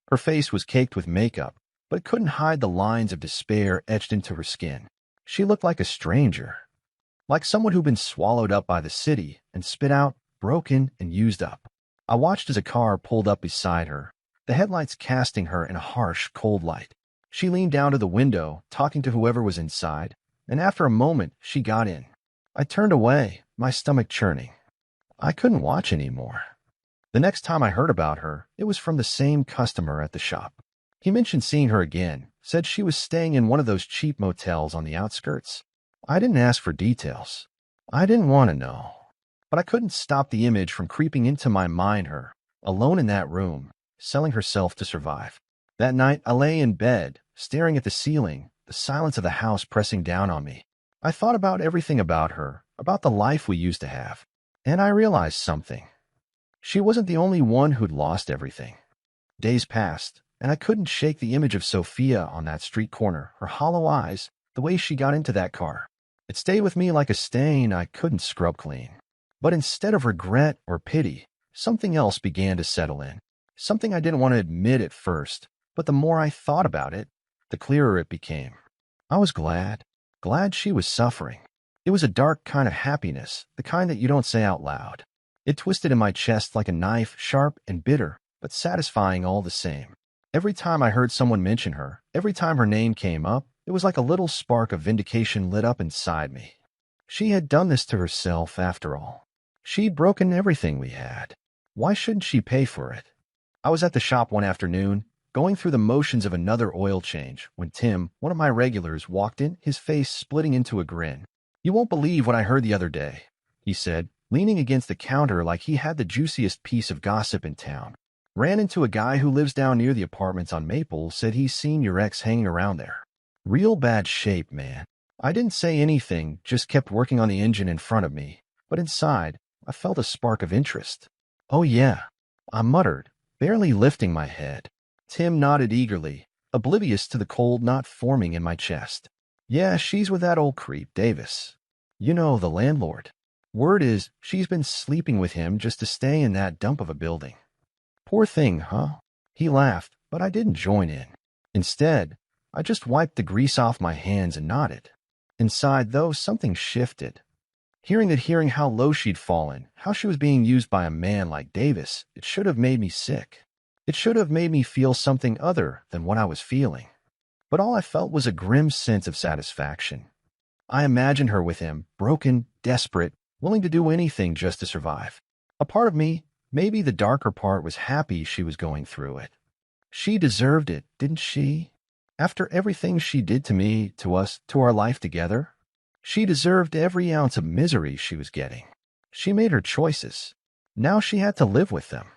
Speaker 5: Her face was caked with makeup, but it couldn't hide the lines of despair etched into her skin. She looked like a stranger, like someone who'd been swallowed up by the city and spit out, broken and used up. I watched as a car pulled up beside her, the headlights casting her in a harsh, cold light. She leaned down to the window, talking to whoever was inside, and after a moment, she got in. I turned away, my stomach churning. I couldn't watch anymore. The next time I heard about her, it was from the same customer at the shop. He mentioned seeing her again, said she was staying in one of those cheap motels on the outskirts. I didn't ask for details. I didn't want to know. But I couldn't stop the image from creeping into my mind, her, alone in that room, selling herself to survive. That night, I lay in bed, staring at the ceiling, the silence of the house pressing down on me. I thought about everything about her, about the life we used to have. And I realized something. She wasn't the only one who'd lost everything. Days passed, and I couldn't shake the image of Sophia on that street corner, her hollow eyes, the way she got into that car. It stayed with me like a stain I couldn't scrub clean. But instead of regret or pity, something else began to settle in. Something I didn't want to admit at first, but the more I thought about it, the clearer it became. I was glad she was suffering. It was a dark kind of happiness, the kind that you don't say out loud. It twisted in my chest like a knife, sharp and bitter, but satisfying all the same. Every time I heard someone mention her, every time her name came up, it was like a little spark of vindication lit up inside me. She had done this to herself after all. She'd broken everything we had. Why shouldn't she pay for it? I was at the shop one afternoon, going through the motions of another oil change, when Tim, one of my regulars, walked in, his face splitting into a grin. "You won't believe what I heard the other day," he said, leaning against the counter like he had the juiciest piece of gossip in town. "Ran into a guy who lives down near the apartments on Maple, said he's seen your ex hanging around there. Real bad shape, man." I didn't say anything, just kept working on the engine in front of me, but inside, I felt a spark of interest. "Oh yeah," I muttered, barely lifting my head. Tim nodded eagerly, oblivious to the cold knot forming in my chest. "Yeah, she's with that old creep, Davis. You know, the landlord. Word is, she's been sleeping with him just to stay in that dump of a building." "Poor thing, huh?" He laughed, but I didn't join in. Instead, I just wiped the grease off my hands and nodded. Inside, though, something shifted. Hearing how low she'd fallen, how she was being used by a man like Davis, it should have made me sick. It should have made me feel something other than what I was feeling. But all I felt was a grim sense of satisfaction. I imagined her with him, broken, desperate, willing to do anything just to survive. A part of me, maybe the darker part, was happy she was going through it. She deserved it, didn't she? After everything she did to me, to us, to our life together, she deserved every ounce of misery she was getting. She made her choices. Now she had to live with them.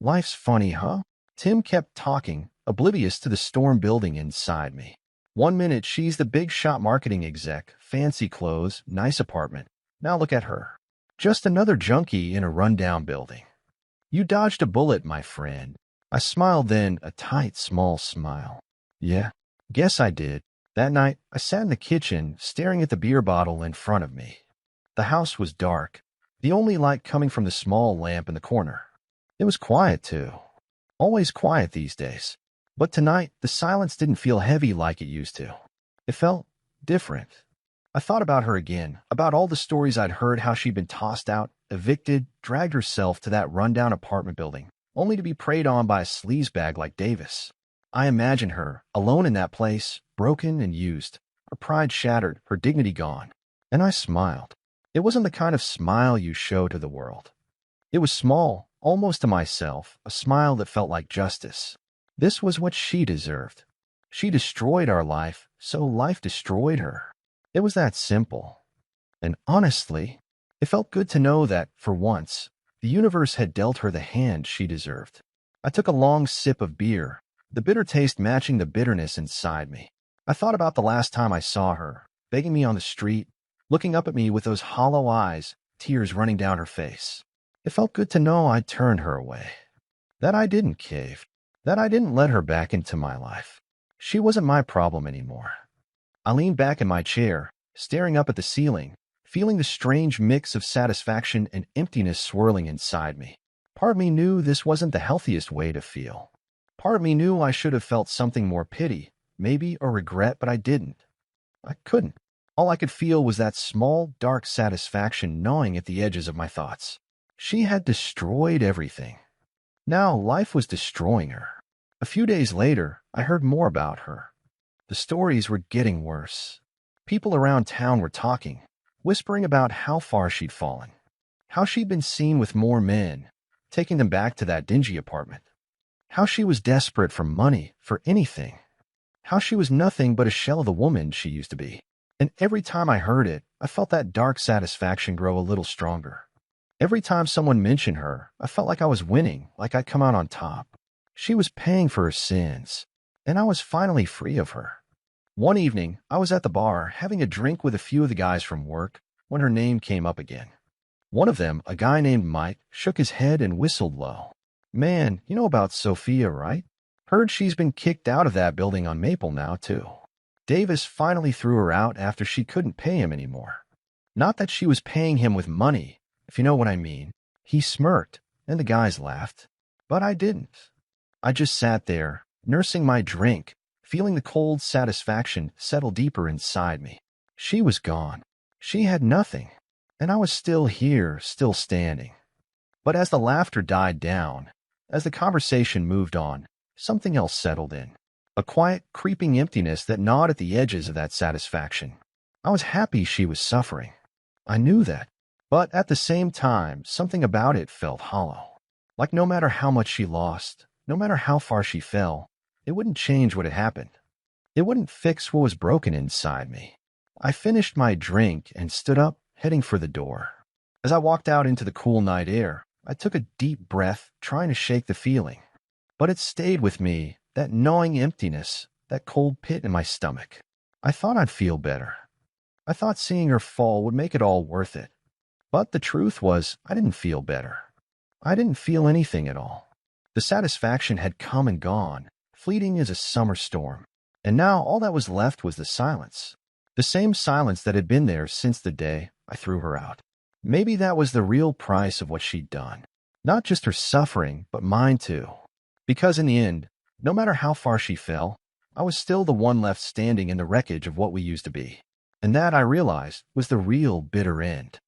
Speaker 5: Life's funny, huh? Tim kept talking, oblivious to the storm building inside me. One minute she's the big shop marketing exec, fancy clothes, nice apartment. Now look at her. Just another junkie in a rundown building. "You dodged a bullet, my friend." I smiled then, a tight, small smile. "Yeah, guess I did." That night, I sat in the kitchen, staring at the beer bottle in front of me. The house was dark, the only light coming from the small lamp in the corner. It was quiet, too. Always quiet these days. But tonight, the silence didn't feel heavy like it used to. It felt different. I thought about her again, about all the stories I'd heard, how she'd been tossed out, evicted, dragged herself to that rundown apartment building, only to be preyed on by a sleazebag like Davis. I imagined her, alone in that place, broken and used, her pride shattered, her dignity gone. And I smiled. It wasn't the kind of smile you show to the world. It was small, almost to myself, a smile that felt like justice. This was what she deserved. She destroyed our life, so life destroyed her. It was that simple. And honestly, it felt good to know that, for once, the universe had dealt her the hand she deserved. I took a long sip of beer, the bitter taste matching the bitterness inside me. I thought about the last time I saw her, begging me on the street, looking up at me with those hollow eyes, tears running down her face. It felt good to know I'd turned her away, that I didn't cave, that I didn't let her back into my life. She wasn't my problem anymore. I leaned back in my chair, staring up at the ceiling, feeling the strange mix of satisfaction and emptiness swirling inside me. Part of me knew this wasn't the healthiest way to feel. Part of me knew I should have felt something more pity, maybe, or regret, but I didn't. I couldn't. All I could feel was that small, dark satisfaction gnawing at the edges of my thoughts. She had destroyed everything. Now life was destroying her. A few days later, I heard more about her. The stories were getting worse. People around town were talking, whispering about how far she'd fallen, how she'd been seen with more men, taking them back to that dingy apartment, how she was desperate for money, for anything, how she was nothing but a shell of the woman she used to be. And every time I heard it, I felt that dark satisfaction grow a little stronger. Every time someone mentioned her, I felt like I was winning, like I'd come out on top. She was paying for her sins, and I was finally free of her. One evening, I was at the bar, having a drink with a few of the guys from work, when her name came up again. One of them, a guy named Mike, shook his head and whistled low. "Man, you know about Sophia, right? Heard she's been kicked out of that building on Maple now, too. Davis finally threw her out after she couldn't pay him anymore. Not that she was paying him with money, if you know what I mean." He smirked, and the guys laughed. But I didn't. I just sat there, nursing my drink, feeling the cold satisfaction settle deeper inside me. She was gone. She had nothing. And I was still here, still standing. But as the laughter died down, as the conversation moved on, something else settled in. A quiet, creeping emptiness that gnawed at the edges of that satisfaction. I was happy she was suffering. I knew that. But at the same time, something about it felt hollow. Like no matter how much she lost, no matter how far she fell, it wouldn't change what had happened. It wouldn't fix what was broken inside me. I finished my drink and stood up, heading for the door. As I walked out into the cool night air, I took a deep breath, trying to shake the feeling. But it stayed with me, that gnawing emptiness, that cold pit in my stomach. I thought I'd feel better. I thought seeing her fall would make it all worth it. But the truth was, I didn't feel better. I didn't feel anything at all. The satisfaction had come and gone, fleeting as a summer storm. And now all that was left was the silence. The same silence that had been there since the day I threw her out. Maybe that was the real price of what she'd done. Not just her suffering, but mine too. Because in the end, no matter how far she fell, I was still the one left standing in the wreckage of what we used to be. And that, I realized, was the real bitter end.